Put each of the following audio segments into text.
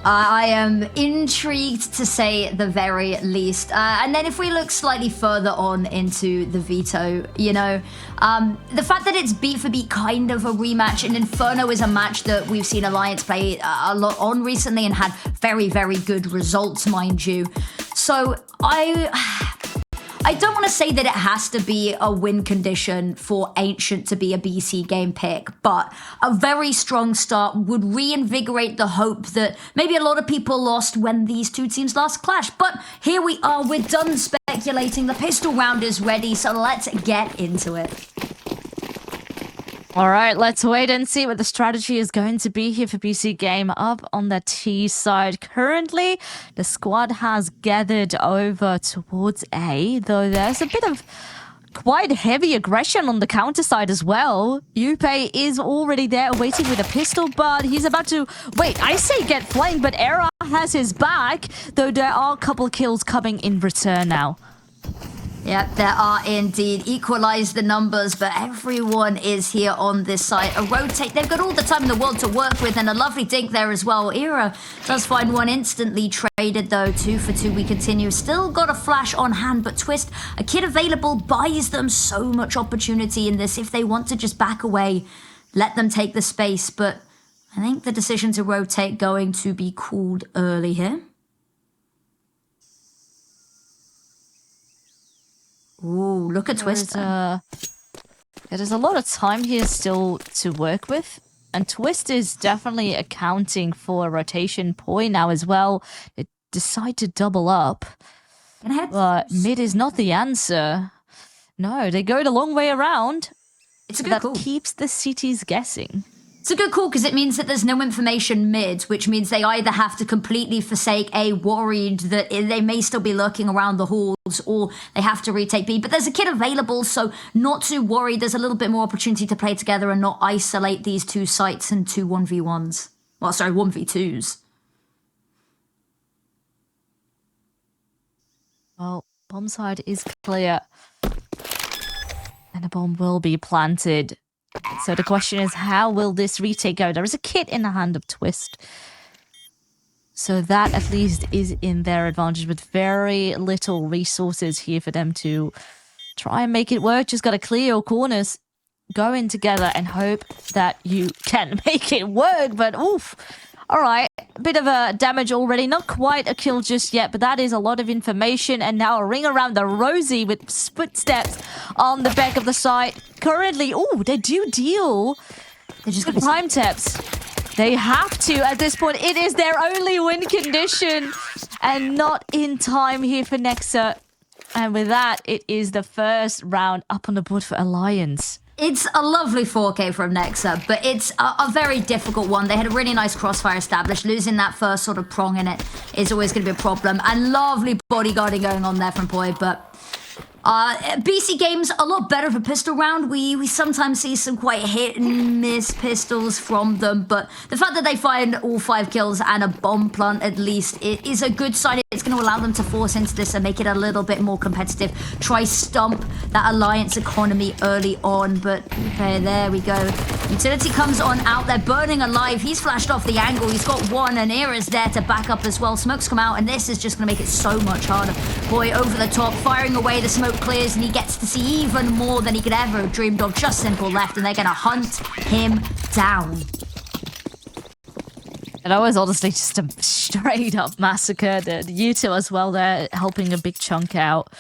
I am intrigued to say the very least. And then if we look slightly further on into the veto, you know, the fact that it's beat for beat kind of a rematch, and Inferno is a match that we've seen Alliance play a lot on recently and had very, very good results, mind you. So I don't want to say that it has to be a win condition for Ancient to be a BC.Game pick, but a very strong start would reinvigorate the hope that maybe a lot of people lost when these two teams last clashed. But here we are, we're done speculating. The pistol round is ready, so let's get into it. All right, let's wait and see what the strategy is going to be here for BC.Game up on the T side. Currently, the squad has gathered over towards A, though there's a bit of quite heavy aggression on the counter side as well. Yupe is already there waiting with a pistol, but he's about to... Wait, I say get flanked, but Era has his back, though there are a couple kills coming in return now. Yep, there are indeed. Equalize the numbers, but everyone is here on this side. A rotate, they've got all the time in the world to work with, and a lovely dink there as well. Era does find one instantly traded, though. 2 for 2, we continue. Still got a flash on hand, but Twist, a kid available, buys them so much opportunity in this. If they want to just back away, let them take the space, but I think the decision to rotate going to be called early here. Ooh, look at Twist. There's a lot of time here still to work with. And Twist is definitely accounting for a rotation point now as well. They decide to double up. But mid is not the answer. No, they go the long way around. It's a good call. That keeps the cities guessing. It's a good call because it means that there's no information mid, which means they either have to completely forsake A, worried that they may still be lurking around the halls, or they have to retake B. But there's a kid available, so not too worried. There's a little bit more opportunity to play together and not isolate these two sites and two 1v1s. Well, sorry, 1v2s. Well, bomb side is clear. And a bomb will be planted. So the question is, how will this retake go? There is a kit in the hand of Twist. So that at least is in their advantage, with very little resources here for them to try and make it work. Just got to clear your corners, go in together and hope that you can make it work. But oof. All right, a bit of a damage already. Not quite a kill just yet, but that is a lot of information. And now a ring around the Rosie with footsteps on the back of the site. Currently, oh, they do deal. They're just going to time taps. They have to at this point. It is their only win condition and not in time here for Nexa. And with that, it is the first round up on the board for Alliance. It's a lovely 4K from Nexa, but it's a very difficult one. They had a really nice crossfire established. Losing that first sort of prong in it is always going to be a problem. And lovely bodyguarding going on there from Poi, but... BC.Game's a lot better for pistol round. We sometimes see some quite hit and miss pistols from them, but the fact that they find all 5 kills and a bomb plant at least, it is a good sign. It's going to allow them to force into this and make it a little bit more competitive. Try stump that Alliance economy early on, but okay, there we go. Utility comes on out there, burning alive. He's flashed off the angle. He's got one, and Era's there to back up as well. Smokes come out, and this is just going to make it so much harder. Boy, over the top, firing away the smoke clears, and he gets to see even more than he could ever have dreamed of. Just simple left, and they're going to hunt him down. And that was honestly just a straight up massacre. The U2 as well there, helping a big chunk out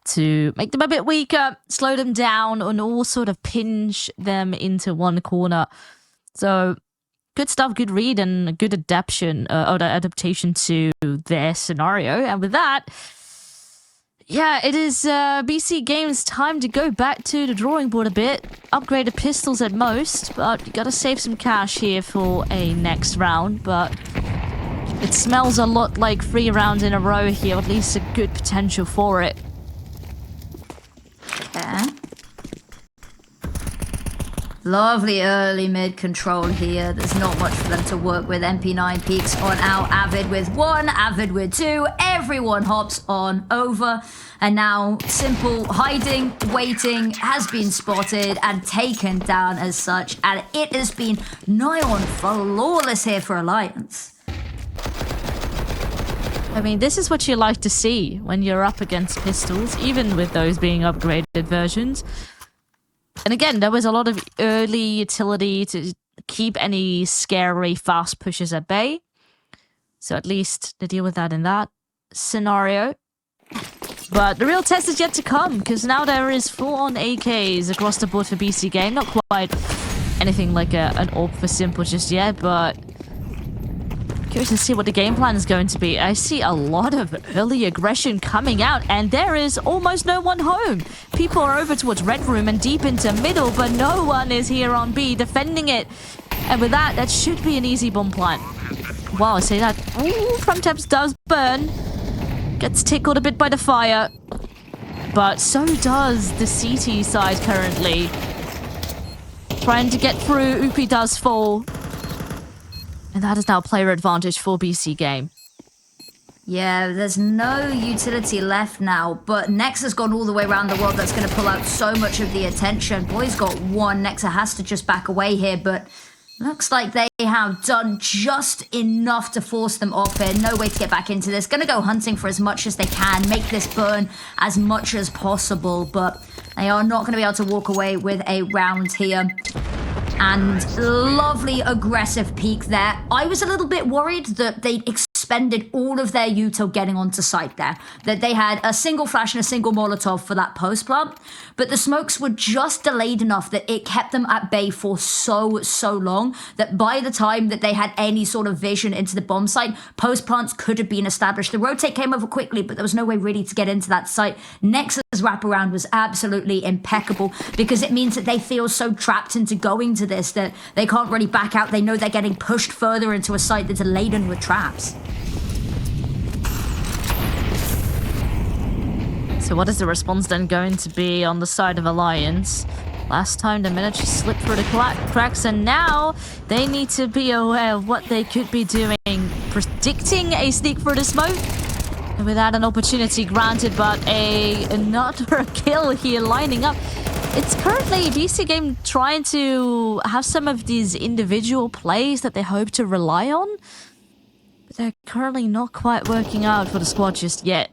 to make them a bit weaker, slow them down, and all sort of pinch them into one corner. So good stuff, good read, and a good adaptation to their scenario. And with that, yeah, it is BC.Game's time to go back to the drawing board a bit. Upgrade the pistols at most, but you gotta save some cash here for a next round. But it smells a lot like 3 rounds in a row here, at least a good potential for it. Yeah. Lovely early mid control here. There's not much for them to work with. MP9 peeks on out. Avid with 1, Avid with 2. Everyone hops on over. And now simple hiding, waiting has been spotted and taken down as such. And it has been nigh on flawless here for Alliance. I mean, this is what you like to see when you're up against pistols, even with those being upgraded versions. And again, there was a lot of early utility to keep any scary fast pushes at bay. So at least to deal with that in that scenario. But the real test is yet to come, because now there is full-on AKs across the board for BC.Game. Not quite anything like an AWP for Simple just yet, but curious to see what the game plan is going to be. I see a lot of early aggression coming out, and there is almost no one home. People are over towards Red Room and deep into middle, but no one is here on B defending it. And with that, that should be an easy bomb plant. Wow, I say that. Ooh, front taps does burn. Gets tickled a bit by the fire. But so does the CT side currently. Trying to get through, Upi does fall. And that is now player advantage for BC.Game. Yeah, there's no utility left now, but Nexa's gone all the way around the world. That's going to pull out so much of the attention. Boy's got one. Nexa has to just back away here, but looks like they have done just enough to force them off here. No way to get back into this. Going to go hunting for as much as they can, make this burn as much as possible, but they are not going to be able to walk away with a round here. And lovely aggressive peek there. I was a little bit worried that they expended all of their util getting onto site there. That they had a single flash and a single Molotov for that post plant. But the smokes were just delayed enough that it kept them at bay for so long that by the time that they had any sort of vision into the bomb site, post plants could have been established. The rotate came over quickly, but there was no way really to get into that site. Nexa's wraparound was absolutely impeccable because it means that they feel so trapped into going to this that they can't really back out. They know they're getting pushed further into a site that's laden with traps. So what is the response then going to be on the side of Alliance? Last time they managed to slip through the cracks, and now they need to be aware of what they could be doing. Predicting a sneak through the smoke, and without an opportunity granted, but another kill here lining up. It's currently BC.Game trying to have some of these individual plays that they hope to rely on, but they're currently not quite working out for the squad just yet.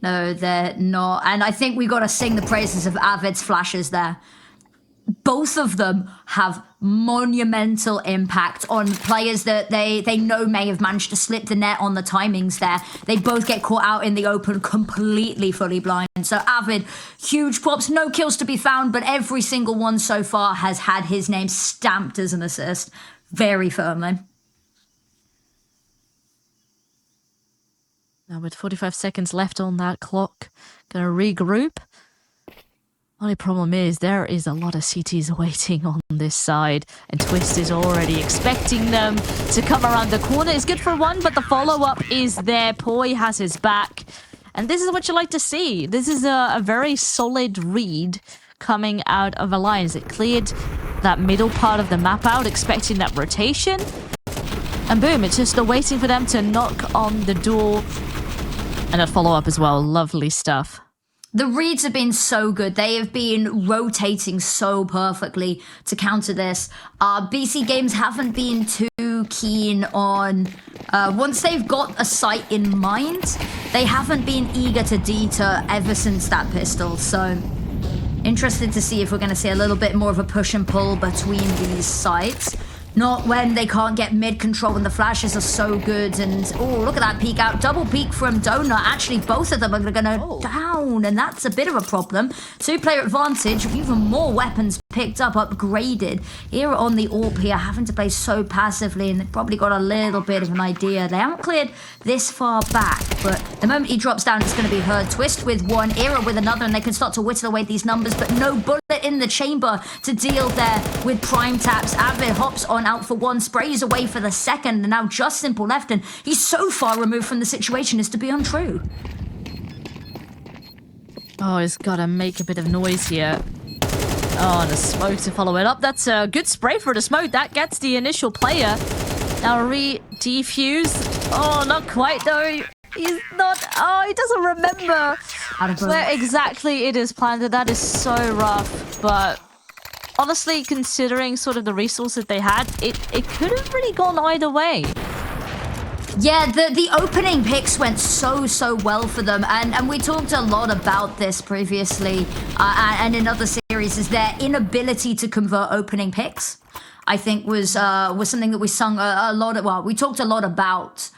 No, they're not. And I think we got to sing the praises of Avid's flashes there. Both of them have monumental impact on players that they know may have managed to slip the net on the timings there. They both get caught out in the open completely fully blind. So Avid, huge props, no kills to be found, but every single one so far has had his name stamped as an assist very firmly. Now with 45 seconds left on that clock, gonna regroup. Only problem is there is a lot of CTs waiting on this side, and Twist is already expecting them to come around the corner. It's good for one, but the follow-up is there. Poi has his back, and this is what you like to see. This is a very solid read coming out of Alliance. It cleared that middle part of the map out, expecting that rotation, and boom, it's just waiting for them to knock on the door. And a follow-up as well. Lovely stuff. The reads have been so good. They have been rotating so perfectly to counter this. BC.Games haven't been too keen on... once they've got a site in mind, they haven't been eager to deter ever since that pistol. So, interested to see if we're going to see a little bit more of a push and pull between these sites. Not when they can't get mid control and the flashes are so good. And oh, look at that peek out. Double peek from Donut. Actually, both of them are going to down, and that's a bit of a problem. Two-player advantage, even more weapons picked up, upgraded. Here on the AWP here, having to play so passively, and they've probably got a little bit of an idea. They haven't cleared this far back, but the moment he drops down, it's going to be her. Twist with one, Era with another, and they can start to whittle away these numbers, but no bullet in the chamber to deal there with prime taps. Avid hops on out for one, sprays away for the second, and now just Simple left, and he's so far removed from the situation as to be untrue. Oh, he's got to make a bit of noise here. Oh, and a smoke to follow it up. That's a good spray for the smoke. That gets the initial player. Now re-defused. Oh, not quite though. He's not... Oh, he doesn't remember where exactly it is planted. That is so rough, but... Honestly, considering sort of the resources they had, it could have really gone either way. Yeah, the opening picks went so well for them, and we talked a lot about this previously, and in other series, is their inability to convert opening picks. I think was something that we sung a lot of. Well, we talked a lot about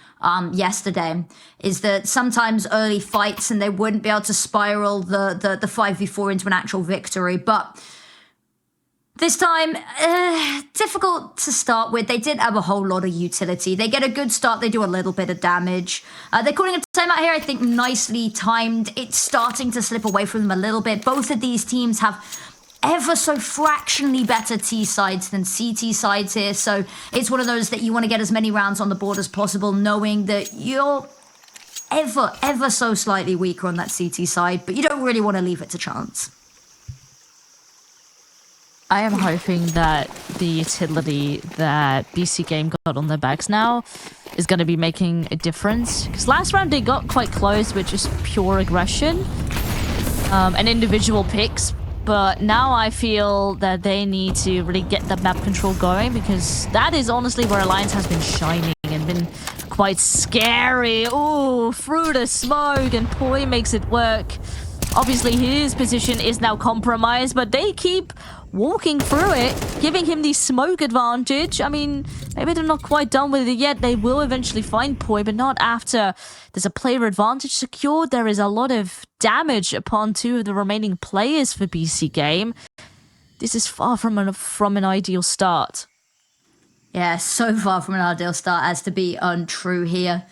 yesterday. Is that sometimes early fights and they wouldn't be able to spiral the 5v4 into an actual victory, but. This time, difficult to start with. They did have a whole lot of utility. They get a good start. They do a little bit of damage. They're calling a timeout here, I think, nicely timed. It's starting to slip away from them a little bit. Both of these teams have ever so fractionally better T sides than CT sides here. So it's one of those that you want to get as many rounds on the board as possible, knowing that you're ever so slightly weaker on that CT side, but you don't really want to leave it to chance. I am hoping that the utility that BC.Game got on their backs now is going to be making a difference. Because last round they got quite close with just pure aggression and individual picks. But now I feel that they need to really get the map control going, because that is honestly where Alliance has been shining and been quite scary. Ooh, through the smoke, and Poi makes it work. Obviously, his position is now compromised, but they keep walking through it, giving him the smoke advantage. I mean, maybe they're not quite done with it yet. They will eventually find Poi, but not after there's a player advantage secured. There is a lot of damage upon two of the remaining players for BC.Game. This is far from an ideal start. Yeah, so far from an ideal start as to be untrue here.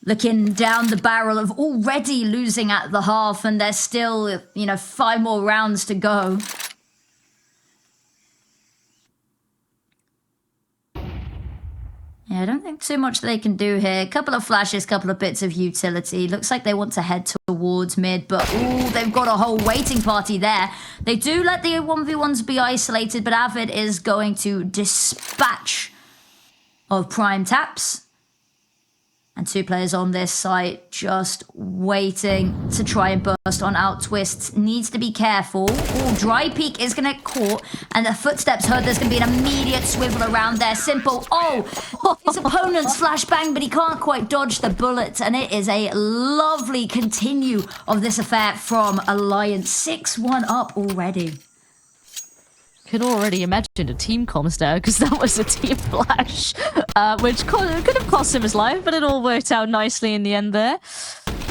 Looking down the barrel of already losing at the half, and there's still, 5 more rounds to go. Yeah, I don't think too much they can do here. Couple of flashes, couple of bits of utility. Looks like they want to head towards mid, but ooh, they've got a whole waiting party there. They do let the 1v1s be isolated, but Avid is going to dispatch of prime taps. And 2 players on this site just waiting to try and burst on out twists. Needs to be careful. Oh, Dry Peak is going to get caught. And the footsteps heard. There's going to be an immediate swivel around there. Simple. Oh, his opponent's flashbang, but he can't quite dodge the bullet. And it is a lovely continue of this affair from Alliance. 6-1 up already. Could already imagine a team comms there, because that was a team flash, which could have cost him his life, but it all worked out nicely in the end there.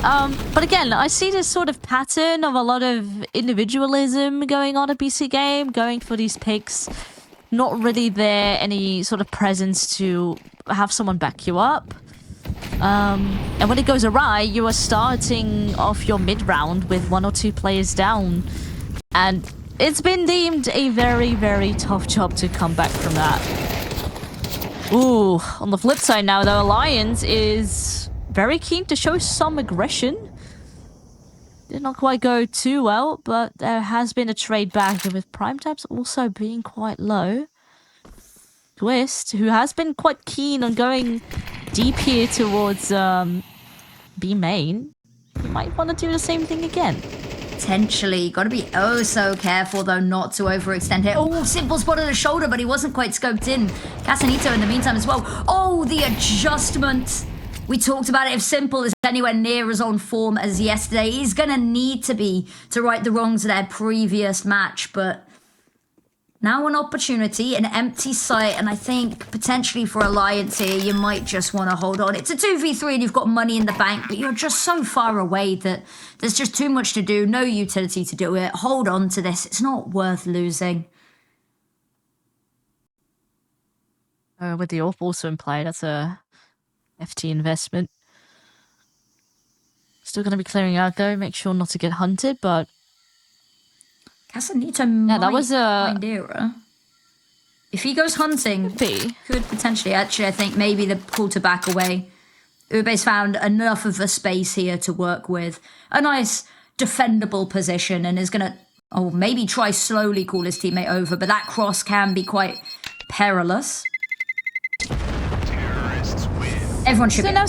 But again, I see this sort of pattern of a lot of individualism going on at BC.Game, going for these picks. Not really there any sort of presence to have someone back you up. And when it goes awry, you are starting off your mid-round with 1 or 2 players down. And it's been deemed a very tough job to come back from that. Ooh, on the flip side now, though, Alliance is very keen to show some aggression. Did not quite go too well, but there has been a trade back, with prime taps also being quite low. Twist, who has been quite keen on going deep here towards B main, you might want to do the same thing again. Potentially. Got to be oh so careful, though, not to overextend here. Oh, Simple spotted a shoulder, but he wasn't quite scoped in. Casanito in the meantime as well. Oh, the adjustment. We talked about it. If Simple is anywhere near as on form as yesterday, he's going to need to be to right the wrongs of their previous match. But now an opportunity, an empty site, and I think potentially for Alliance here, you might just want to hold on. It's a 2v3 and you've got money in the bank, but you're just so far away that there's just too much to do, no utility to do it. Hold on to this. It's not worth losing. With the AWP also in play, that's a FT investment. Still going to be clearing out, though. Make sure not to get hunted, but Casanito might that was find Era. If he goes hunting, could potentially. Actually, I think maybe the call to back away. Ube's found enough of a space here to work with. A nice defendable position, and is going to, maybe try slowly call his teammate over, but that cross can be quite perilous. Everyone should. So now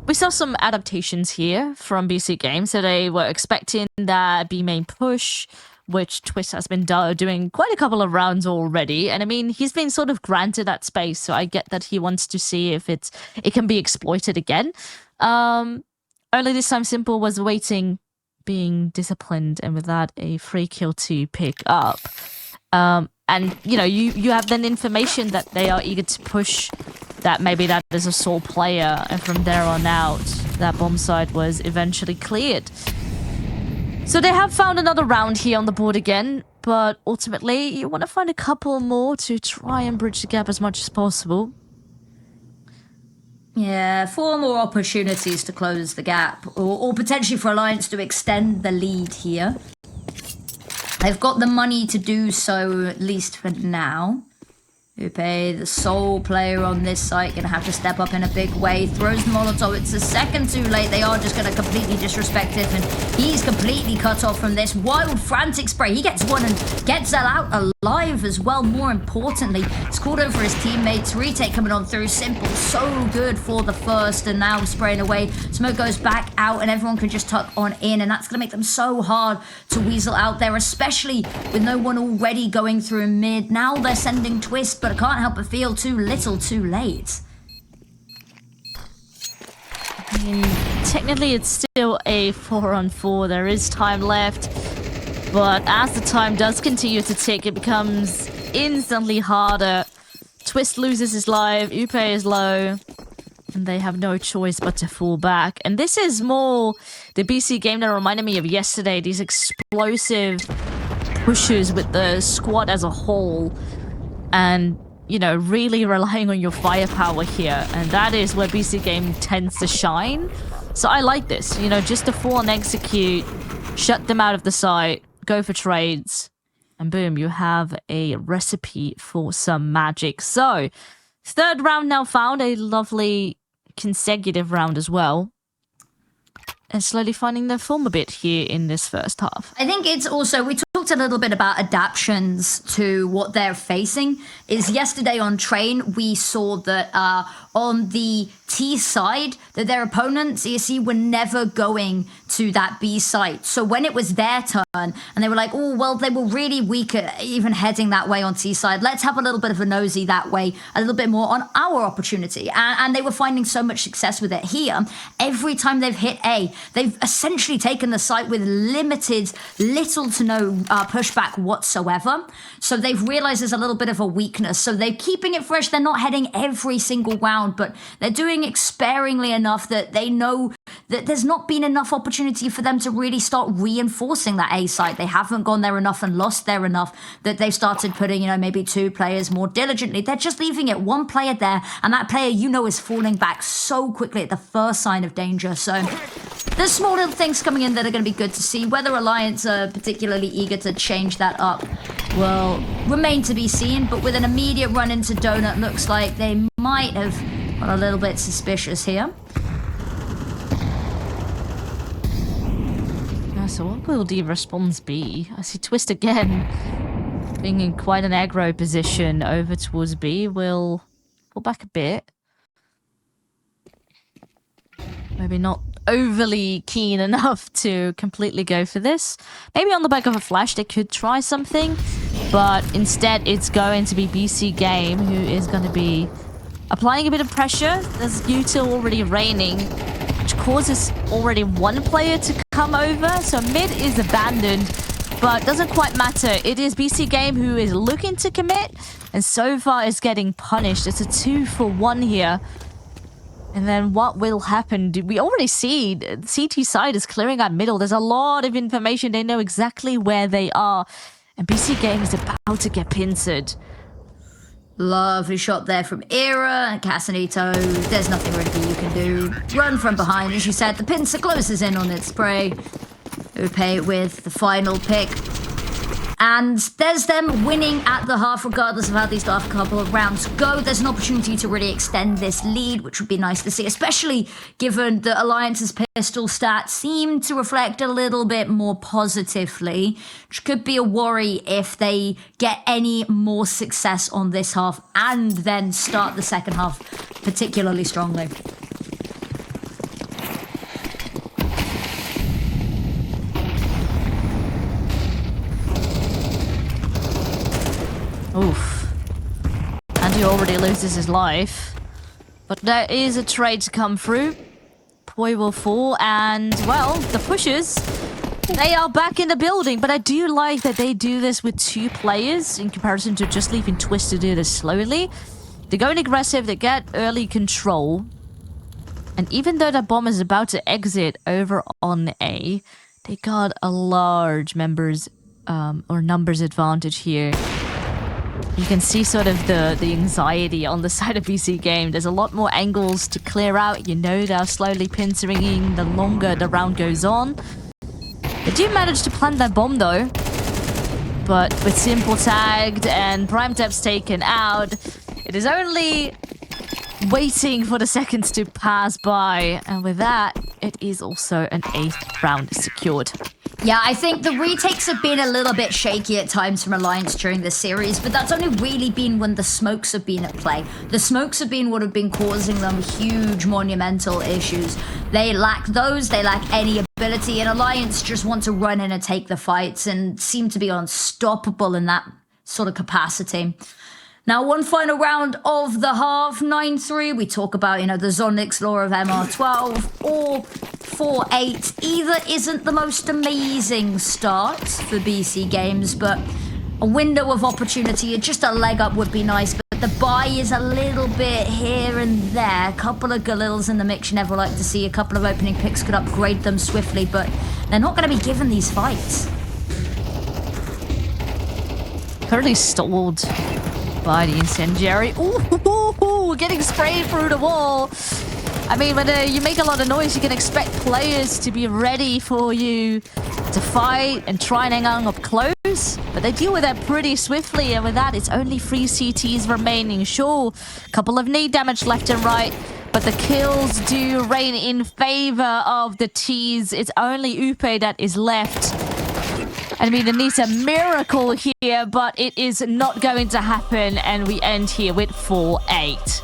we saw some adaptations here from BC.Game. So they were expecting that B main push which Twist has been doing quite a couple of rounds already. And I mean, he's been sort of granted that space, so I get that he wants to see if it can be exploited again. Early this time, Simple was waiting, being disciplined, and with that, a free kill to pick up. And, you know, you have then information that they are eager to push, that maybe that is a sole player, and from there on out, that bomb site was eventually cleared. So they have found another round here on the board again, but ultimately, you want to find a couple more to try and bridge the gap as much as possible. Yeah, 4 more opportunities to close the gap, or potentially for Alliance to extend the lead here. They've got the money to do so, at least for now. Upe, the sole player on this site, gonna have to step up in a big way. Throws the Molotov. It's a second too late. They are just gonna completely disrespect it, and he's completely cut off from this wild, frantic spray. He gets one and gets that out alive as well. More importantly, it's called over his teammates. Retake coming on through. Simple, so good for the first, and now spraying away. Smoke goes back out, and everyone can just tuck on in, and that's gonna make them so hard to weasel out there, especially with no one already going through mid. Now they're sending Twist, but I can't help but feel too little too late. I mean, technically it's still a 4-on-4. There is time left. But as the time does continue to tick, it becomes instantly harder. Twist loses his life, Upe is low, and they have no choice but to fall back. And this is more the BC game that reminded me of yesterday. These explosive pushes with the squad as a whole. And, you know, really relying on your firepower here. And that is where BC.Game tends to shine. So I like this. You know, just to fall and execute, shut them out of the site, go for trades, and boom, you have a recipe for some magic. So, 3rd round now found, a lovely consecutive round as well. And slowly finding their form a bit here in this first half. I think it's also, we talked a little bit about adaptations to what they're facing. Is yesterday on Train, we saw that on the T side, that their opponents, ESC, were never going to that B site. So when it was their turn, and they were like, oh, well, they were really weak at even heading that way on T side. Let's have a little bit of a nosy that way, a little bit more on our opportunity. And they were finding so much success with it here. Every time they've hit A, they've essentially taken the site with limited, little to no pushback whatsoever. So they've realized there's a little bit of a weakness. So they're keeping it fresh. They're not heading every single round, but they're doing it sparingly enough that they know that there's not been enough opportunity for them to really start reinforcing that A site. They haven't gone there enough and lost there enough that they've started putting, you know, maybe 2 players more diligently. They're just leaving it 1 player there, and that player, you know, is falling back so quickly at the first sign of danger. So there's small little things coming in that are going to be good to see. Whether Alliance are particularly eager to change that up will remain to be seen, but with an immediate run into Donut, looks like they might have got a little bit suspicious here. So what will the response be? I see Twist again being in quite an aggro position over towards B. Will pull back a bit. Maybe not overly keen enough to completely go for this. Maybe on the back of a flash they could try something, but instead it's going to be BC.Game who is going to be applying a bit of pressure. There's util already raining, which causes already 1 player to come over. So mid is abandoned, but doesn't quite matter. It is BC.Game who is looking to commit, and so far is getting punished. It's a 2-for-1 here. And then what will happen? We already see CT side is clearing out middle. There's a lot of information. They know exactly where they are. And BC.Game is about to get pincered. Lovely shot there from Era and Casanito. There's nothing really you can do. Run from behind, as you said. The pincer closes in on its spray. Upe with the final pick. And there's them winning at the half, regardless of how these last couple of rounds go. There's an opportunity to really extend this lead, which would be nice to see, especially given that Alliance's pistol stats seem to reflect a little bit more positively, which could be a worry if they get any more success on this half and then start the second half particularly strongly. Oof. And he already loses his life. But there is a trade to come through. Poi will fall, and, well, the pushers, they are back in the building. But I do like that they do this with 2 players in comparison to just leaving Twist to do this slowly. They're going aggressive, they get early control. And even though the bomb is about to exit over on A, they got a large numbers advantage here. You can see sort of the anxiety on the side of BC.Game. There's a lot more angles to clear out. You know they're slowly pincering the longer the round goes on. They do manage to plant that bomb though. But with Simple tagged and Prime Tap's taken out, it is only waiting for the seconds to pass by. And with that, it is also an 8th round secured. Yeah, I think the retakes have been a little bit shaky at times from Alliance during this series, but that's only really been when the smokes have been at play. The smokes have been what have been causing them huge monumental issues. They lack those, they lack any ability, and Alliance just want to run in and take the fights and seem to be unstoppable in that sort of capacity. Now, one final round of the half, 9-3. We talk about, the Zonnix law of MR12 or 4-8. Either isn't the most amazing start for BC Games, but a window of opportunity, just a leg up would be nice. But the buy is a little bit here and there. A couple of Galils in the mix you never like to see. A couple of opening picks could upgrade them swiftly, but they're not going to be given these fights. Currently stalled by the incendiary. Ooh, getting sprayed through the wall. I mean, when you make a lot of noise, you can expect players to be ready for you to fight and try and hang on up close. But they deal with that pretty swiftly, and with that, it's only 3 CTs remaining. Sure, a couple of knee damage left and right, but the kills do reign in favor of the T's. It's only Upe that is left. I mean, it needs a miracle here, but it is not going to happen, and we end here with 4-8.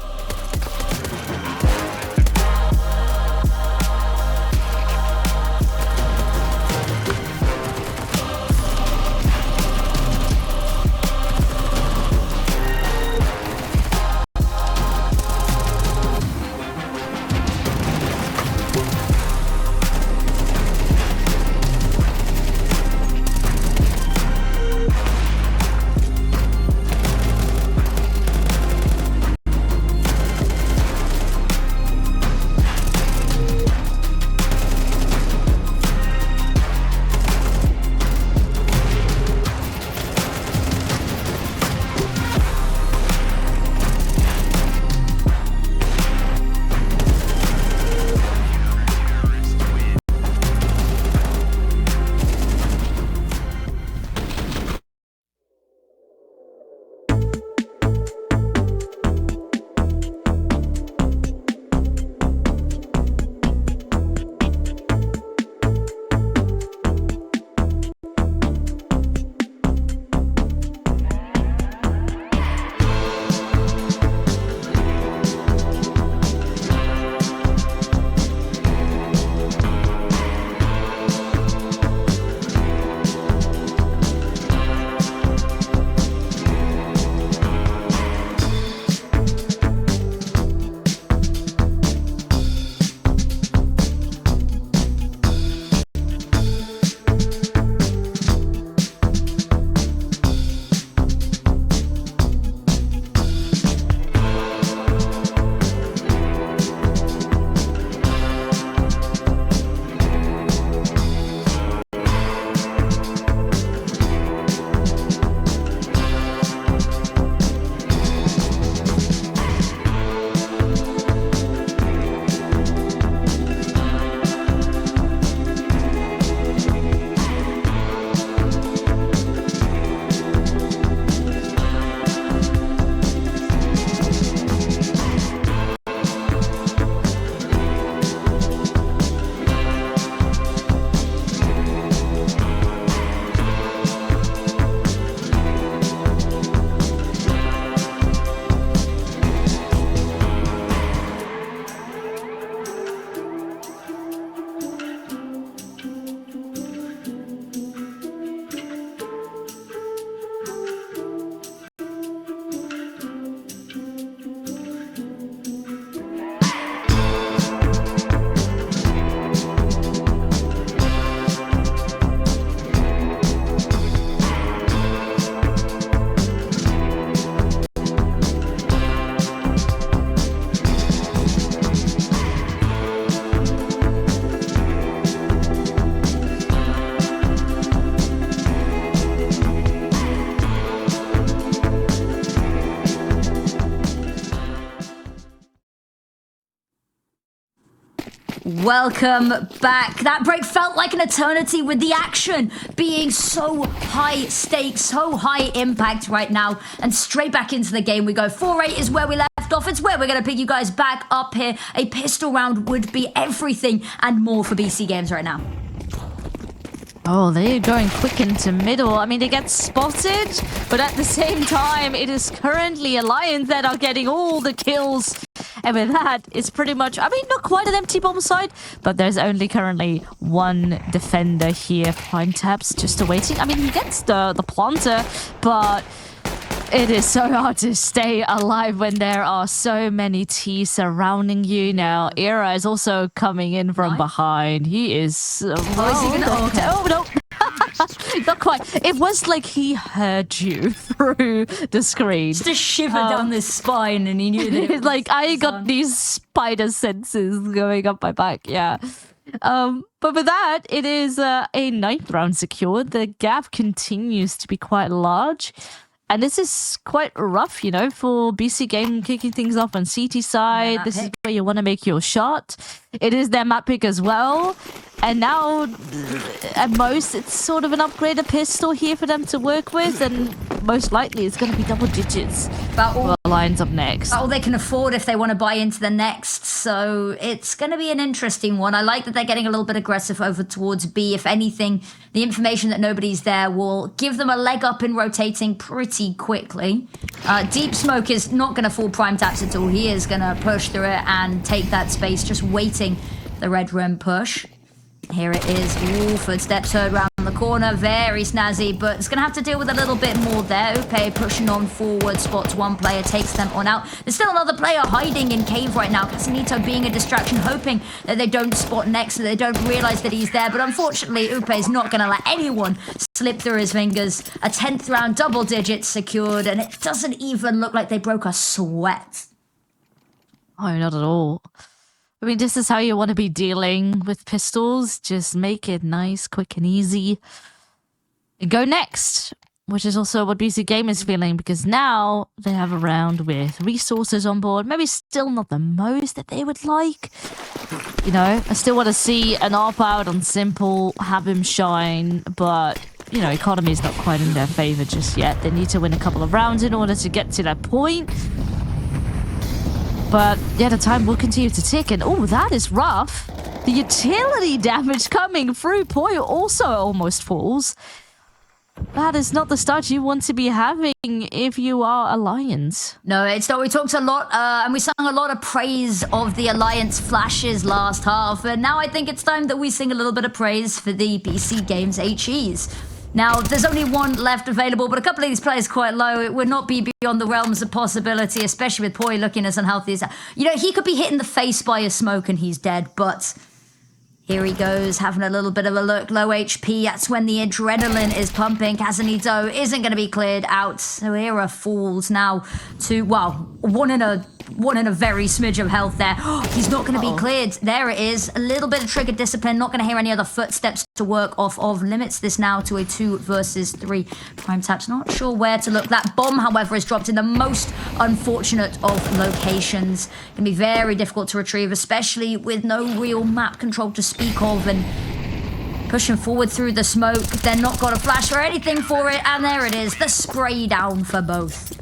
Welcome back. That break felt like an eternity with the action being so high stakes, so high impact right now. And straight back into the game we go. 4-8 is where we left off. It's where we're going to pick you guys back up here. A pistol round would be everything and more for BC Games right now. Oh, they're going quick into middle. I mean, they get spotted, but at the same time, it is currently Alliance that are getting all the kills. And with that, it's pretty much, I mean, not quite an empty bomb site, but there's only currently one defender here. Prime Taps just awaiting. I mean, he gets the planter, but it is so hard to stay alive when there are so many T's surrounding you. Now, Era is also coming in from behind. He is... is he gonna... Oh, no. Not quite. It was like he heard you through the screen. Just a shiver down his spine, and he knew that. It's like, I got these spider senses going up my back. Yeah. But with that, it is a 9th round secured. The gap continues to be quite large. And this is quite rough, you know, for BC Game kicking things off on CT side. This is where you want to make your shot. It is their map pick as well. And now, at most, it's sort of an upgraded pistol here for them to work with. And most likely, it's going to be double digits. About all, Lions up next. All they can afford if they want to buy into the next. So it's going to be an interesting one. I like that they're getting a little bit aggressive over towards B. If anything, the information that nobody's there will give them a leg up in rotating pretty quickly. Deep Smoke is not going to fall Prime Taps at all. He is going to push through it and take that space, just waiting the red rim push. Here it is. Ooh, footsteps heard round the corner. Very snazzy, but it's going to have to deal with a little bit more there. Upe pushing on forward, spots one player, takes them on out. There's still another player hiding in cave right now. Casanito being a distraction, hoping that they don't spot next, so they don't realize that he's there. But unfortunately, Upe is not going to let anyone slip through his fingers. A 10th round double digits secured, and it doesn't even look like they broke a sweat. Oh, not at all. I mean, this is how you want to be dealing with pistols. Just make it nice, quick, and easy. And go next, which is also what BC Game is feeling, because now they have a round with resources on board. Maybe still not the most that they would like. You know, I still want to see an ARP out on Simple, have him shine, but, you know, economy is not quite in their favor just yet. They need to win a couple of rounds in order to get to that point. But, yeah, the time will continue to tick. And, oh, that is rough. The utility damage coming through. Poi also almost falls. That is not the start you want to be having if you are Alliance. No, it's not. We talked a lot, and we sung a lot of praise of the Alliance flashes last half. And now I think it's time that we sing a little bit of praise for the BC Games HEs. Now, there's only one left available, but a couple of these players quite low. It would not be beyond the realms of possibility, especially with Poi looking as unhealthy as that. You know, he could be hit in the face by a smoke and he's dead, but here he goes, having a little bit of a look. Low HP, that's when the adrenaline is pumping. Casanito isn't going to be cleared out, so Era falls now to, well, one in a very smidge of health there. He's not going to be cleared. There it is. A little bit of trigger discipline. Not going to hear any other footsteps to work off of. Limits this now to a 2 versus 3. Prime Taps not sure where to look. That bomb, however, is dropped in the most unfortunate of locations. Can be very difficult to retrieve, especially with no real map control to speak of. And pushing forward through the smoke. They're not got a flash or anything for it. And there it is. The spray down for both.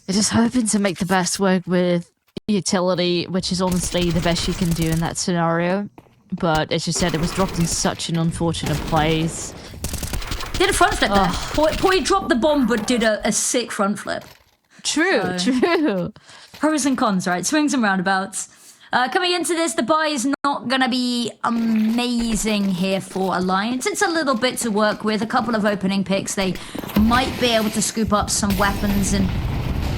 They're just hoping to make the best work with utility, which is honestly the best you can do in that scenario. But as you said, it was dropped in such an unfortunate place. Did a front flip there. Poi dropped the bomb, but did a sick front flip. True, true. Pros and cons, right? Swings and roundabouts. Coming into this, the buy is not going to be amazing here for Alliance. It's a little bit to work with. A couple of opening picks. They might be able to scoop up some weapons, and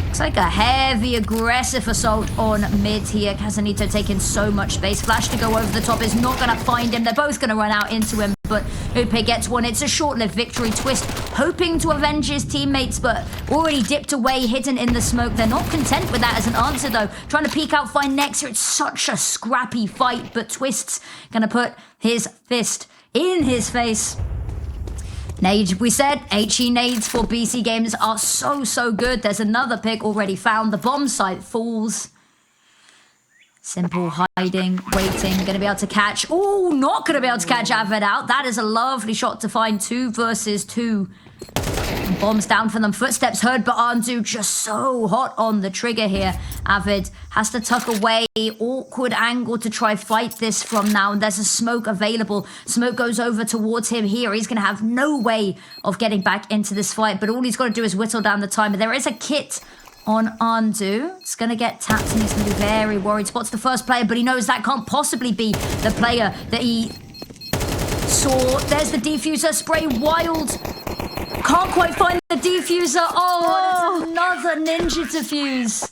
looks like a heavy, aggressive assault on mid here. Casanito taking so much space. Flash to go over the top is not going to find him. They're both going to run out into him, but Upe gets one. It's a short-lived victory. Twist hoping to avenge his teammates, but already dipped away, hidden in the smoke. They're not content with that as an answer, though. Trying to peek out, find nexa. It's such a scrappy fight, but Twist's going to put his fist in his face. Nade, we said, HE nades for BC Games are so good. There's another pick already found. The bomb site falls. Simple hiding, waiting, going to be able to catch. Oh, not going to be able to catch Avid out. That is a lovely shot to find 2 versus 2. Bombs down from them. Footsteps heard, but Andu just so hot on the trigger here. Avid has to tuck away. Awkward angle to try fight this from now. And there's a smoke available. Smoke goes over towards him here. He's going to have no way of getting back into this fight. But all he's got to do is whittle down the timer. There is a kit on Andu. It's going to get tapped and he's going to be very worried. Spots the first player, but he knows that can't possibly be the player that he saw. There's the defuser. Spray wild. Can't quite find the defuser. Oh, it's another ninja defuse.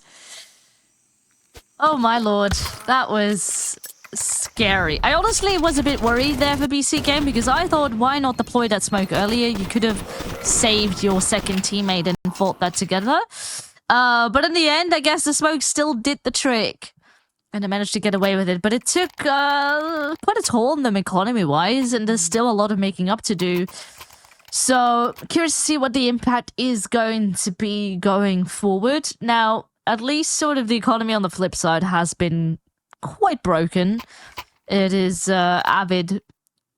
Oh my lord, that was scary. I honestly was a bit worried there for BC.Game because I thought, why not deploy that smoke earlier? You could have saved your second teammate and fought that together. But in the end, I guess the smoke still did the trick. And I managed to get away with it. But it took quite a toll on them economy-wise, and there's still a lot of making up to do. So, curious to see what the impact is going to be going forward. Now, at least sort of the economy on the flip side has been quite broken. It is Avid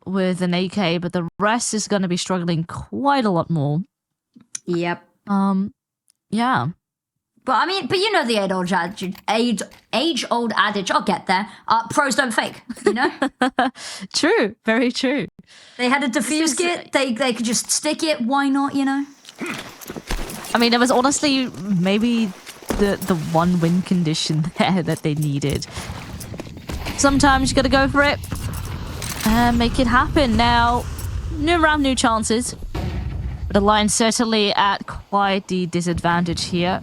with an AK, but the rest is going to be struggling quite a lot more. Yep. Yeah. But I mean, you know the age-old adage, I'll get there, pros don't fake, you know? True, very true. They had a defuse kit, they could just stick it, why not, you know? I mean, it was honestly maybe the one win condition there that they needed. Sometimes you gotta go for it and make it happen. Now, new round, new chances. But Alliance certainly at quite the disadvantage here.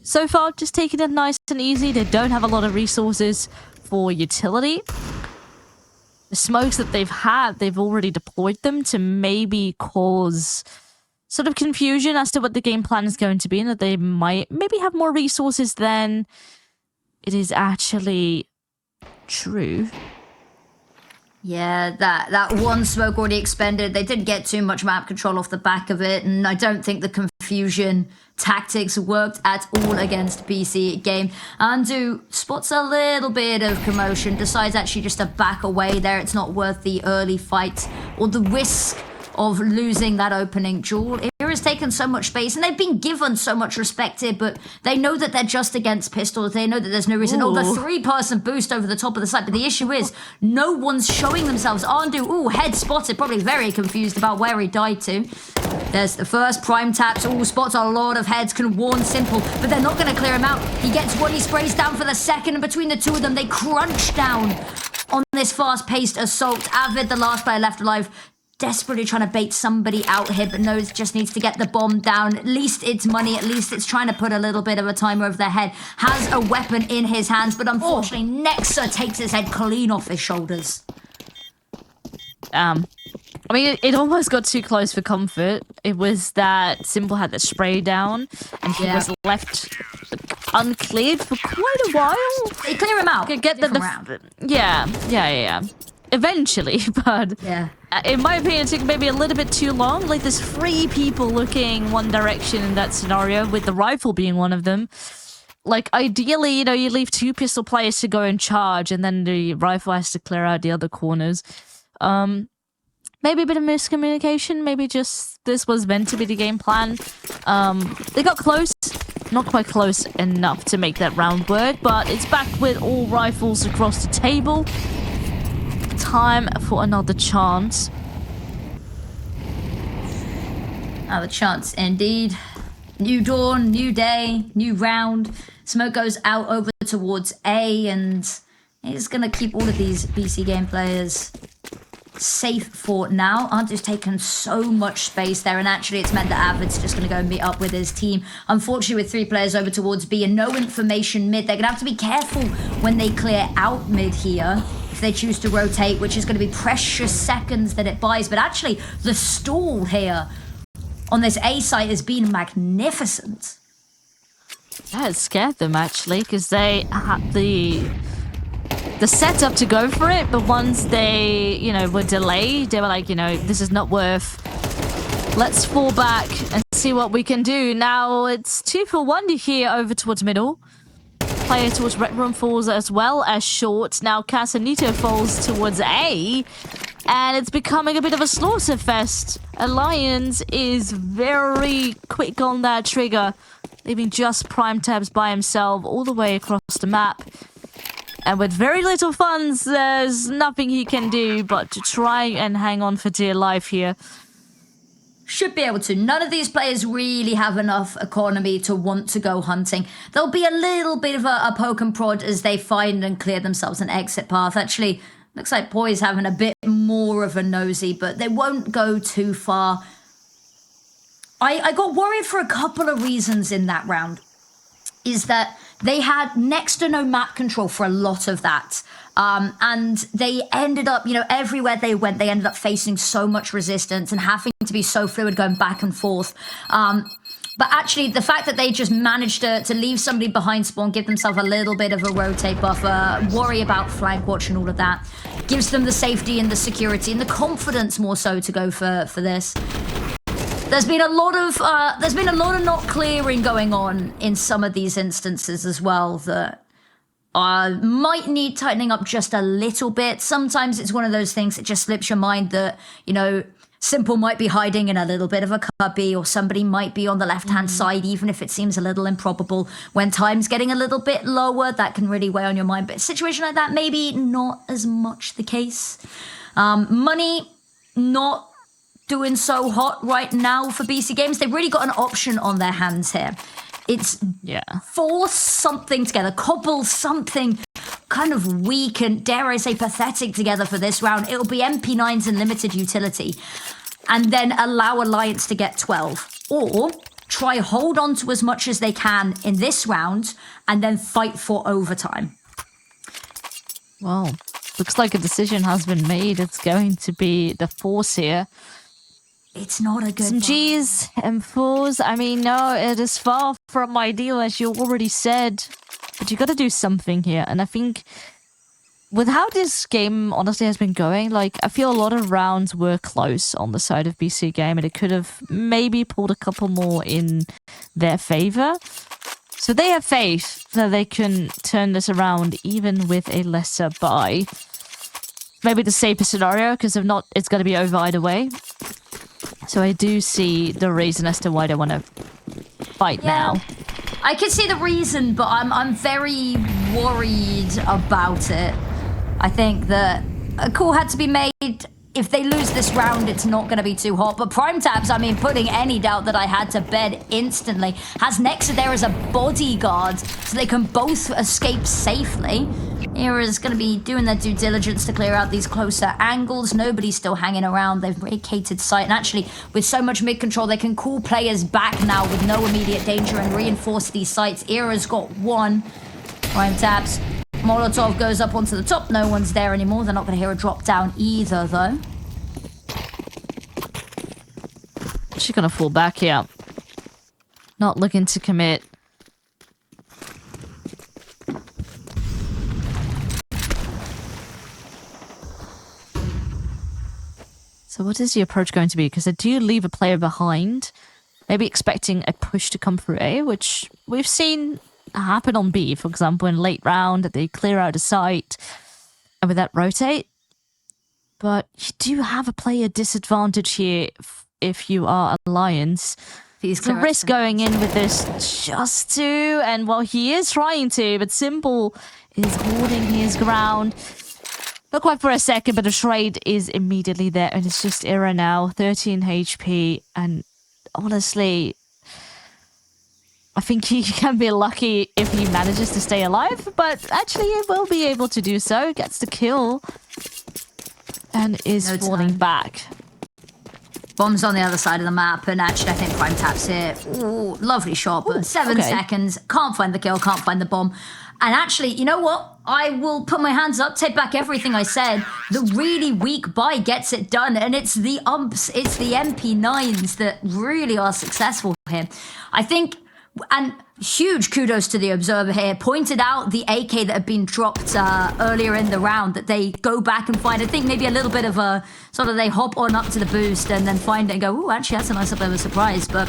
So far, just taking it nice and easy. They don't have a lot of resources for utility. The smokes that they've had, they've already deployed them to maybe cause sort of confusion as to what the game plan is going to be, and that they might maybe have more resources than it is actually true. Yeah, that one smoke already expended. They didn't get too much map control off the back of it, and I don't think the confusion tactics worked at all against BC.Game. Andu spots a little bit of commotion, decides actually just to back away there. It's not worth the early fight or the risk of losing that opening duel. Era's taken so much space, and they've been given so much respect here, but they know that they're just against pistols. They know that there's no reason. Oh, the 3-person boost over the top of the site, but the issue is no one's showing themselves. Andu, head spotted, probably very confused about where he died to. There's the first prime taps. Spots a lot of heads, can warn Simple, but they're not going to clear him out. He gets one, he sprays down for the second, and between the two of them, they crunch down on this fast-paced assault. Avid, the last player left alive, desperately trying to bait somebody out here, but knows just needs to get the bomb down. At least it's money. At least it's trying to put a little bit of a timer over their head. Has a weapon in his hands, but unfortunately, Nexa takes his head clean off his shoulders. I mean, it almost got too close for comfort. It was that Simple had that spray down, and he was left uncleared for quite a while. They clear him out. Get the round. Yeah. Eventually, but in my opinion, it took maybe a little bit too long. Like, there's 3 people looking one direction in that scenario, with the rifle being one of them. Like, ideally, you know, you leave 2 pistol players to go and charge, and then the rifle has to clear out the other corners. Maybe a bit of miscommunication. Maybe just this was meant to be the game plan. They got close. Not quite close enough to make that round work, but it's back with all rifles across the table. Time for another chance. Another chance indeed. New dawn, new day, new round. Smoke goes out over towards A, and it's going to keep all of these BC.Game players safe for now. Andu's taken so much space there, and actually it's meant that Avid's just going to go and meet up with his team. Unfortunately, with 3 players over towards B and no information mid, they're going to have to be careful when they clear out mid here. If they choose to rotate, which is going to be precious seconds that it buys. But actually, the stall here on this A site has been magnificent. Yeah, it scared them, actually, because they had the setup to go for it, but once they, you know, were delayed, they were like, you know, this is not worth. Let's fall back and see what we can do. Now, it's 2 for 1 here over towards middle. player towards Red Room falls as well as short. Now Casanito falls towards A. And it's becoming a bit of a slaughter fest. Alliance is very quick on that trigger, leaving just Prime Tabs by himself all the way across the map. And with very little funds, there's nothing he can do but to try and hang on for dear life here. Should be able to. None of these players really have enough economy to want to go hunting. There'll be a little bit of a poke and prod as they find and clear themselves an exit path. Actually, looks like Poi's having a bit more of a nosy, but they won't go too far. I got worried for a couple of reasons in that round. Is that they had next to no map control for a lot of that. And they ended up, everywhere they went, they ended up facing so much resistance and having to be so fluid going back and forth. But actually, the fact that they just managed to leave somebody behind spawn, give themselves a little bit of a rotate buffer, worry about flank watch and all of that, gives them the safety and the security and the confidence more so to go for this. There's been a lot of not clearing going on in some of these instances as well that might need tightening up just a little bit. Sometimes it's one of those things that just slips your mind that, Simple might be hiding in a little bit of a cubby, or somebody might be on the left-hand side, even if it seems a little improbable. When time's getting a little bit lower, that can really weigh on your mind. But a situation like that, maybe not as much the case. Money, not doing so hot right now for BC Games. They've really got an option on their hands here. It's force something together, cobble something kind of weak and, dare I say, pathetic together for this round. It'll be MP9s and limited utility, and then allow Alliance to get 12. Or try hold on to as much as they can in this round, and then fight for overtime. Well, looks like a decision has been made. It's going to be the force here. It's not a good Some G's and fours. I mean, no, it is far from ideal, as you already said. But you got to do something here. And I think with how this game honestly has been going, I feel a lot of rounds were close on the side of BC.Game, and it could have maybe pulled a couple more in their favor. So they have faith that they can turn this around even with a lesser buy. Maybe the safer scenario, because if not, it's going to be over either way. So I do see the reason as to why they want to fight now. I can see the reason, but I'm very worried about it. I think that a call had to be made. If they lose this round, it's not going to be too hot. But Prime Tabs, putting any doubt that I had to bed instantly, has Nexa there as a bodyguard so they can both escape safely. Era's going to be doing their due diligence to clear out these closer angles. Nobody's still hanging around. They've vacated site. And actually, with so much mid-control, they can call players back now with no immediate danger and reinforce these sites. Era's got one. Prime Tabs. Molotov goes up onto the top. No one's there anymore. They're not going to hear a drop down either, though. She's going to fall back here. Not looking to commit. So what is the approach going to be? Because I do leave a player behind. Maybe expecting a push to come through A, which we've seen happen on B, for example, in late round, that they clear out a site and with that rotate. But you do have a player disadvantage here if you are Alliance. There's a risk going in with this just to, and well, he is trying to, but Simple is holding his ground. Not quite for a second, but the trade is immediately there, and it's just Era now, 13 HP, and honestly, I think he can be lucky if he manages to stay alive, but actually he will be able to do so. Gets the kill, and is falling back. Bomb's on the other side of the map, and actually I think Prime Tap's here. Ooh, lovely shot, but 7 seconds. Can't find the kill, can't find the bomb. And actually, you know what? I will put my hands up, take back everything I said. The really weak buy gets it done, and it's the umps, it's the MP9s that really are successful here. I think, and huge kudos to the observer here, pointed out the AK that had been dropped earlier in the round, that they go back and find. I think maybe a little bit of a, sort of they hop on up to the boost and then find it and go, oh, actually that's a nice little bit of a surprise, but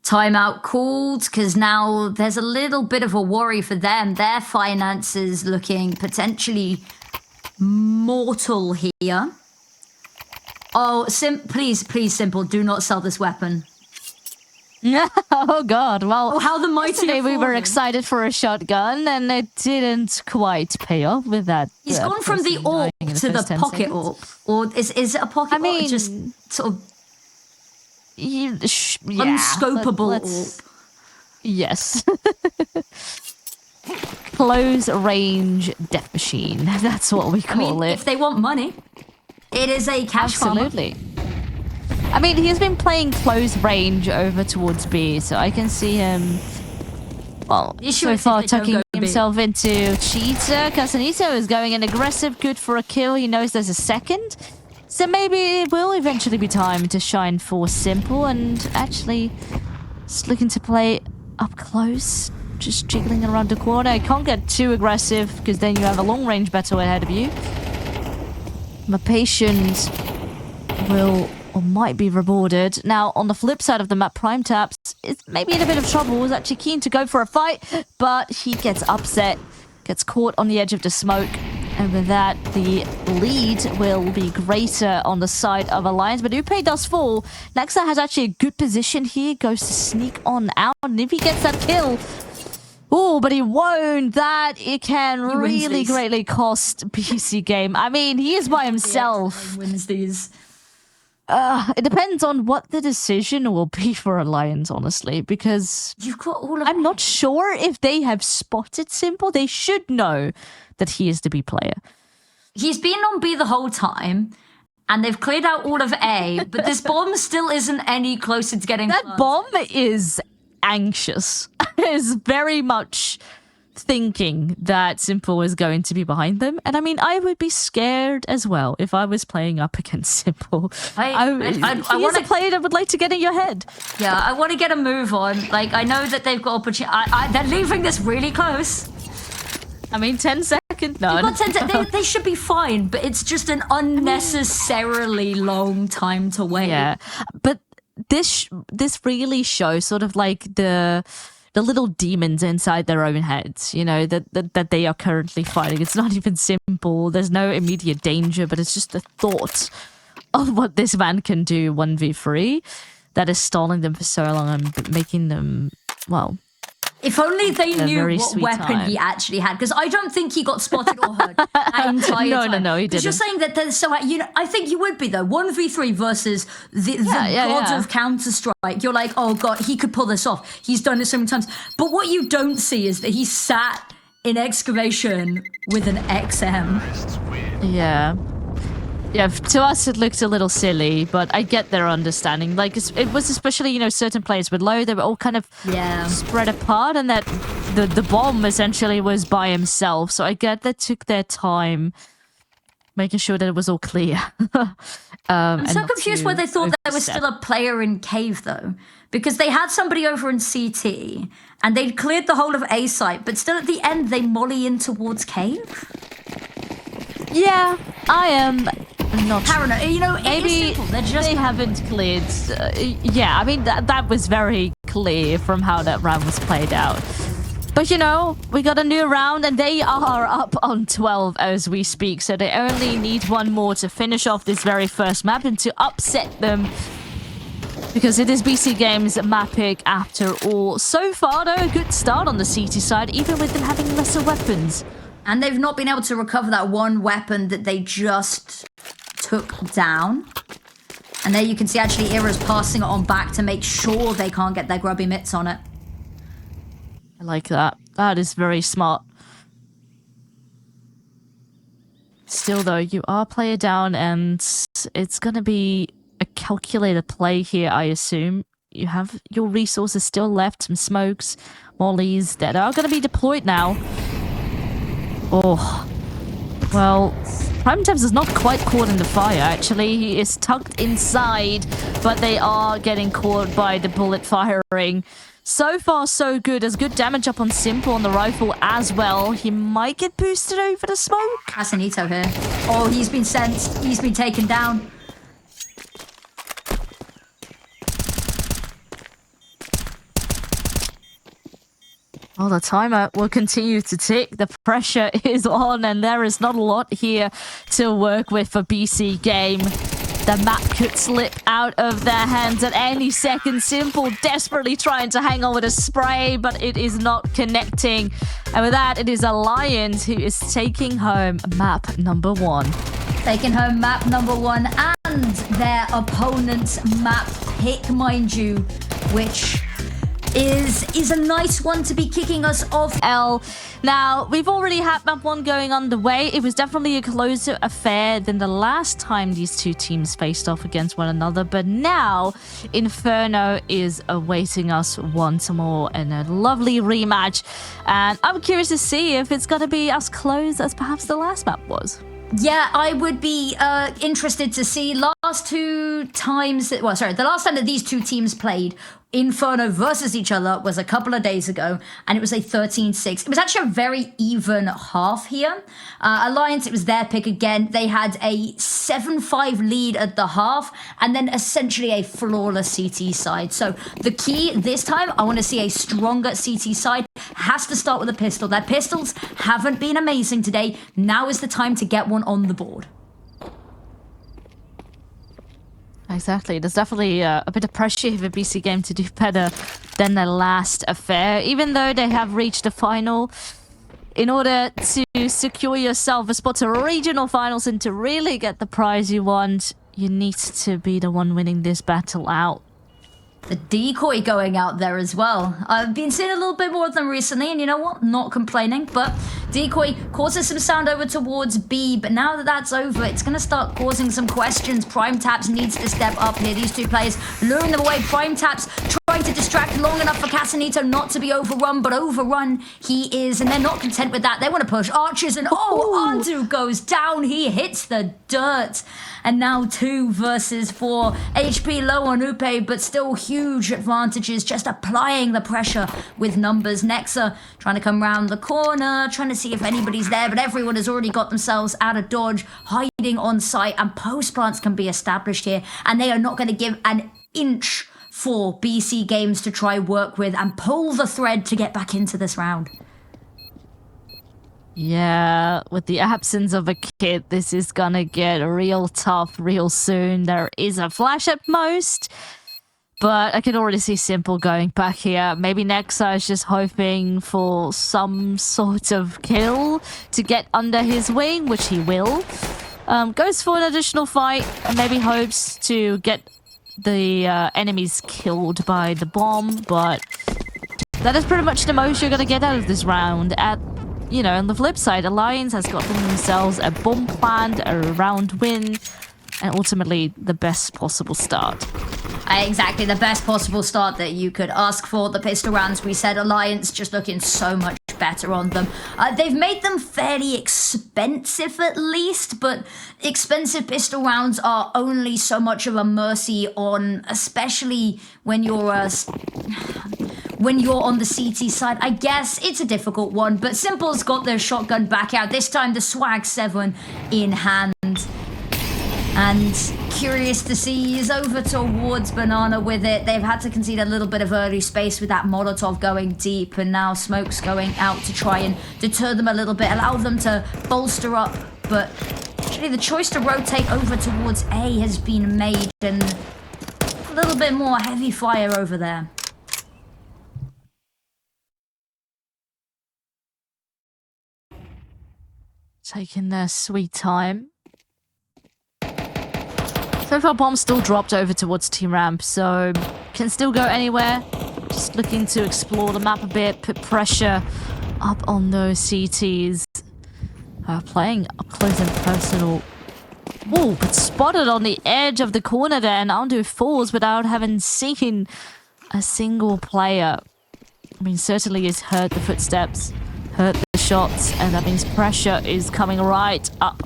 Timeout called because now there's a little bit of a worry for them. Their finances looking potentially mortal here. Oh, please, Simple, do not sell this weapon. Oh God! Well, how the mighty yesterday we were excited for a shotgun, and it didn't quite pay off with that. He's gone from the AWP to the pocket AWP, or is it a pocket AWP just sort of unscopable AWP? Yes. Close range death machine. That's what we call it. If they want money, it is a cash farmer. Absolutely. I mean, he's been playing close range over towards B, so I can see him, well, so far tucking himself into Cheetah. Casanito is going in aggressive, good for a kill. He knows there's a second. So maybe it will eventually be time to shine for Simple and actually just looking to play up close, just jiggling around the corner. Can't get too aggressive because then you have a long range battle ahead of you. My patience will or might be rewarded. Now, on the flip side of the map, Prime Taps is maybe in a bit of trouble. Was actually keen to go for a fight, but he gets upset, gets caught on the edge of the smoke. And with that, the lead will be greater on the side of Alliance. But Upe does fall. Nexa has actually a good position here. Goes to sneak on out. And if he gets that kill... Oh, but he won't. That it can really greatly cost BC.Game. I mean, he is by himself. He wins these. It depends on what the decision will be for Alliance, honestly, because you've got all of I'm not sure if they have spotted Simple. They should know that he is the B player. He's been on B the whole time, and they've cleared out all of A, but this bomb still isn't any closer to getting that bomb is anxious. Is very much thinking that Simple is going to be behind them. And I mean, I would be scared as well if I was playing up against Simple. I want a player that would like to get in your head. Yeah, I want to get a move on. Like, I know that they've got opportunity. They're leaving this really close. I mean, 10 seconds. No, they should be fine, but it's just an unnecessarily long time to wait. Yeah, but this really shows sort of like the little demons inside their own heads, you know, that they are currently fighting. It's not even Simple. There's no immediate danger, but it's just the thought of what this man can do 1v3 that is stalling them for so long and making them, well... If only they knew what weapon he actually had, because I don't think he got spotted or hurt that entire time. No, he didn't. Because you're saying that there's so, you know, I think you would be though. 1v3 versus the god of Counter-Strike. You're like, oh god, he could pull this off. He's done it so many times. But what you don't see is that he sat in excavation with an XM. Yeah. Yeah, to us it looked a little silly, but I get their understanding. Like, it was especially, you know, certain players with low, they were all kind of spread apart, and that the bomb essentially was by himself. So I get they took their time making sure that it was all clear. I'm so confused why they thought there was still a player in cave, though. Because they had somebody over in CT, and they'd cleared the whole of A site, but still at the end they molly in towards cave? Yeah, I am not paranoid. You know, maybe they haven't cleared. Yeah, I mean, that was very clear from how that round was played out. But, you know, we got a new round, and they are up on 12 as we speak. So they only need one more to finish off this very first map and to upset them. Because it is BC.Game's map pick after all. So far, though, a good start on the CT side, even with them having lesser weapons. And they've not been able to recover that one weapon that they just took down. And there you can see actually Ira's passing it on back to make sure they can't get their grubby mitts on it. I like that. That is very smart. Still though, you are player down and it's going to be a calculated play here, I assume. You have your resources still left, some smokes, mollies that are going to be deployed now. Oh, well, Prime Temps is not quite caught in the fire, actually. He is tucked inside, but they are getting caught by the bullet firing. So far, so good. There's good damage up on Simple on the rifle as well. He might get boosted over the smoke. Casanito here. Oh, he's been sensed. He's been taken down. Well, the timer will continue to tick. The pressure is on, and there is not a lot here to work with for BC.Game. The map could slip out of their hands at any second. Simple desperately trying to hang on with a spray, but it is not connecting. And with that, it is Alliance who is taking home map number 1. Taking home map number 1 and their opponent's map pick, mind you, which is a nice one to be kicking us off. Now, we've already had map 1 going on the way. It was definitely a closer affair than the last time these two teams faced off against one another. But now, Inferno is awaiting us once more in a lovely rematch. And I'm curious to see if it's going to be as close as perhaps the last map was. Yeah, I would be interested to see. The last time that these two teams played, Inferno versus each other, was a couple of days ago, and it was a 13-6. It was actually a very even half here. Alliance, it was their pick again. They had a 7-5 lead at the half, and then essentially a flawless CT side. So the key this time, I want to see a stronger CT side. Has to start with a pistol. Their pistols haven't been amazing today. Now is the time to get one on the board. Exactly. There's definitely a bit of pressure for BC.Game to do better than their last affair. Even though they have reached the final, in order to secure yourself a spot to regional finals and to really get the prize you want, you need to be the one winning this battle out. The decoy going out there as well. I've been seeing a little bit more of them recently, and you know what? Not complaining, but decoy causes some sound over towards B, but now that that's over, it's going to start causing some questions. Prime Taps needs to step up here. These two players luring them away. Prime Taps trying to distract long enough for Casanito not to be overrun, but overrun he is, and they're not content with that. They want to push Archers, and Andu goes down. He hits the dirt. And now 2 versus 4. HP low on Upe, but still huge advantages, just applying the pressure with numbers. Nexa trying to come round the corner, trying to see if anybody's there, but everyone has already got themselves out of dodge, hiding on site, and post plants can be established here, and they are not going to give an inch for BC Games to try work with and pull the thread to get back into this round. Yeah, with the absence of a kit, this is gonna get real tough real soon. There is a flash at most, but I can already see Simple going back here. Maybe Nexa is just hoping for some sort of kill to get under his wing, which he will. Goes for an additional fight and maybe hopes to get the enemies killed by the bomb, but that is pretty much the most you're gonna get out of this round. On the flip side, Alliance has gotten themselves a bomb planned, a round win, and ultimately the best possible start. Exactly, the best possible start that you could ask for. The pistol rounds, we said, Alliance just looking so much better on them. They've made them fairly expensive at least, but expensive pistol rounds are only so much of a mercy on, especially when you're on the CT side. I guess it's a difficult one, but Simple's got their shotgun back out. This time the Swag 7 in hand. And curious to see, he's over towards Banana with it. They've had to concede a little bit of early space with that Molotov going deep, and now Smoke's going out to try and deter them a little bit, allow them to bolster up. But actually the choice to rotate over towards A has been made, and a little bit more heavy fire over there. Taking their sweet time. So far, bomb's still dropped over towards Team Ramp, so can still go anywhere. Just looking to explore the map a bit, put pressure up on those CTs. Playing up close and personal. Oh, but spotted on the edge of the corner there, and Andu falls without having seen a single player. I mean, certainly he's heard the footsteps, heard the shots, and that means pressure is coming right up.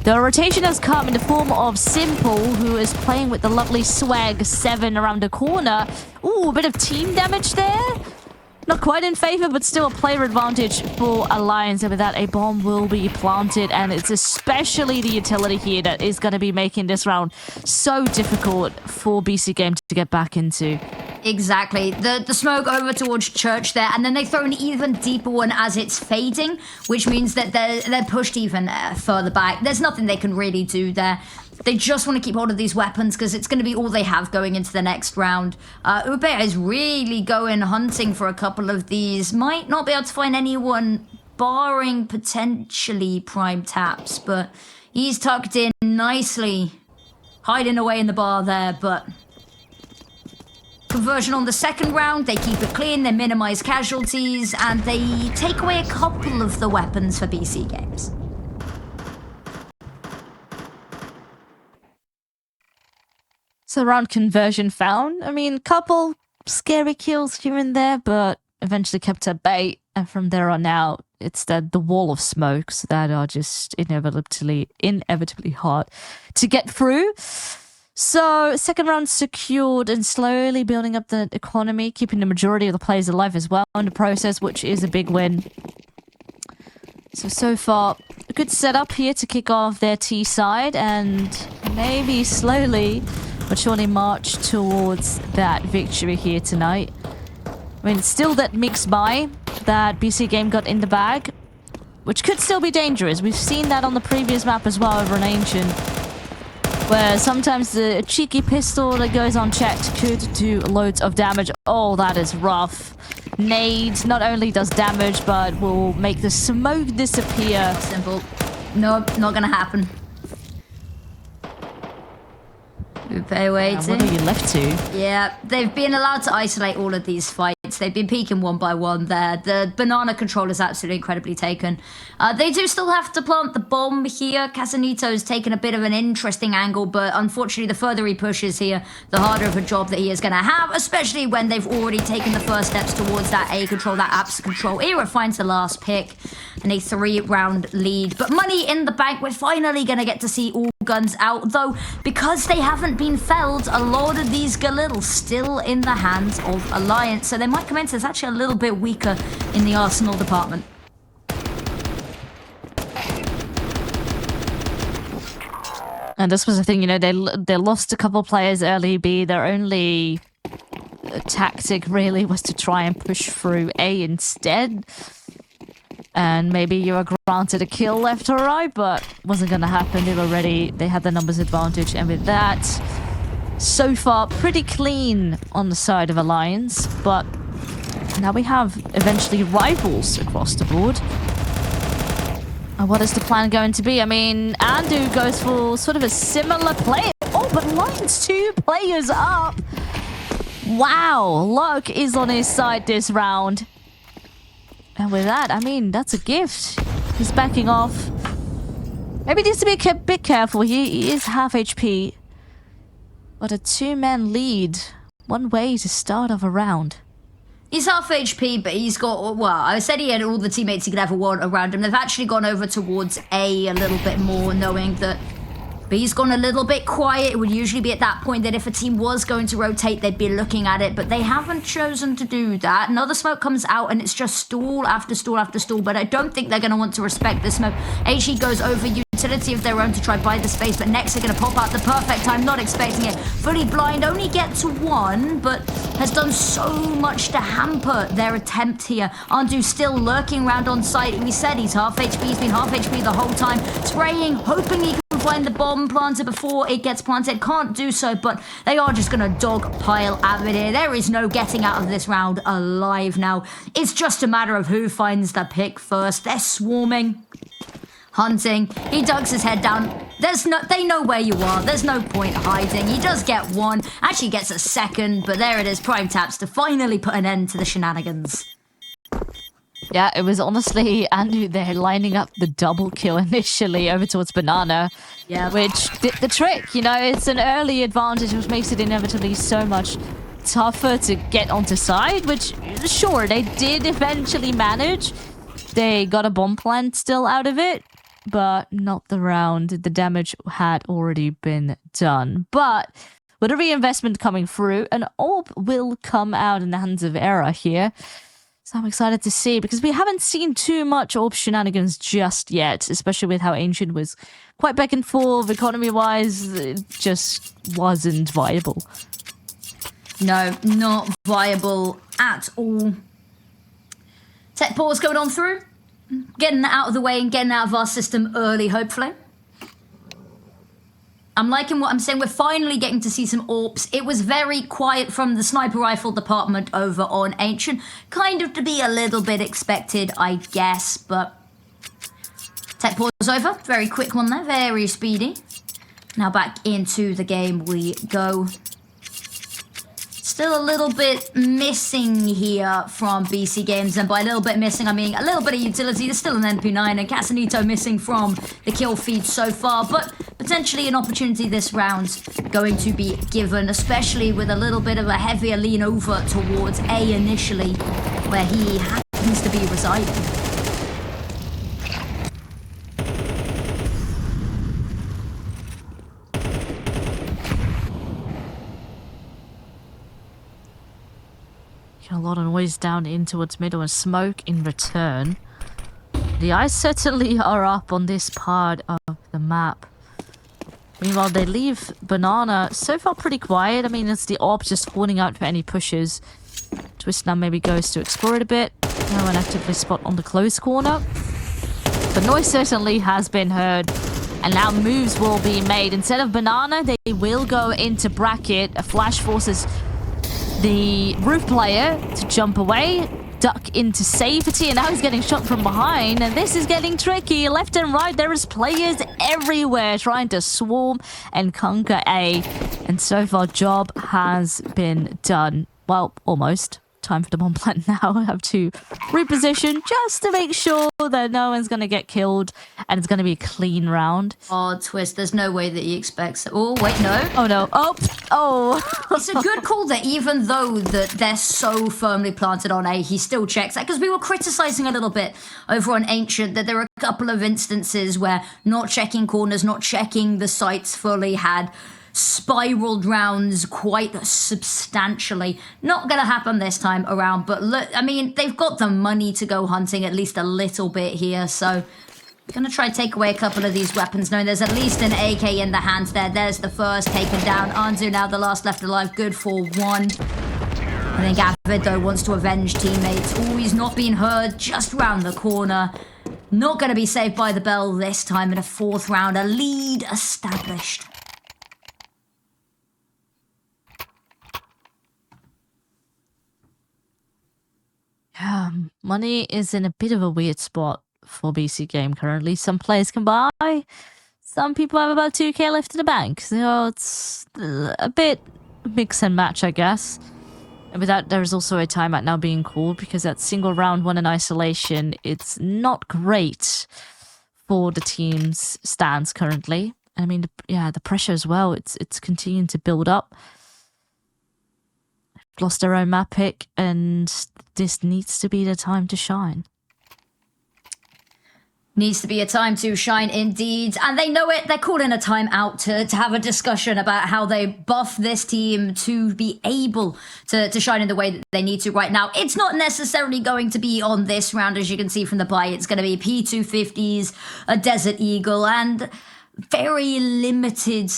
The rotation has come in the form of Simple, who is playing with the lovely Swag 7 around the corner. Ooh, a bit of team damage there. Not quite in favor, but still a player advantage for Alliance. And with that, a bomb will be planted, and it's especially the utility here that is going to be making this round so difficult for BC.Game to get back into. Exactly. The smoke over towards church there, and then they throw an even deeper one as it's fading, which means that they're pushed even further back. There's nothing they can really do there. They just want to keep hold of these weapons because it's going to be all they have going into the next round. Ube is really going hunting for a couple of these. Might not be able to find anyone, barring potentially prime taps, but he's tucked in nicely, hiding away in the bar there, but... Conversion on the second round, they keep it clean, they minimize casualties, and they take away a couple of the weapons for BC Games. So round conversion found. I mean, couple scary kills here and there, but eventually kept at bay. And from there on out, it's the wall of smokes that are just inevitably hard to get through. So, second round secured and slowly building up the economy, keeping the majority of the players alive as well in the process, which is a big win. So far, a good setup here to kick off their T side and maybe slowly but surely march towards that victory here tonight. I mean, it's still that mixed buy that BC.Game got in the bag, which could still be dangerous. We've seen that on the previous map as well over an Ancient, where sometimes the cheeky pistol that goes unchecked could do loads of damage. Oh, that is rough. Nade not only does damage, but will make the smoke disappear. Simple. Nope, not gonna happen. Upe waiting. What are you left to? Yeah, they've been allowed to isolate all of these fights. They've been peeking one by one there. The banana control is absolutely incredibly taken. They do still have to plant the bomb here. Casanito's taken a bit of an interesting angle, but unfortunately the further he pushes here, the harder of a job that he is going to have, especially when they've already taken the first steps towards that A control, that apps control. Era finds the last pick and a 3-round lead. But money in the bank, we're finally going to get to see all guns out, though because they haven't been felled, a lot of these Galil still in the hands of Alliance, so they might come into this actually a little bit weaker in the arsenal department. And this was the thing, you know, they lost a couple players early B. Their only tactic really was to try and push through A instead. And maybe you were granted a kill left or right, but wasn't going to happen. They had the numbers advantage. And with that, so far, pretty clean on the side of Alliance. But now we have eventually rivals across the board. And what is the plan going to be? I mean, Andu goes for sort of a similar play. Oh, but Alliance 2 players up. Wow, luck is on his side this round. And with that, I mean, that's a gift. He's backing off. Maybe needs to be a bit careful. He is half HP. But a 2-man lead. One way to start off a round. He's half HP, but he's got, well, I said he had all the teammates he could ever want around him. They've actually gone over towards A little bit more, knowing that B's gone a little bit quiet. It would usually be at that point that if a team was going to rotate, they'd be looking at it, but they haven't chosen to do that. Another smoke comes out, and it's just stall after stall after stall, but I don't think they're going to want to respect this smoke. HE goes over utility of their own to try buy the space, but next they're going to pop out the perfect time, not expecting it. Fully blind, only get to one, but has done so much to hamper their attempt here. Andu still lurking around on site. We said he's half HP, he's been half HP the whole time, spraying, hoping he can find the bomb planter before it gets planted. Can't do so, but they are just going to dogpile Avid. There is no getting out of this round alive now. It's just a matter of who finds the pick first. They're swarming, hunting. He ducks his head down. They know where you are. There's no point hiding. He does get one. Actually gets a second, but there it is. Prime taps to finally put an end to the shenanigans. Yeah, it was honestly Andu there lining up the double kill initially over towards Banana. Yeah. Which did the trick, you know, it's an early advantage which makes it inevitably so much tougher to get onto side, which, sure, they did eventually manage. They got a bomb plant still out of it, but not the round. The damage had already been done. But with a reinvestment coming through, an orb will come out in the hands of Era here. So I'm excited to see, because we haven't seen too much orb shenanigans just yet, especially with how Ancient was quite back and forth, economy-wise, it just wasn't viable. No, not viable at all. Tech pause going on through. Getting that out of the way and getting out of our system early, hopefully. I'm liking what I'm saying. We're finally getting to see some AWPs. It was very quiet from the sniper rifle department over on Ancient. Kind of to be a little bit expected, I guess, but... Tech pause over. Very quick one there. Very speedy. Now back into the game we go. Still a little bit missing here from BC Games, and by a little bit missing, I mean a little bit of utility. There's still an MP9 and Casanito missing from the kill feed so far, but potentially an opportunity this round going to be given, especially with a little bit of a heavier lean over towards A initially, where he happens to be residing. A lot of noise down in towards middle and smoke in return. The eyes certainly are up on this part of the map. Meanwhile, they leave Banana so far pretty quiet. I mean, it's the AWP just holding out for any pushes. Twist now maybe goes to explore it a bit. Now an actively spot on the close corner. The noise certainly has been heard. And now moves will be made. Instead of Banana, they will go into bracket. A flash forces the roof player to jump away, duck into safety, and now he's getting shot from behind, and this is getting tricky. Left and right, there is players everywhere trying to swarm and conquer A, and so far job has been done. Well, almost. Time for the bomb plant now. Have to reposition just to make sure that no one's going to get killed and it's going to be a clean round. Oh, Twist, there's no way that he expects it. Oh, wait, no. Oh, no. Oh. It's a good call that even though that they're so firmly planted on A, he still checks that, because we were criticizing a little bit over on Ancient that there were a couple of instances where not checking corners, not checking the sites fully had spiraled rounds quite substantially. Not gonna happen this time around, but look, I mean, they've got the money to go hunting at least a little bit here, so gonna try to take away a couple of these weapons, knowing there's at least an AK in the hands there. There's the first taken down. Anzu now the last left alive, good for one. I think Avid, though, wants to avenge teammates. Oh, he's not being heard just round the corner. Not gonna be saved by the bell this time in a fourth round. A lead established. Money is in a bit of a weird spot for BC.Game currently. Some players can buy, some people have about 2k left in the bank. So it's a bit mix and match, I guess. And with that, there is also a timeout now being called because that single round one in isolation, it's not great for the team's stance currently. I mean, the pressure as well, it's continuing to build up. Lost their own map pick, and this needs to be the time to shine. Needs to be a time to shine indeed, and they know it. They're calling a timeout to have a discussion about how they buff this team to be able to shine in the way that they need to right now. It's not necessarily going to be on this round, as you can see from the buy. It's going to be P250s, a Desert Eagle, and very limited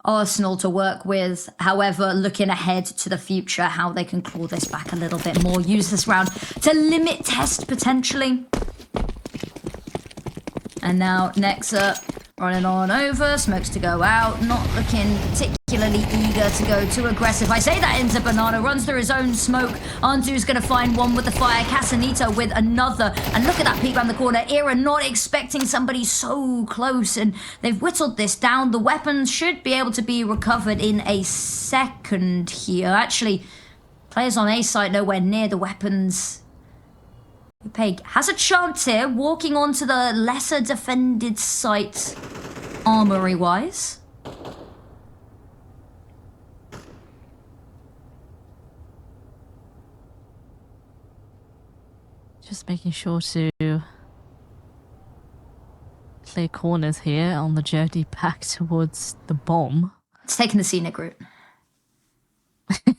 arsenal to work with. However, looking ahead to the future, how they can claw this back a little bit more, use this round to limit test potentially. And now nexa running on over, smokes to go out, not looking particularly eager to go too aggressive. I say that into Banana, runs through his own smoke. Antu's going to find one with the fire, Casanito with another. And look at that peek around the corner. Era not expecting somebody so close, and they've whittled this down. The weapons should be able to be recovered in a second here. Actually, players on A site nowhere near the weapons. Peg has a chance here, walking onto the lesser defended site, armory-wise. Just making sure to clear corners here on the journey back towards the bomb. It's taking the scenic route.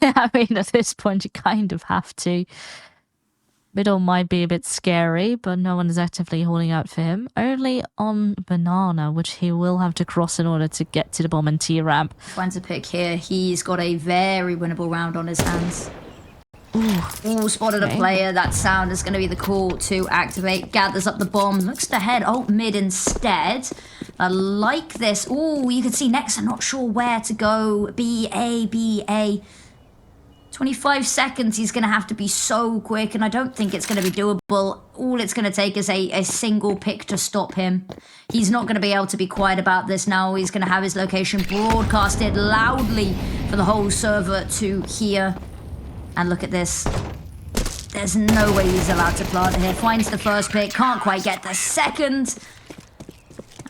I mean, at this point, you kind of have to. Middle might be a bit scary, but no one is actively holding out for him. Only on Banana, which he will have to cross in order to get to the bomb and T ramp. Finds a pick here. He's got a very winnable round on his hands. Ooh, spotted a player. That sound is going to be the call to activate. Gathers up the bomb. Looks to head ult mid instead. I like this. Ooh, you can see nexa not sure where to go. B-A. 25 seconds, he's going to have to be so quick, and I don't think it's going to be doable. All it's going to take is a single pick to stop him. He's not going to be able to be quiet about this now. He's going to have his location broadcasted loudly for the whole server to hear. And look at this. There's no way he's allowed to plant here. Finds the first pick, can't quite get the second.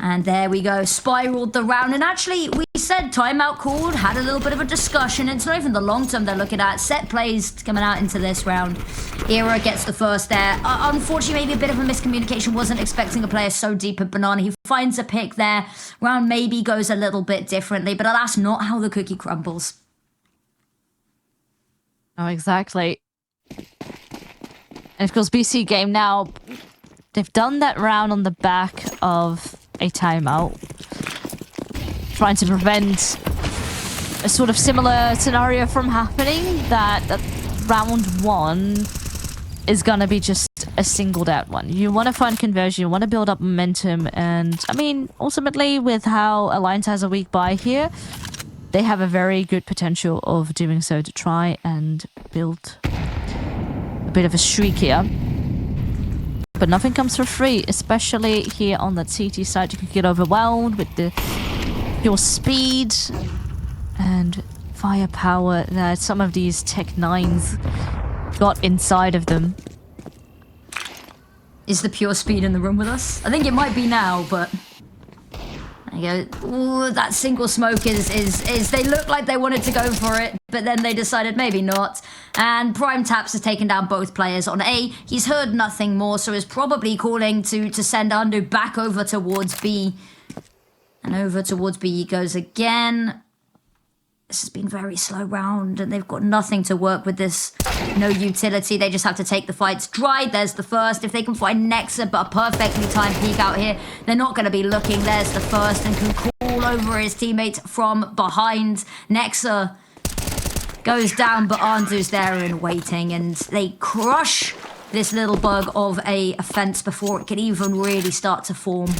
And there we go, spiraled the round. And actually, we said timeout called, had a little bit of a discussion. It's not even the long term they're looking at. Set plays coming out into this round. Era gets the first there. Unfortunately, maybe a bit of a miscommunication. Wasn't expecting a player so deep at Banana. He finds a pick there. Round maybe goes a little bit differently, but alas, not how the cookie crumbles. Oh, exactly. And of course, BC.Game now, they've done that round on the back of a timeout, trying to prevent a sort of similar scenario from happening, that round one is gonna be just a singled out one. You want to find conversion, you want to build up momentum, and I mean, ultimately, with how Alliance has a weak bye here, they have a very good potential of doing so to try and build a bit of a streak here. But nothing comes for free, especially here on the CT side. You can get overwhelmed with your speed and firepower that some of these Tech 9s got inside of them. Is the pure speed in the room with us? I think it might be now, but... There you go. Ooh, that single smoke is they look like they wanted to go for it, but then they decided maybe not. And Prime Taps has taken down both players on A. He's heard nothing more, so is probably calling to send Andu back over towards B. And over towards B he goes again. This has been a very slow round, and they've got nothing to work with this. No utility. They just have to take the fights dry. There's the first. If they can find nexa, but a perfectly timed peek out here, they're not going to be looking. There's the first, and can call over his teammates from behind. Nexa goes down, but Andu's there and waiting, and they crush this little bug of a fence before it can even really start to form.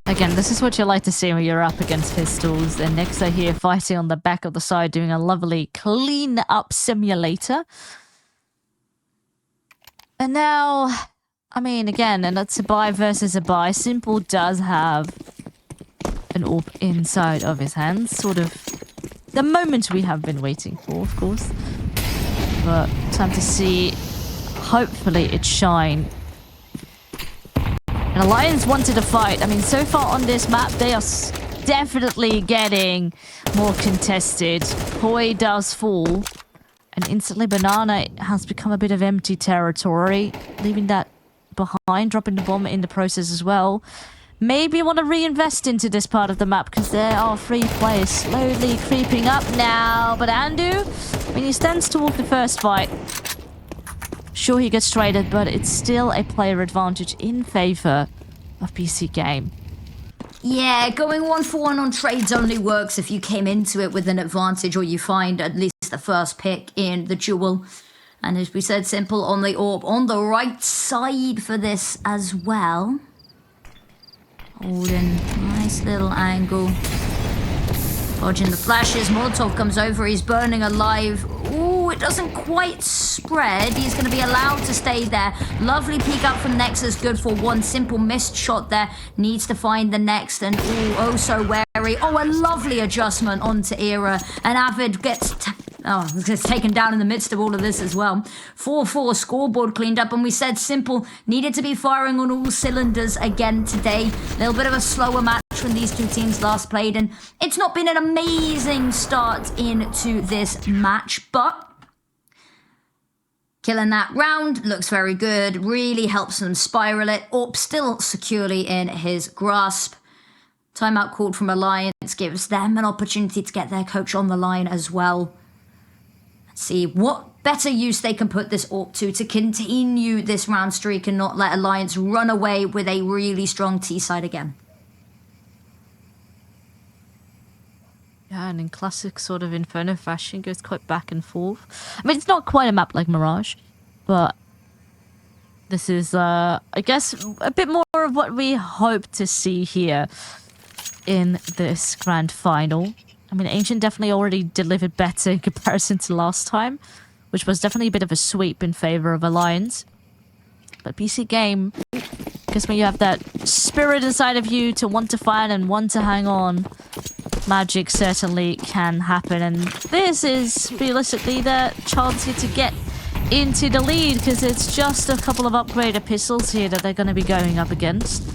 Again, this is what you like to see when you're up against pistols. And nexa here fighting on the back of the side, doing a lovely clean up simulator. And now, I mean, again, and it's a buy versus a buy. Simple does have an AWP inside of his hands. Sort of the moment we have been waiting for, of course. But time to see, hopefully, it shine. And Alliance wanted a fight. I mean, so far on this map, they are definitely getting more contested. Poi does fall. And instantly Banana has become a bit of empty territory. Leaving that behind, dropping the bomb in the process as well. Maybe want to reinvest into this part of the map, because there are 3 players slowly creeping up now. But Andu, I mean, he stands to walk the first fight. Sure, he gets traded, but it's still a player advantage in favor of BC.Game. Yeah, going 1-for-1 on trades only works if you came into it with an advantage, or you find at least the first pick in the duel. And as we said, Simple on the AWP on the right side for this as well. Holding nice little angle. Dodging the flashes. Molotov comes over. He's burning alive. Ooh, it doesn't quite spread. He's going to be allowed to stay there. Lovely peek out from Nexa's good for one. Simple missed shot there. Needs to find the next. And ooh, oh so wary. Oh, a lovely adjustment onto Era. And Avid gets taken down in the midst of all of this as well. 4-4 scoreboard cleaned up. And we said Simple needed to be firing on all cylinders again today. A little bit of a slower match when these two teams last played, and it's not been an amazing start into this match, but killing that round looks very good, really helps them spiral it up, still securely in his grasp. Timeout called from Alliance gives them an opportunity to get their coach on the line as well. Let's see what better use they can put this AWP to continue this round streak and not let Alliance run away with a really strong T-side again. Yeah, and in classic sort of Inferno fashion, goes quite back and forth. I mean, it's not quite a map like Mirage, but this is, I guess, a bit more of what we hope to see here in this grand final. I mean, Ancient definitely already delivered better in comparison to last time, which was definitely a bit of a sweep in favor of Alliance. But BC.Game, because when you have that spirit inside of you to want to fight and want to hang on, magic certainly can happen. And this is realistically the chance here to get into the lead, because it's just a couple of upgraded pistols here that they're going to be going up against.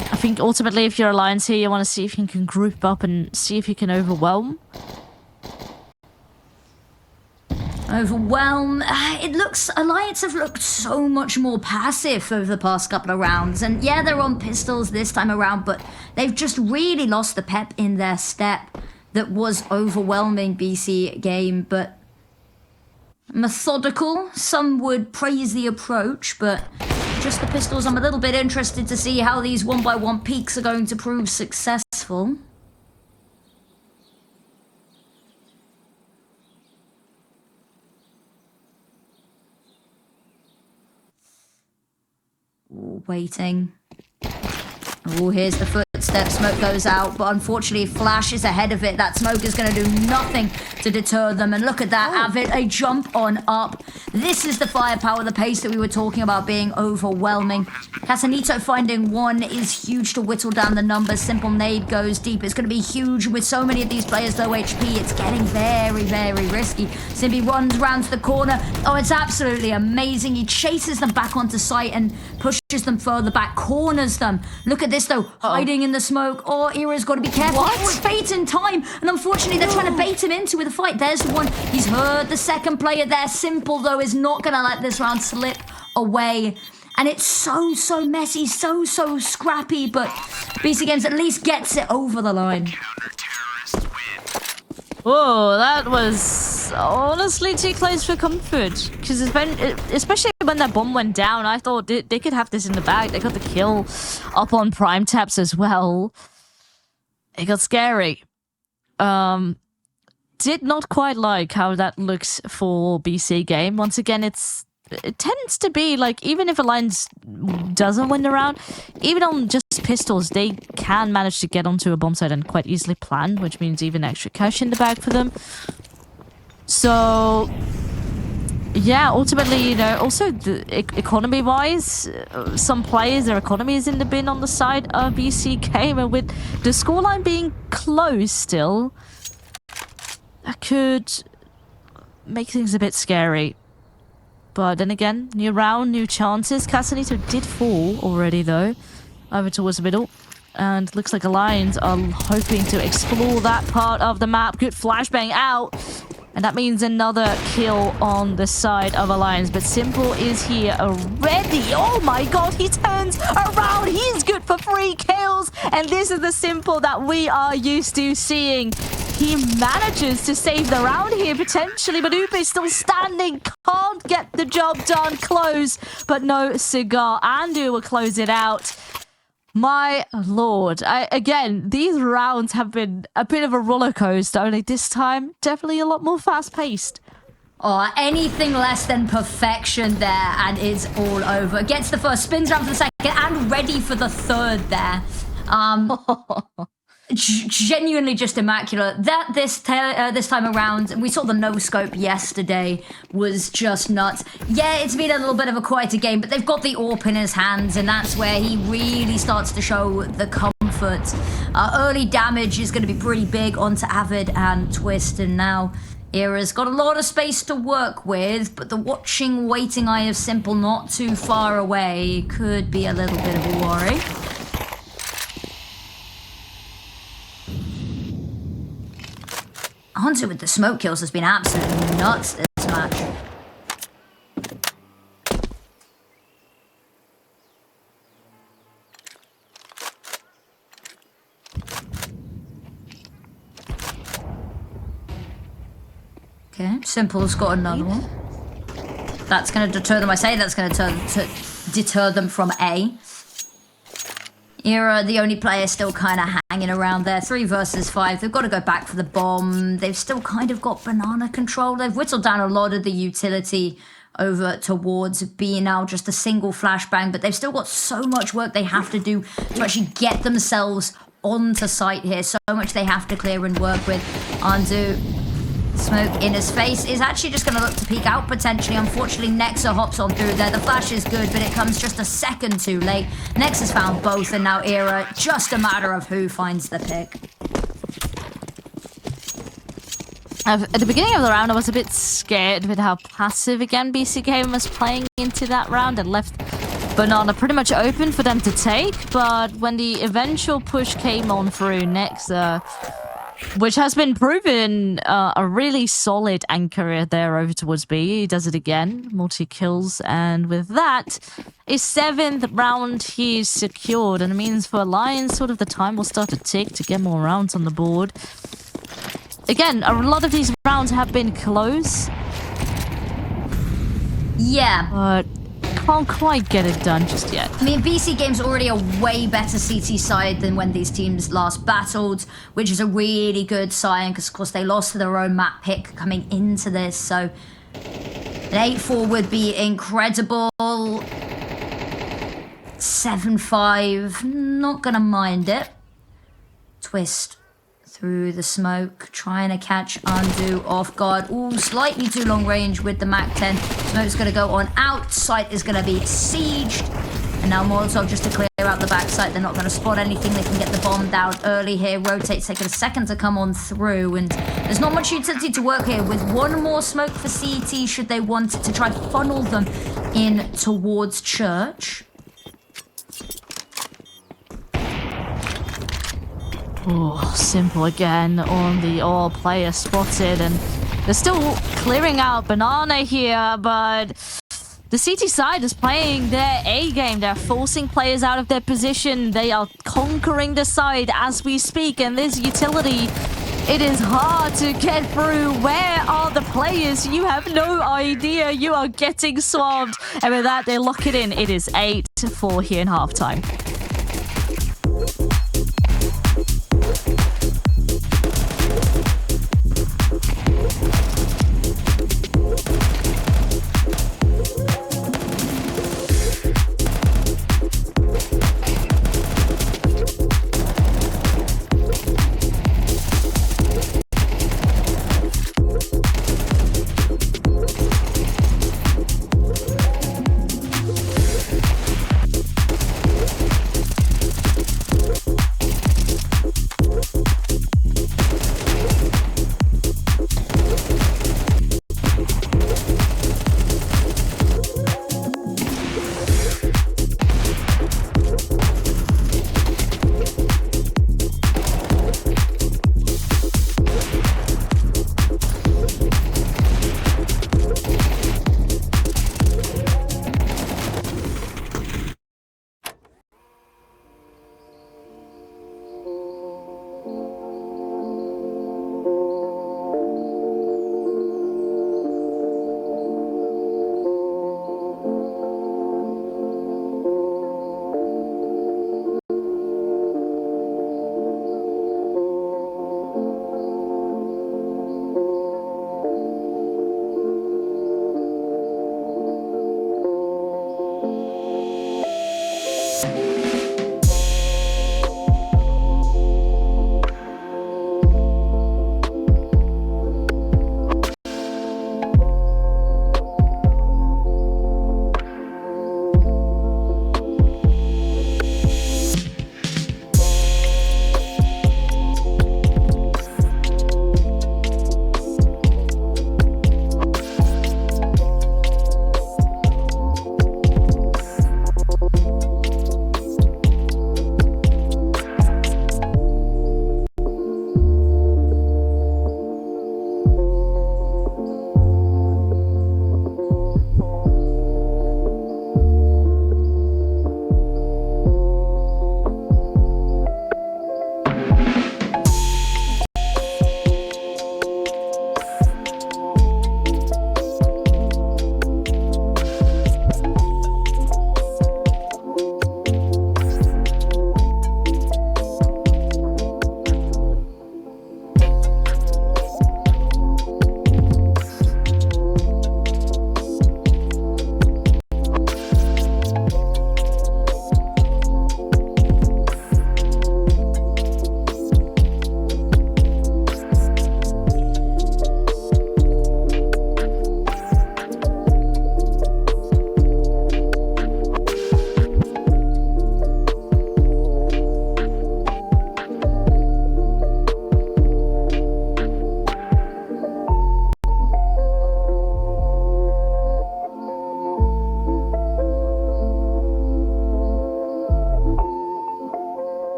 I think ultimately if you're Alliance here, you want to see if you can group up and see if you can overwhelm. It looks... Alliance have looked so much more passive over the past couple of rounds. And yeah, they're on pistols this time around, but they've just really lost the pep in their step that was overwhelming BC.Game. But methodical, some would praise the approach, but just the pistols, I'm a little bit interested to see how these one-by-one peaks are going to prove successful. Ooh, waiting. Oh, here's the footsteps. Smoke goes out, but unfortunately Flash is ahead of it. That smoke is going to do nothing to deter them. And look at that, Avid, a jump on up. This is the firepower, the pace that we were talking about being overwhelming. Casanito finding one is huge to whittle down the numbers. Simple nade goes deep. It's going to be huge with so many of these players low HP. It's getting very, very risky. Simbi runs round to the corner. Oh, it's absolutely amazing. He chases them back onto site and pushes them further back, corners them. Look at this though, hiding in the smoke. Oh, Era's got to be careful. What? Oh, it's bait in time. And unfortunately, they're trying to bait him into with a fight. There's the one. He's heard the second player there. Simple though is not going to let this round slip away. And it's so messy, so scrappy, but BC.Games at least gets it over the line. Oh, that was honestly too close for comfort. Because especially when that bomb went down, I thought they could have this in the bag. They got the kill up on prime taps as well. It got scary. Did not quite like how that looks for BC.Game. Once again, it tends to be like, even if Alliance doesn't win the round, even on just pistols, they can manage to get onto a bomb site and quite easily plan, which means even extra cash in the bag for them. So yeah, ultimately, you know, also economy-wise, some players, their economy is in the bin on the side of BC.Game, and with the scoreline being close still, that could make things a bit scary. But then again, new round, new chances. Casanito did fall already, though, over towards the middle. And looks like Alliance are hoping to explore that part of the map. Good flashbang out. And that means another kill on the side of Alliance. But Simple is here already. Oh my god, he turns around. He's good for 3 kills. And this is the Simple that we are used to seeing. He manages to save the round here, potentially, but Upe is still standing. Can't get the job done. Close, but no cigar. Andu will close it out. My lord. Again, these rounds have been a bit of a roller coaster, only this time, definitely a lot more fast-paced. Oh, anything less than perfection there, and it's all over. Gets the first, spins around for the second, and ready for the third there. Genuinely just immaculate. That this time around, we saw the no-scope yesterday, was just nuts. Yeah, it's been a little bit of a quieter game, but they've got the AWP in his hands, and that's where he really starts to show the comfort. Early damage is going to be pretty big onto Avid and Twist, and now Era's got a lot of space to work with, but the watching, waiting eye of Simple not too far away could be a little bit of a worry. Hunter with the smoke kills has been absolutely nuts this match. Okay, Simple's got another one. That's going to deter them. I say that's going to deter them from A. Era, the only player still kind of hanging around there. 3 versus 5. They've got to go back for the bomb. They've still kind of got banana control. They've whittled down a lot of the utility over towards B now, just a single flashbang, but they've still got so much work they have to do to actually get themselves onto site here. So much they have to clear and work with. Andu, smoke in his face, is actually just going to look to peek out potentially. Unfortunately, Nexa hops on through there. The flash is good, but it comes just a second too late. Nexa's found both, and now Era, just a matter of who finds the pick. At the beginning of the round, I was a bit scared with how passive again BC.Game was playing into that round and left Banana pretty much open for them to take. But when the eventual push came on through Nexa, which has been proven a really solid anchor there over towards B, he does it again, multi-kills, and with that, his 7th round he's secured, and it means for Lions, sort of the time will start to tick to get more rounds on the board. Again, a lot of these rounds have been close. Yeah. But can't quite get it done just yet. I mean, BC.Game's already a way better CT side than when these teams last battled, which is a really good sign, because of course they lost to their own map pick coming into this, so an 8-4 would be incredible. 7-5, not gonna mind it. Twist through the smoke, trying to catch Andu off guard. Ooh, slightly too long range with the MAC-10. Smoke's going to go on out. Site is going to be sieged. And now Molotov just to clear out the backside. They're not going to spot anything. They can get the bomb down early here. Rotate's taking a second to come on through. And there's not much utility to work here. With one more smoke for CT, should they want to try funnel them in towards Church. Oh, Simple again on the all player spotted, and they're still clearing out Banana here, but the CT side is playing their A game. They're forcing players out of their position. They are conquering the side as we speak, and this utility, it is hard to get through. Where are the players? You have no idea. You are getting swamped, and with that, they lock it in. It is 8-4 here in halftime.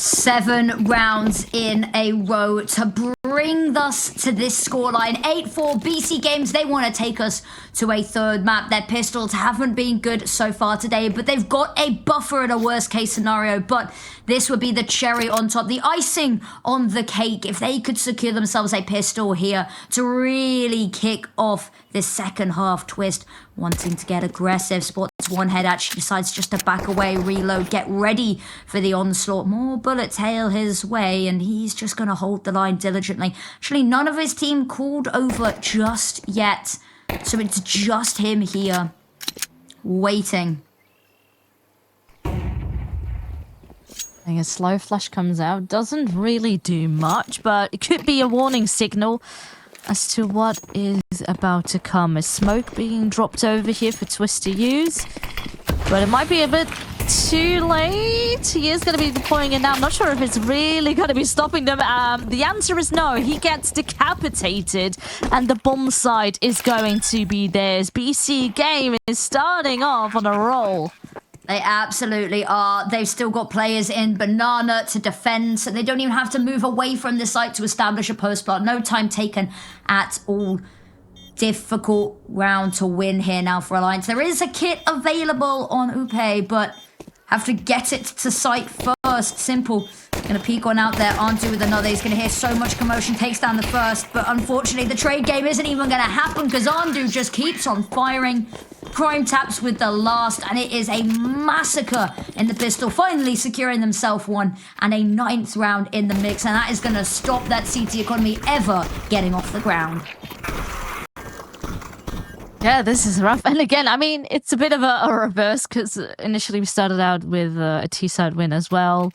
7 rounds in a row to bring us to this scoreline. 8-4 BC Games. They want to take us to a third map. Their pistols haven't been good so far today, but they've got a buffer in a worst case scenario. But this would be the cherry on top, the icing on the cake, if they could secure themselves a pistol here to really kick off this second half. Twist wanting to get aggressive, spots one head, actually decides just to back away, reload, get ready for the onslaught. More bullets hail his way, and he's just going to hold the line diligently. Actually, none of his team called over just yet, so it's just him here, waiting. And a slow flash comes out, doesn't really do much, but it could be a warning signal as to what is about to come. A smoke being dropped over here for Twist to use, but it might be a bit too late. He is going to be deploying it now. I'm not sure if it's really going to be stopping them. The answer is no. He gets decapitated, and the bomb site is going to be theirs. BC Game is starting off on a roll. They absolutely are. They've still got players in Banana to defend, so they don't even have to move away from the site to establish a post plant. No time taken at all. Difficult round to win here now for Alliance. There is a kit available on Upe, but have to get it to site first. Simple. Gonna peek one out there. Andu with another. He's gonna hear so much commotion. Takes down the first, but unfortunately the trade game isn't even gonna happen because Andu just keeps on firing. Prime taps with the last, and it is a massacre in the pistol, finally securing themselves one, and a 9th round in the mix, and that is going to stop that CT economy ever getting off the ground. Yeah, this is rough. And again, I mean, it's a bit of a reverse, because initially we started out with a T-side win as well,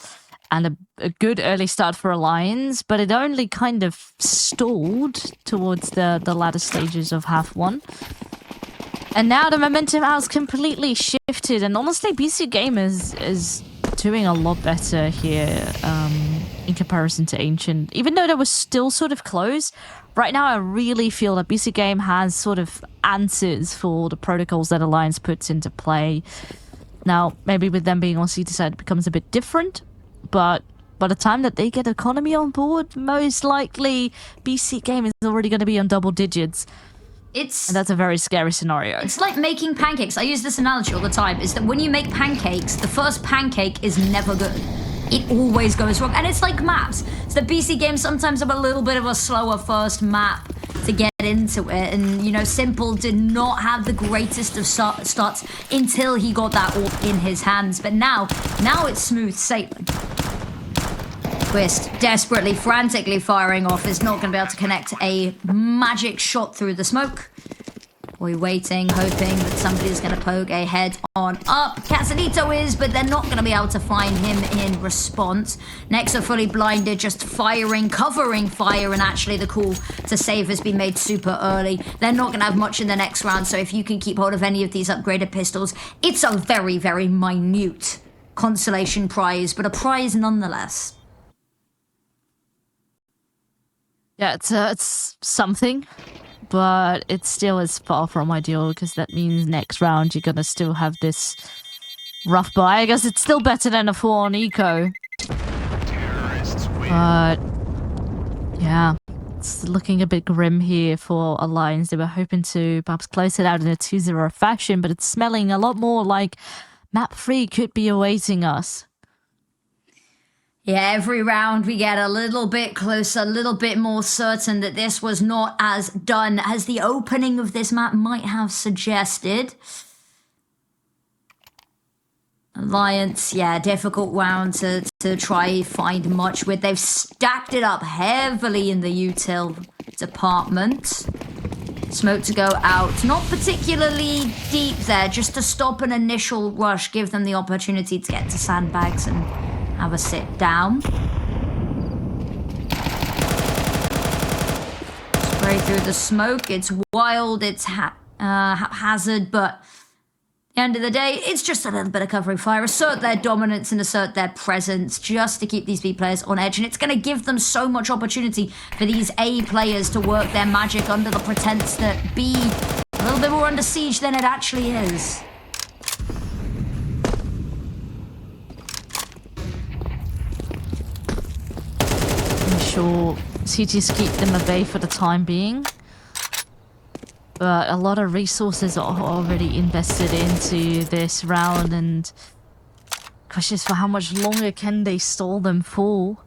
and a good early start for Alliance, but it only kind of stalled towards the latter stages of half one. And now the momentum has completely shifted, and honestly, BC Game is doing a lot better here in comparison to Ancient. Even though they were still sort of close, right now I really feel that BC Game has sort of answers for the protocols that Alliance puts into play. Now, maybe with them being on CT side, it becomes a bit different, but by the time that they get economy on board, most likely BC Game is already going to be on double digits. And that's a very scary scenario. It's like making pancakes. I use this analogy all the time, is that when you make pancakes, the first pancake is never good. It always goes wrong. And it's like maps. So the BC Game sometimes have a little bit of a slower first map to get into it. And, you know, Simple did not have the greatest of starts until he got that AWP in his hands. But now it's smooth sailing. Twist, desperately, frantically firing off, is not going to be able to connect a magic shot through the smoke. Boy waiting, hoping that somebody's going to poke a head on up. Casadito is, but they're not going to be able to find him in response. Nexa fully blinded, just firing, covering fire, and actually the call to save has been made super early. They're not going to have much in the next round, so if you can keep hold of any of these upgraded pistols, it's a very, very minute consolation prize, but a prize nonetheless. Yeah, it's something, but it still is far from ideal, because that means next round you're gonna still have this rough buy. I guess it's still better than a 4 on eco. But yeah, it's looking a bit grim here for Alliance. They were hoping to perhaps close it out in a 2-0 fashion, but it's smelling a lot more like map 3 could be awaiting us. Yeah, every round we get a little bit closer, a little bit more certain that this was not as done as the opening of this map might have suggested. Alliance, yeah, difficult round to try find much with. They've stacked it up heavily in the util department. Smoke to go out. Not particularly deep there, just to stop an initial rush, give them the opportunity to get to sandbags and have a sit down. Spray through the smoke. It's wild, it's haphazard, but at the end of the day, it's just a little bit of covering fire. Assert their dominance and assert their presence just to keep these B players on edge. And it's going to give them so much opportunity for these A players to work their magic under the pretense that B a little bit more under siege than it actually is. sure CTs keep them at bay for the time being. But a lot of resources are already invested into this round, and question is for how much longer can they stall them for?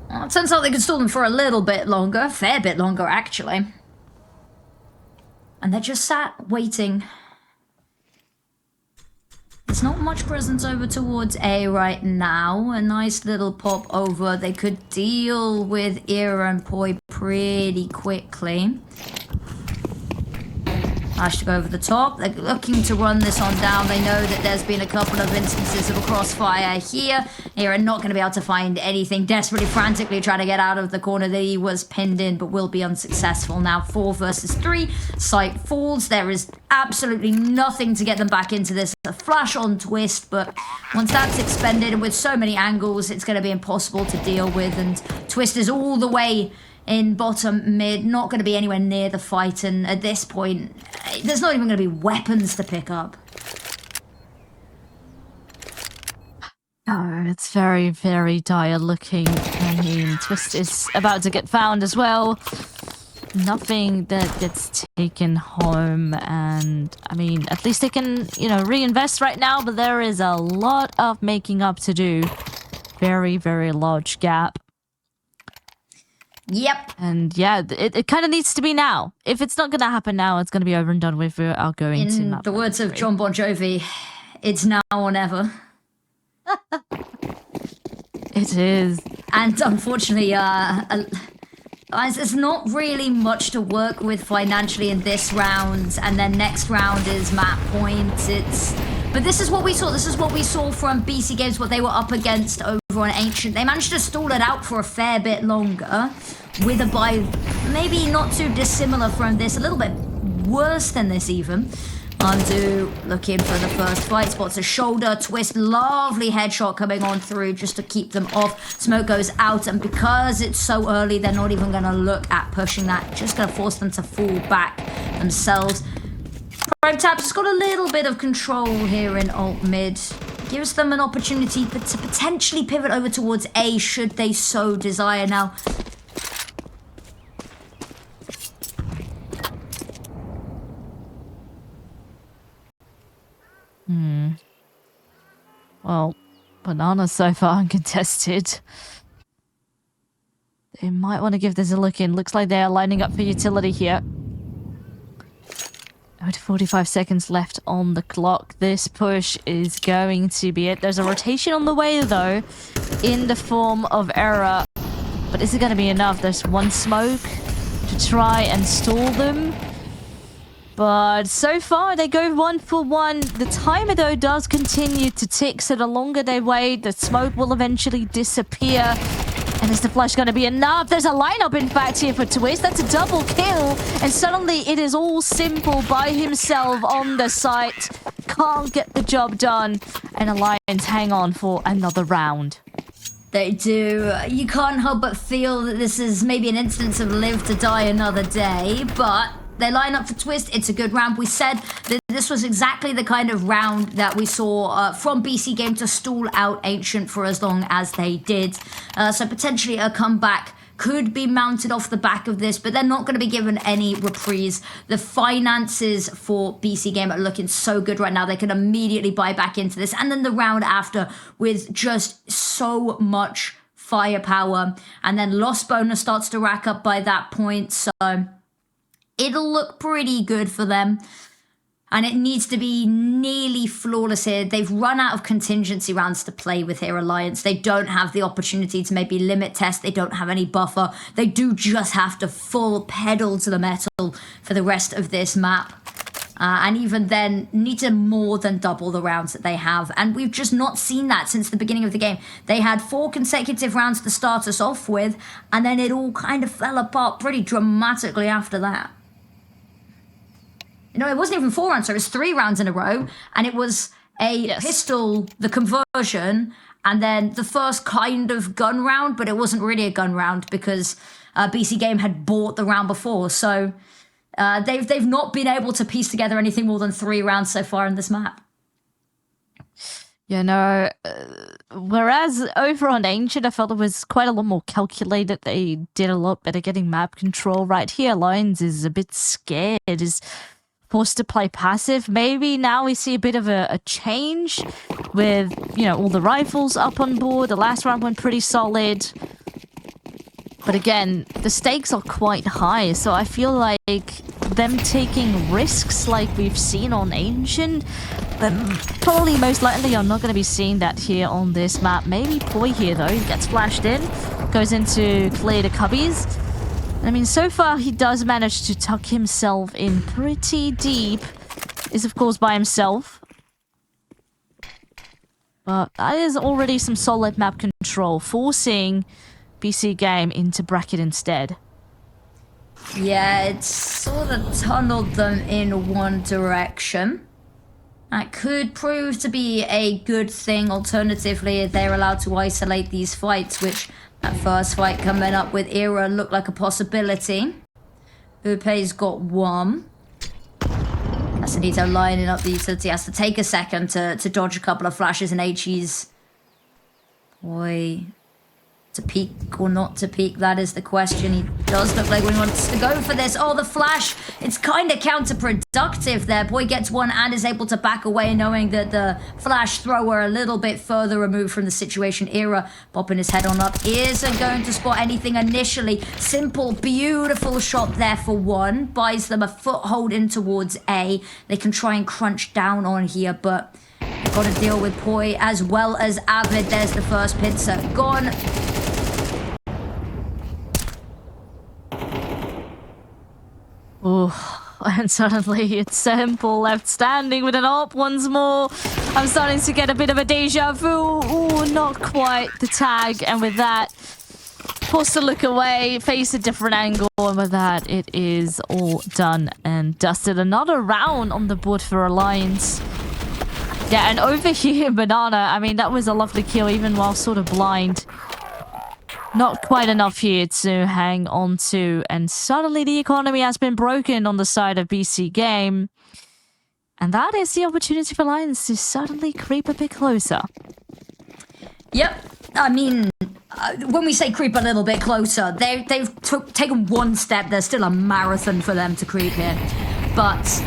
Well, it turns out they could stall them for a little bit longer, a fair bit longer actually. And they're just sat waiting. There's not much presence over towards A right now. A nice little pop over. They could deal with Era and Poi pretty quickly. Flash to go over the top. They're looking to run this on down. They know that there's been a couple of instances of a crossfire here. Era not going to be able to find anything. Desperately, frantically trying to get out of the corner that he was pinned in, but will be unsuccessful. Now 4 versus 3. Sight falls. There is absolutely nothing to get them back into this. A flash on Twist, but once that's expended with so many angles, it's going to be impossible to deal with. And Twist is all the way in bottom mid, not going to be anywhere near the fight, and at this point there's not even going to be weapons to pick up. Oh, it's very, very dire looking. I mean, Twist is about to get found as well. Nothing that gets taken home, and I mean, at least they can, you know, reinvest right now, but there is a lot of making up to do. Very, very large gap. Yep. And yeah, it kind of needs to be now. If it's not going to happen now, it's going to be over and done with. We are going to map. In the words of John Bon Jovi, it's now or never. It is. And unfortunately, there's not really much to work with financially in this round, and then next round is map points. But this is what we saw. This is what we saw from BC Games, what they were up against over on Ancient. They managed to stall it out for a fair bit longer with a buy maybe not too dissimilar from this, a little bit worse than this even. Undo looking for the first fight, spots a shoulder, Twist, lovely headshot coming on through just to keep them off. Smoke goes out, and because it's so early, they're not even going to look at pushing that, just going to force them to fall back themselves. Prime Tabs has got a little bit of control here in alt mid. Gives them an opportunity to potentially pivot over towards A should they so desire. Now, well, Banana so far uncontested. They might want to give this a look in. Looks like they are lining up for utility here. With 45 seconds left on the clock, this push is going to be it. There's a rotation on the way, though, in the form of Era. But is it going to be enough? There's one smoke to try and stall them. But so far, they go 1 for 1. The timer, though, does continue to tick, so the longer they wait, the smoke will eventually disappear. And is the flash going to be enough? There's a lineup, in fact, here for Twist. That's a double kill. And suddenly, it is all simple by himself on the site. Can't get the job done. And Alliance hang on for another round. they do. You can't help but feel that this is maybe an instance of live to die another day, but they line up for Twist. It's a good round. We said that this was exactly the kind of round that we saw from BC.Game to stall out Ancient for as long as they did. So potentially a comeback could be mounted off the back of this, but they're not going to be given any reprise. The finances for BC.Game are looking so good right now. They can immediately buy back into this. And then the round after with just so much firepower. And then loss bonus starts to rack up by that point. So it'll look pretty good for them. And it needs to be nearly flawless here. They've run out of contingency rounds to play with here, Alliance. They don't have the opportunity to maybe limit test. They don't have any buffer. They do just have to full pedal to the metal for the rest of this map. And even then, need to more than double the rounds that they have. And we've just not seen that since the beginning of the game. They had 4 consecutive rounds to start us off with, and then it all kind of fell apart pretty dramatically after that. You know, it wasn't even 4 rounds, so it was 3 rounds in a row. And it was a pistol, the conversion, and then the first kind of gun round, but it wasn't really a gun round because BC.Game had bought the round before. So they've not been able to piece together anything more than 3 rounds so far in this map. Yeah, no, whereas over on Ancient, I felt it was quite a lot more calculated. They did a lot better getting map control. Right here, Lions is a bit scared, is forced to play passive. Maybe now we see a bit of a change with, you know, all the rifles up on board. The last round went pretty solid. But again, the stakes are quite high, so I feel like them taking risks like we've seen on Ancient, but probably most likely are not going to be seeing that here on this map. Maybe Poi here, though. He gets flashed in, goes into clear the cubbies. I mean, so far he does manage to tuck himself in pretty deep. Is, of course, by himself. But that is already some solid map control, forcing BC.Game into bracket instead. Yeah, it's sort of tunneled them in one direction. That could prove to be a good thing. Alternatively, if they're allowed to isolate these fights, which that first fight coming up with Era looked like a possibility. Upe's got one. Casanito lining up the utility. Has to take a second to dodge a couple of flashes, and HE's... Boy... To peek or not to peek, that is the question. He does look like he wants to go for this. Oh, the flash. It's kind of counterproductive there. Boy gets one and is able to back away, knowing that the flash thrower a little bit further removed from the situation. Era popping his head on up. Isn't going to spot anything initially. Simple, beautiful shot there for one. Buys them a foothold in towards A. They can try and crunch down on here, but they've got to deal with Poi as well as Avid. There's the first pizza gone. Oh, and suddenly it's Simple left standing with an AWP once more. I'm starting to get a bit of a deja vu. Ooh, not quite the tag. And with that, forced to look away, face a different angle. And with that, it is all done and dusted. Another round on the board for Alliance. Yeah, and over here, Banana, I mean, that was a lovely kill, even while sort of blind. Not quite enough here to hang on to, and suddenly the economy has been broken on the side of BC.Game. And that is the opportunity for Lions to suddenly creep a bit closer. Yep. I mean, when we say creep a little bit closer, they've taken one step. There's still a marathon for them to creep here. But...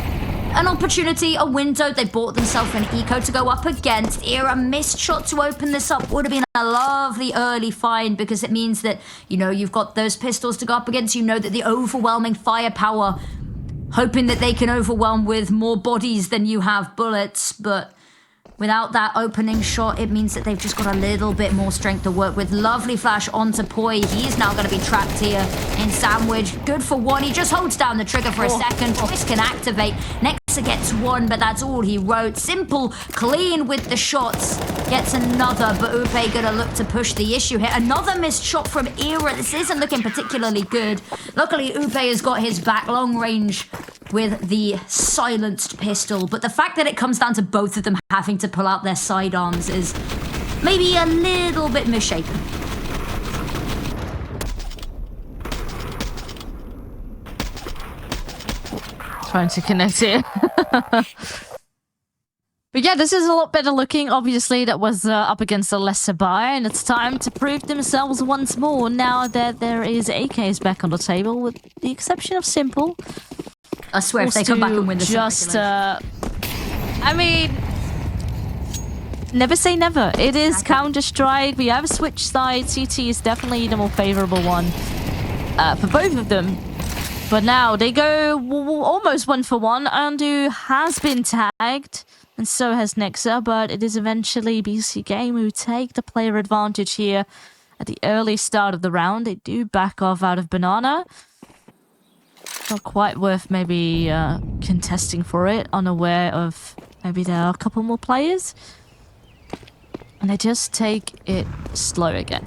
an opportunity, a window. They bought themselves an eco to go up against. Era missed shot to open this up. Would have been a lovely early find, because it means that, you know, you've got those pistols to go up against. You know that the overwhelming firepower, hoping that they can overwhelm with more bodies than you have bullets. But without that opening shot, it means that they've just got a little bit more strength to work with. Lovely flash onto Poi. He's now going to be trapped here in sandwich. Good for one. He just holds down the trigger for a second. This can activate. Nexa gets one, but that's all he wrote. Simple, clean with the shots. Gets another, but Upe going to look to push the issue here. Another missed shot from Era. This isn't looking particularly good. Luckily, Upe has got his back long range with the silenced pistol, but the fact that it comes down to both of them having to pull out their sidearms is maybe a little bit misshapen. Trying to connect it. But yeah, this is a lot better looking. Obviously, that was up against a lesser buy, and it's time to prove themselves once more now that there is AKs back on the table, with the exception of Simple. I swear, if they come back and win this, I mean, never say never. It is Counter-Strike. We have switched sides. CT is definitely the more favorable one for both of them. But now they go almost 1-for-1. Andu has been tagged, and so has Nexa. But it is eventually BC.Game who take the player advantage here at the early start of the round. They do back off out of Banana. Not quite worth maybe contesting for it, unaware of maybe there are a couple more players. And they just take it slow again.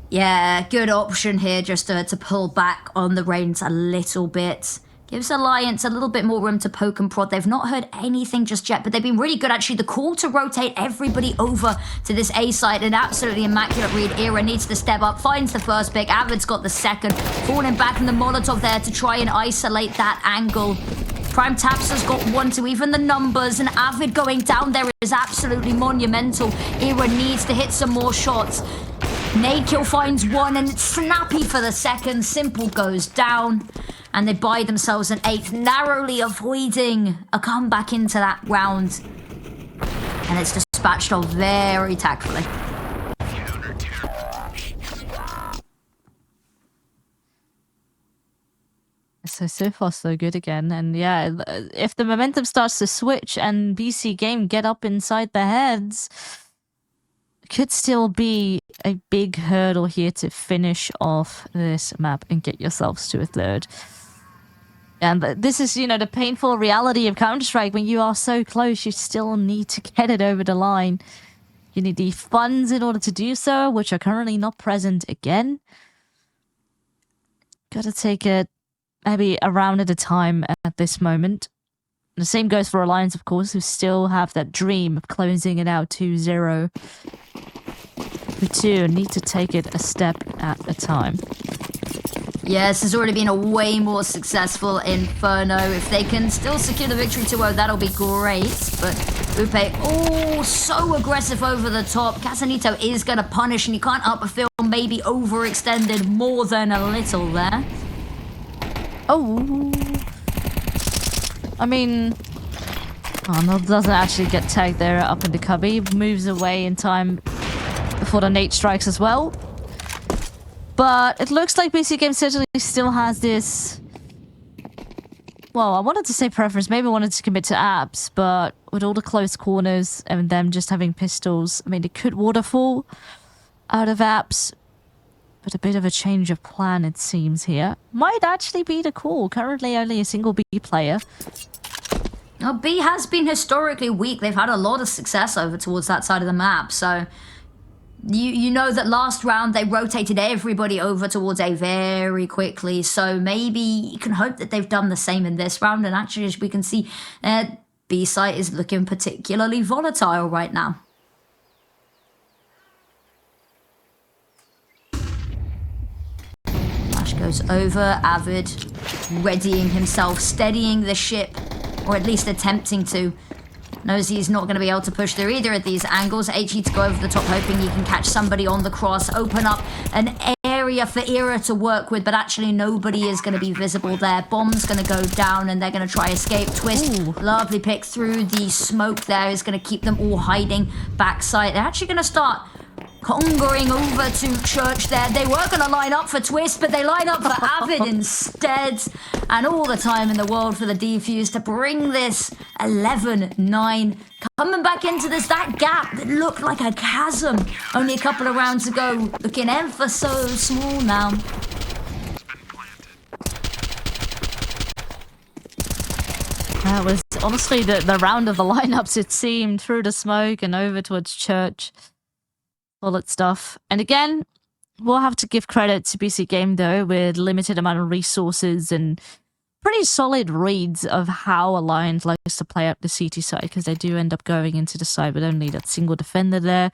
Yeah, good option here just to pull back on the reins a little bit. Gives Alliance a little bit more room to poke and prod. They've not heard anything just yet, but they've been really good, actually. The call to rotate everybody over to this A side, an absolutely immaculate read. Era needs to step up, finds the first pick. Avid's got the second. Falling back in the Molotov there to try and isolate that angle. Prime Taps has got 1-2. Even the numbers and Avid going down there is absolutely monumental. Era needs to hit some more shots. Nade kill finds one, and it's Snappy for the second. Simple goes down, and they buy themselves an 8th, narrowly avoiding a comeback into that round. And it's dispatched off very tactfully. So far so good again. And yeah, if the momentum starts to switch and BC.Game get up inside their heads, could still be a big hurdle here to finish off this map and get yourselves to a 3rd. And this is, you know, the painful reality of Counter-Strike. When you are so close, you still need to get it over the line. You need the funds in order to do so, which are currently not present again. Gotta take it maybe a round at a time at this moment. The same goes for Alliance, of course, who still have that dream of closing it out 2-0. Who too need to take it a step at a time. Yes, has already been a way more successful Inferno. If they can still secure the victory 2-0, that'll be great. But Upe, oh, so aggressive over the top. Casanito is going to punish, and you can't up a film, maybe overextended more than a little there. Oh, I mean, no, doesn't actually get tagged there up in the cubby. Moves away in time before the nade strikes as well. But it looks like BC.Game certainly still has this... Well, I wanted to say preference. Maybe I wanted to commit to apps, but with all the close corners and them just having pistols, I mean, it could waterfall out of apps. But a bit of a change of plan, it seems, here. Might actually be the call. Currently only a single B player. Well, B has been historically weak. They've had a lot of success over towards that side of the map. So you know that last round they rotated everybody over towards A very quickly. So maybe you can hope that they've done the same in this round. And actually, as we can see, B site is looking particularly volatile right now. Goes over, Avid, readying himself, steadying the ship, or at least attempting to. Knows he's not going to be able to push through either of these angles. HE to go over the top, hoping he can catch somebody on the cross, open up an area for Era to work with, but actually nobody is going to be visible there. Bomb's going to go down, and they're going to try escape. Twist, ooh, lovely pick through the smoke there is going to keep them all hiding backside. They're actually going to start congering over to Church there. They were going to line up for Twist, but they line up for Avid instead. And all the time in the world for the defuse to bring this 11-9. Coming back into this, that gap that looked like a chasm only a couple of rounds ago, looking ever so small now. That was honestly the round of the lineups, it seemed, through the smoke and over towards Church. Solid stuff. And again, we'll have to give credit to BC.Game, though, with limited amount of resources and pretty solid reads of how Alliance likes to play up the CT side, because they do end up going into the side with only that single defender there,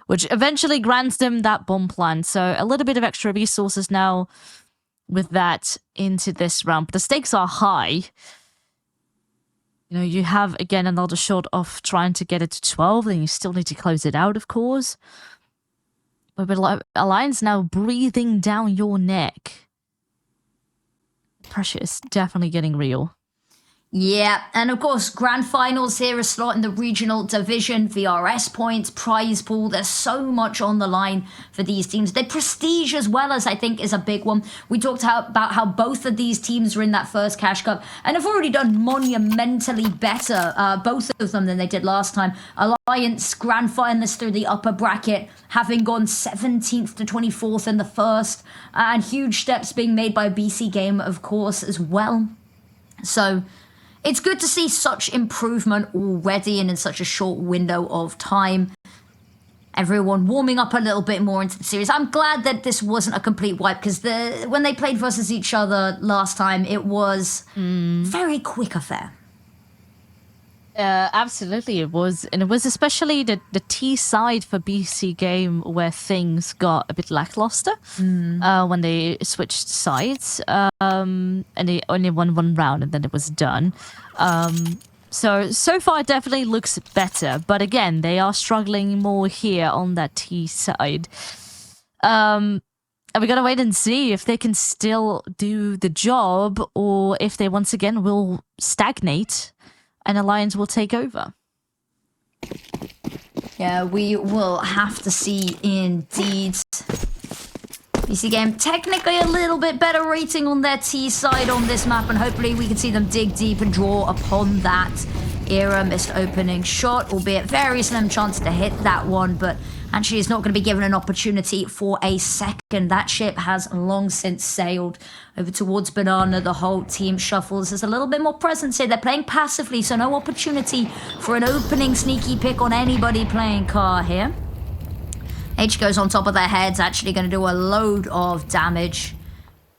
which eventually grants them that bomb plan. So a little bit of extra resources now with that into this round. But the stakes are high. You know, you have, again, another shot of trying to get it to 12, and you still need to close it out, of course. But Alliance now breathing down your neck. Pressure is definitely getting real. Yeah, and of course, grand finals here, a slot in the regional division, VRS points, prize pool. There's so much on the line for these teams. The prestige as well, as I think, is a big one. We talked about how both of these teams were in that first Cash Cup and have already done monumentally better, both of them, than they did last time. Alliance grand finalists through the upper bracket, having gone 17th to 24th in the first, and huge steps being made by BC.Game, of course, as well. So it's good to see such improvement already and in such a short window of time. Everyone warming up a little bit more into the series. I'm glad that this wasn't a complete wipe, because when they played versus each other last time, it was very quick affair. Absolutely, it was. And it was especially the T side for BC.Game where things got a bit lackluster when they switched sides. And they only won one round and then it was done. So far it definitely looks better. But again, they are struggling more here on that T side. And we gotta wait and see if they can still do the job or if they once again will stagnate and Alliance will take over. Yeah, we will have to see indeed. BC.Game technically a little bit better rating on their T side on this map, and hopefully we can see them dig deep and draw upon that. Era missed opening shot, albeit very slim chance to hit that one, but actually is not going to be given an opportunity for a second. That ship has long since sailed over towards Banana. The whole team shuffles. There's a little bit more presence here. They're playing passively, so no opportunity for an opening sneaky pick on anybody playing car here. H goes on top of their heads, actually going to do a load of damage.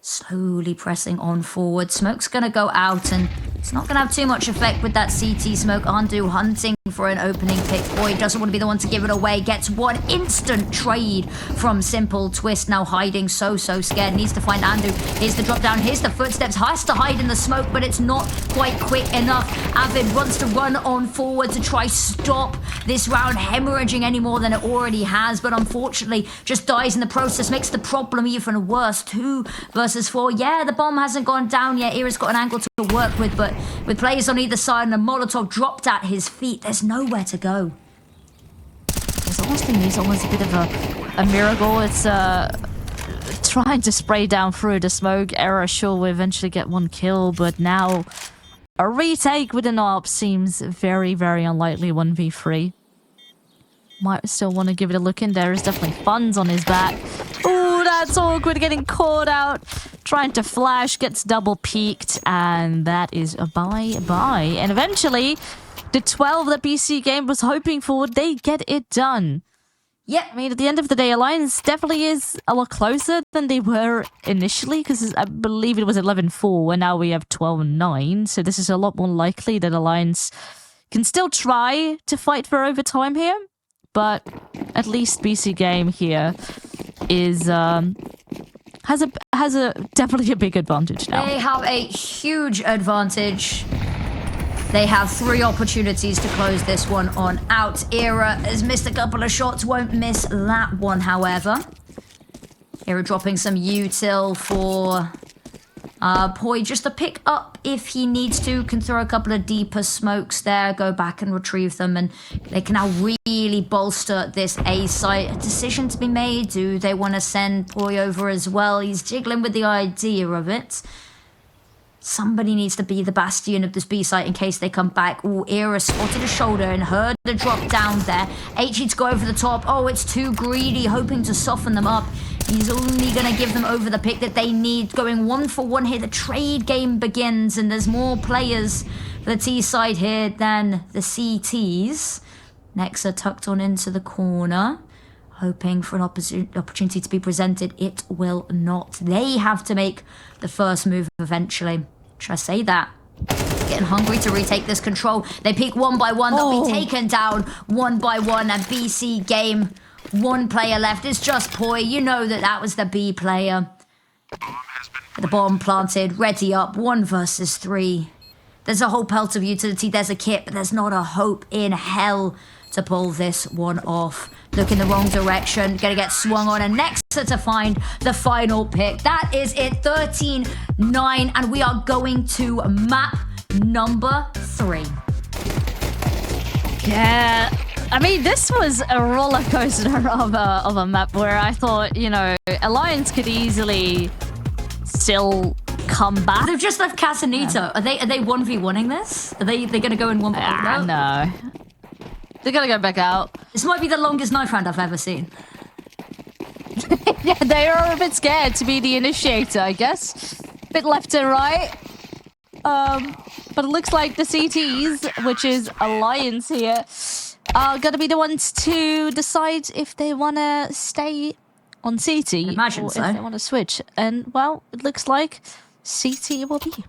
Slowly pressing on forward. Smoke's going to go out, and it's not going to have too much effect with that CT smoke. Andu hunting for an opening pick. Boy, doesn't want to be the one to give it away. Gets one instant trade from Simple. Twist now hiding, so scared. Needs to find Andu. Here's the drop down. Here's the footsteps. Has to hide in the smoke, but it's not quite quick enough. Avid wants to run on forward to try stop this round hemorrhaging any more than it already has, but unfortunately just dies in the process. Makes the problem even worse. 2 versus 4. Yeah, the bomb hasn't gone down yet. Era's got an angle to work with, but with players on either side and a Molotov dropped at his feet, there's nowhere to go. It's almost a bit of a miracle. It's trying to spray down through the smoke. Era sure will eventually get one kill, but now a retake with an ARP seems very unlikely. 1v3. Might still want to give it a look in. There is definitely funds on his back. Ooh, that's awkward, getting caught out. Trying to flash, gets double peeked, and that is a bye-bye. And eventually, the 12 that BC.Game was hoping for, they get it done. Yeah, I mean, at the end of the day, Alliance definitely is a lot closer than they were initially, because I believe it was 11-4, and now we have 12-9, so this is a lot more likely that Alliance can still try to fight for overtime here. But at least BC.Game here is has a definitely a big advantage now. They have a huge advantage. They have 3 opportunities to close this one on out. Era has missed a couple of shots, won't miss that one, however. Era dropping some util for Poi just to pick up if he needs to. Can throw a couple of deeper smokes there, go back and retrieve them, and they can now really bolster this A site. A decision to be made. Do they want to send Poi over as well? He's jiggling with the idea of it. Somebody needs to be the bastion of this B site in case they come back. Ooh, Era spotted a shoulder and heard the drop down there. H needs to go over the top. Oh, it's too greedy, hoping to soften them up. He's only going to give them over the pick that they need. Going 1 for 1 here. The trade game begins, and there's more players for the T side here than the CTs. Nexa tucked on into the corner, hoping for an opportunity to be presented. It will not. They have to make the first move eventually. Should I say that? Getting hungry to retake this control. They peek 1 by 1. They'll be taken down 1 by 1. And BC.Game, 1 player left. It's just Poi. You know that was the B player. The bomb planted. Ready up. 1 versus 3. There's a whole pelt of utility. There's a kit, but there's not a hope in hell to pull this one off. Look in the wrong direction. Gonna get swung on, and Nexa to find the final pick. That is it. 13-9, and we are going to map number 3. Yeah, I mean, this was a roller coaster of a map where I thought, you know, Alliance could easily still come back. They've just left Casanito. Yeah. Are they 1v1ing this? Are they gonna go in 1v1? No. They're gonna go back out. This might be the longest knife round I've ever seen. Yeah, they are a bit scared to be the initiator, I guess. Bit left and right. But it looks like the CTs, which is Alliance here, are gonna be the ones to decide if they wanna stay on CT Imagine or so. if they want to switch. And, well, it looks like CT will be.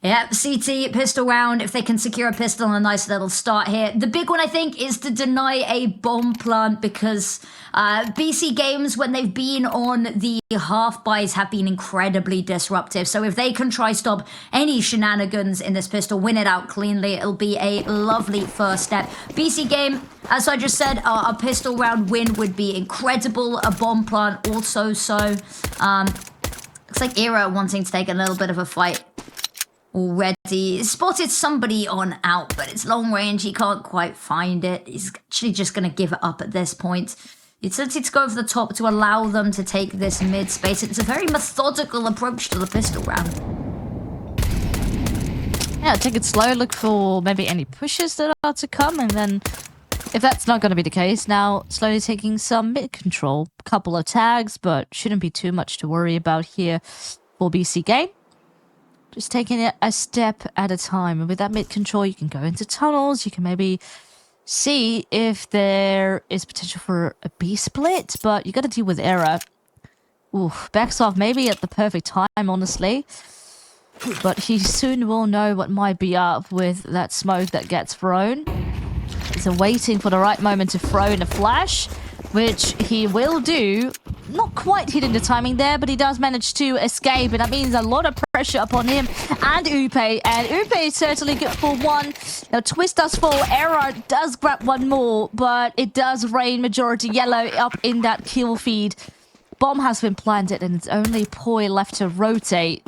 Yep, CT, pistol round. If they can secure a pistol and a nice little start here. The big one, I think, is to deny a bomb plant because BC games, when they've been on the half buys, have been incredibly disruptive. So if they can try stop any shenanigans in this pistol, win it out cleanly, it'll be a lovely first step. BC game, as I just said, a pistol round win would be incredible. A bomb plant also so. Looks like Era wanting to take a little bit of a fight. Already spotted somebody on out, but it's long range. He can't quite find it. He's actually just going to give it up at this point. It's tempted to go over the top to allow them to take this mid space. It's a very methodical approach to the pistol round. Yeah, take it slow. Look for maybe any pushes that are to come, and then if that's not going to be the case, now slowly taking some mid control. A couple of tags, but shouldn't be too much to worry about here for BC.Game. Just taking it a step at a time. And with that mid-control, you can go into tunnels. You can maybe see if there is potential for a B-split. But you got to deal with error. Ooh, backs off maybe at the perfect time, honestly. But he soon will know what might be up with that smoke that gets thrown. He's waiting for the right moment to throw in a flash, which he will do. Not quite hitting the timing there, but he does manage to escape, and that means a lot of pressure upon him and Upe. And Upe is certainly good for one. Now, Twist does fall. Error does grab one more, but it does rain majority yellow up in that kill feed. Bomb has been planted, and it's only Poi left to rotate.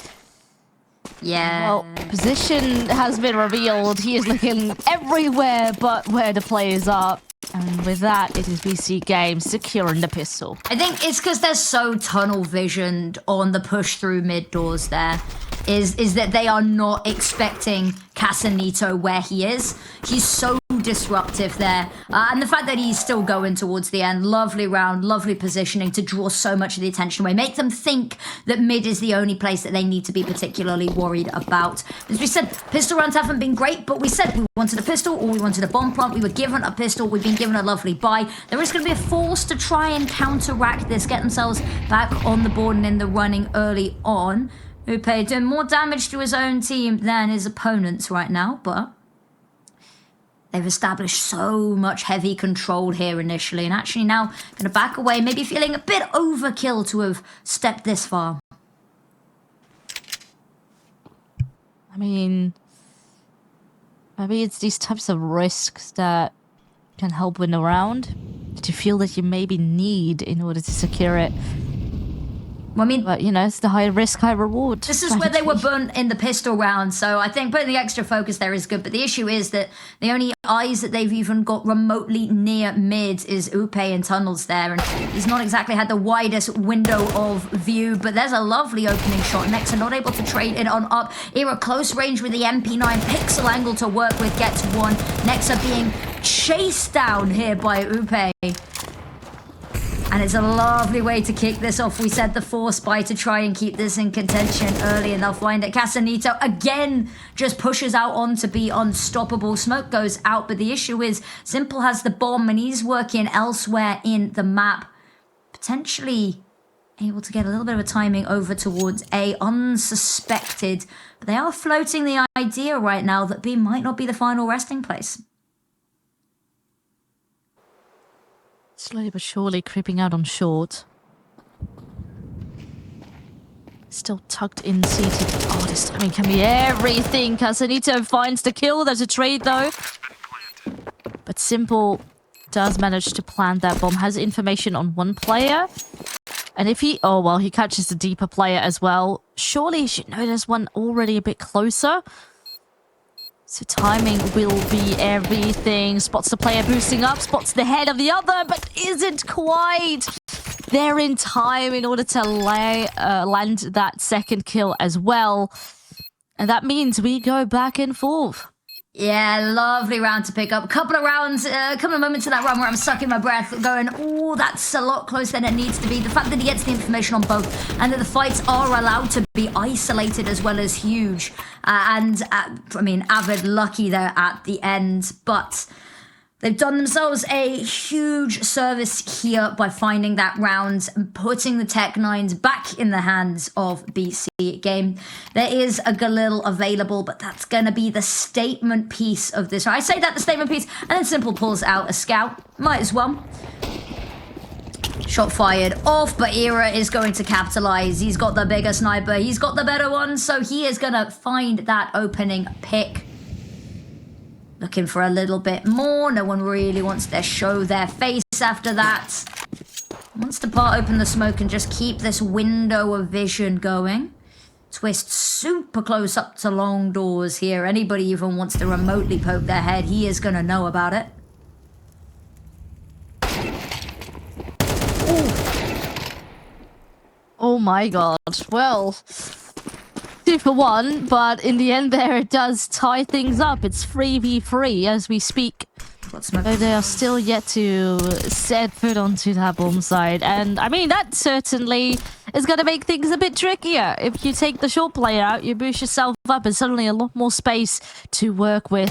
Yeah. Well, position has been revealed. He is looking everywhere but where the players are. And with that, it is BC.Game securing the pistol. I think it's because they're so tunnel visioned on the push through mid doors there. Is that they are not expecting Casanito where he is. He's so disruptive there. And the fact that he's still going towards the end, lovely round, lovely positioning to draw so much of the attention away. Make them think that mid is the only place that they need to be particularly worried about. As we said, pistol rounds haven't been great, but we said we wanted a pistol or we wanted a bomb plant. We were given a pistol. We've been given a lovely buy. There is going to be a force to try and counteract this, get themselves back on the board and in the running early on. Upe doing more damage to his own team than his opponents right now, but they've established so much heavy control here initially, and actually now going to back away, maybe feeling a bit overkill to have stepped this far. I mean, maybe it's these types of risks that can help win a round. Did you feel that you maybe need in order to secure it? Well, I mean, but, you know, it's the high risk, high reward. This is where they were burnt in the pistol round, so I think putting the extra focus there is good. But the issue is that the only eyes that they've even got remotely near mid is Upe and tunnels there, and he's not exactly had the widest window of view. But there's a lovely opening shot. Nexa not able to trade it on up. Era close range with the MP9 pixel angle to work with, gets one. Nexa being chased down here by Upe. And it's a lovely way to kick this off. We said the force buy to try and keep this in contention early, and they'll find it. Casanito again just pushes out on to be unstoppable. Smoke goes out, but the issue is Simple has the bomb and he's working elsewhere in the map. Potentially able to get a little bit of a timing over towards A, unsuspected. But they are floating the idea right now that B might not be the final resting place. Slowly but surely creeping out on short. Still tucked in seated. Oh, this timing can be everything. Casanito finds the kill. There's a trade though. But Simple does manage to plant that bomb. Has information on one player. And if he... Oh, well, he catches the deeper player as well. Surely he should know there's one already a bit closer. So timing will be everything. Spots the player boosting up, spots the head of the other, but isn't quite there in time in order to land that second kill as well. And that means we go back and forth. Yeah, lovely round to pick up. A couple of rounds, a couple of moments in that run where I'm sucking my breath, going, oh, that's a lot closer than it needs to be. The fact that he gets the information on both and that the fights are allowed to be isolated as well as huge. I mean, Avid lucky there at the end, but They've done themselves a huge service here by finding that round and putting the Tech-9s back in the hands of BC.Game. There is a Galil available, but that's going to be the statement piece of this. I say that, the statement piece, and then Simple pulls out a scout. Might as well. Shot fired off, but Era is going to capitalize. He's got the bigger sniper. He's got the better one, so he is going to find that opening pick. Looking for a little bit more. No one really wants to show their face after that. Wants to part open the smoke and just keep this window of vision going. Twist super close up to long doors here. Anybody even wants to remotely poke their head, he is going to know about it. Oh my god. Well, 2 for 1, but in the end there it does tie things up. It's 3v3 as we speak. Though they are still yet to set foot onto that bomb site. And I mean, that certainly is going to make things a bit trickier. If you take the short player out, you boost yourself up and suddenly a lot more space to work with.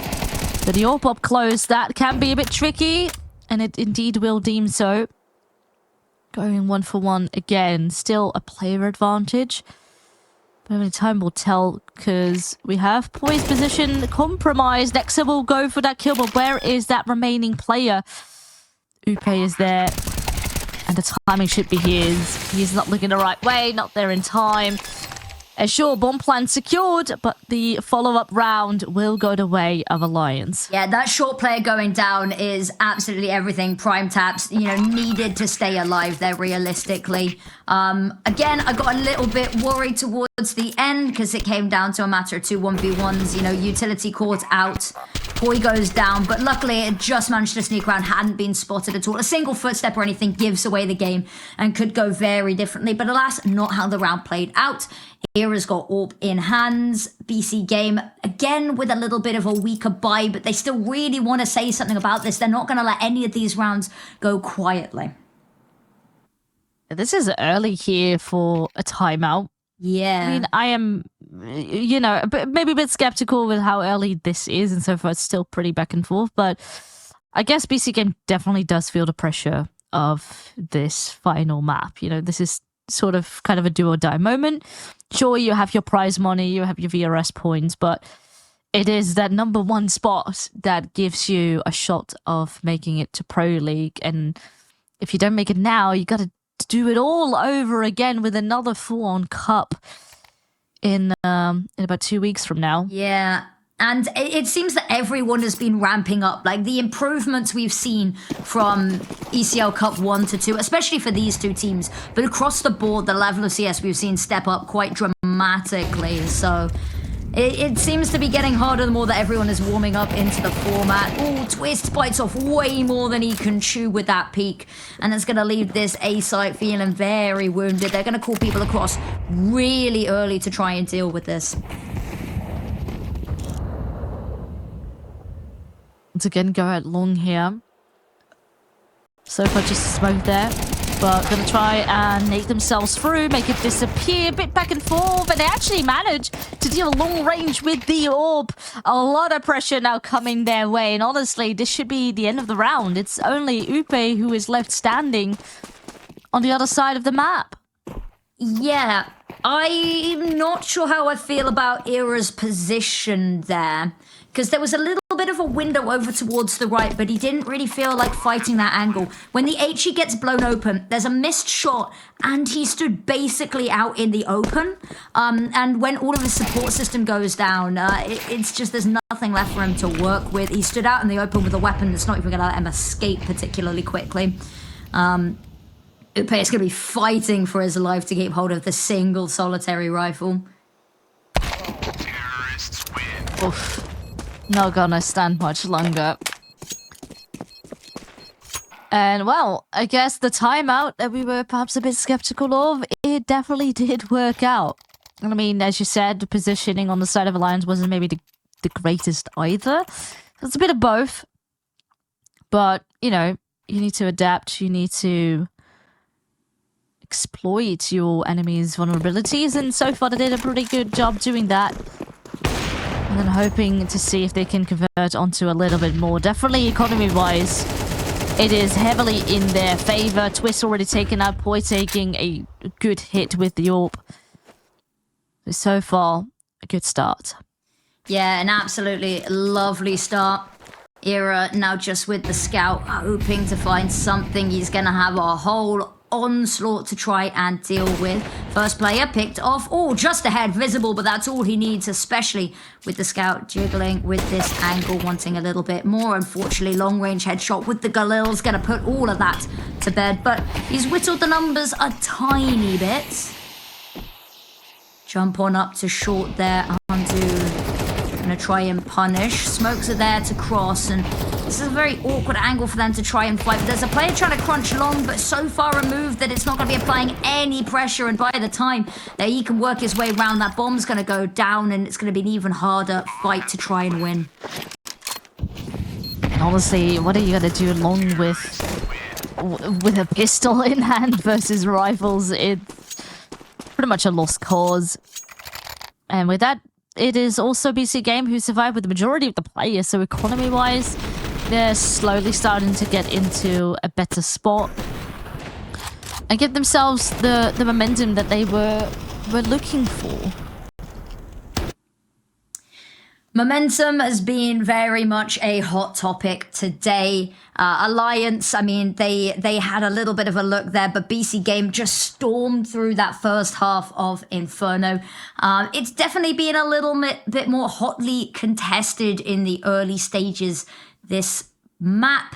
But the AWP up close, that can be a bit tricky. And it indeed will deem so. Going 1 for 1 again. Still a player advantage. But only time will tell, because we have poised position compromised. Nexa will go for that kill, but where is that remaining player? Upe is there, and the timing should be his. He's not looking the right way, not there in time. Sure, bomb plan secured, but the follow-up round will go the way of Alliance. Yeah, that short player going down is absolutely everything. Prime taps, you know, needed to stay alive there realistically. Again, I got a little bit worried towards the end because it came down to a matter of 2 1v1s. You know, utility caught out. Boy goes down, but luckily it just managed to sneak around, hadn't been spotted at all. A single footstep or anything gives away the game and could go very differently. But alas, not how the round played out. Era's got AWP in hands. BC.Game, again, with a little bit of a weaker buy, but they still really want to say something about this. They're not going to let any of these rounds go quietly. This is early here for a timeout. Yeah. I mean, I am, you know, maybe a bit skeptical with how early this is, and so far it's still pretty back and forth, but I guess BC.Game definitely does feel the pressure of this final map. You know, this is sort of kind of a do or die moment. Sure, you have your prize money, you have your VRS points, but it is that #1 spot that gives you a shot of making it to Pro League. And if you don't make it now, you got to do it all over again with another full-on cup in about 2 weeks from now. Yeah. And it seems that everyone has been ramping up. Like, the improvements we've seen from ECL Cup 1 to 2, especially for these two teams. But across the board, the level of CS we've seen step up quite dramatically. So it seems to be getting harder the more that everyone is warming up into the format. Oh, Twist bites off way more than he can chew with that peak. And that's going to leave this A site feeling very wounded. They're going to call people across really early to try and deal with this. Once again, go out long here. So far, just smoke there. But gonna try and make themselves through, make it disappear, a bit back and forth, and they actually managed to deal long range with the AWP. A lot of pressure now coming their way, and honestly, this should be the end of the round. It's only Upe who is left standing on the other side of the map. Yeah, I'm not sure how I feel about Era's position there. Because there was a little bit of a window over towards the right, but he didn't really feel like fighting that angle. When the HE gets blown open, there's a missed shot, and he stood basically out in the open. And when all of his support system goes down, it's just there's nothing left for him to work with. He stood out in the open with a weapon that's not even going to let him escape particularly quickly. Upe is going to be fighting for his life to keep hold of the single solitary rifle. Terrorists win. Oof. Not gonna stand much longer. And well, I guess the timeout that we were perhaps a bit skeptical of, it definitely did work out. I mean, as you said, the positioning on the side of Alliance wasn't maybe the greatest either. It's a bit of both. But, you know, you need to adapt, you need to exploit your enemy's vulnerabilities, and so far they did a pretty good job doing that. And then hoping to see if they can convert onto a little bit more. Definitely economy-wise, it is heavily in their favor. Twist already taken out. Poi taking a good hit with the AWP. So far, a good start. Yeah, an absolutely lovely start. Era now just with the scout, hoping to find something. He's going to have a whole onslaught to try and deal with. First player picked off. Oh, just ahead, visible, but that's all he needs, especially with the scout jiggling with this angle, wanting a little bit more. Unfortunately, long-range headshot with the Galil's going to put all of that to bed, but he's whittled the numbers a tiny bit. Jump on up to short there. Gonna try and punish. Smokes are there to cross, and this is a very awkward angle for them to try and fight. But there's a player trying to crunch long, but so far removed that it's not going to be applying any pressure. And by the time that he can work his way around, that bomb's going to go down, and it's going to be an even harder fight to try and win. Honestly, what are you going to do long with a pistol in hand versus rifles? It's pretty much a lost cause. And with that, it is also BC.Game who survived with the majority of the players, so economy-wise, they're slowly starting to get into a better spot and give themselves the momentum that they were looking for. Momentum has been very much a hot topic today. Alliance, I mean, they had a little bit of a look there, but BC.Game just stormed through that first half of Inferno. It's definitely been a little bit more hotly contested in the early stages. This map,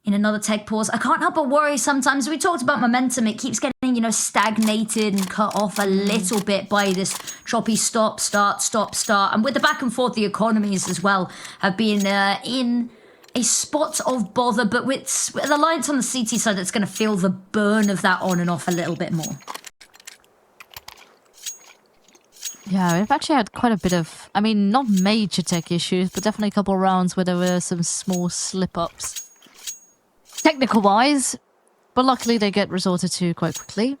in another tech pause, I can't help but worry sometimes. We talked about momentum. It keeps getting, stagnated and cut off a little bit by this choppy stop, start, stop, start. And with the back and forth, the economies as well have been in a spot of bother. But with the Alliance on the CT side, it's going to feel the burn of that on and off a little bit more. Yeah, we've actually had quite a bit of, I mean, not major tech issues, but definitely a couple of rounds where there were some small slip-ups. Technical-wise, but luckily they get resorted to quite quickly.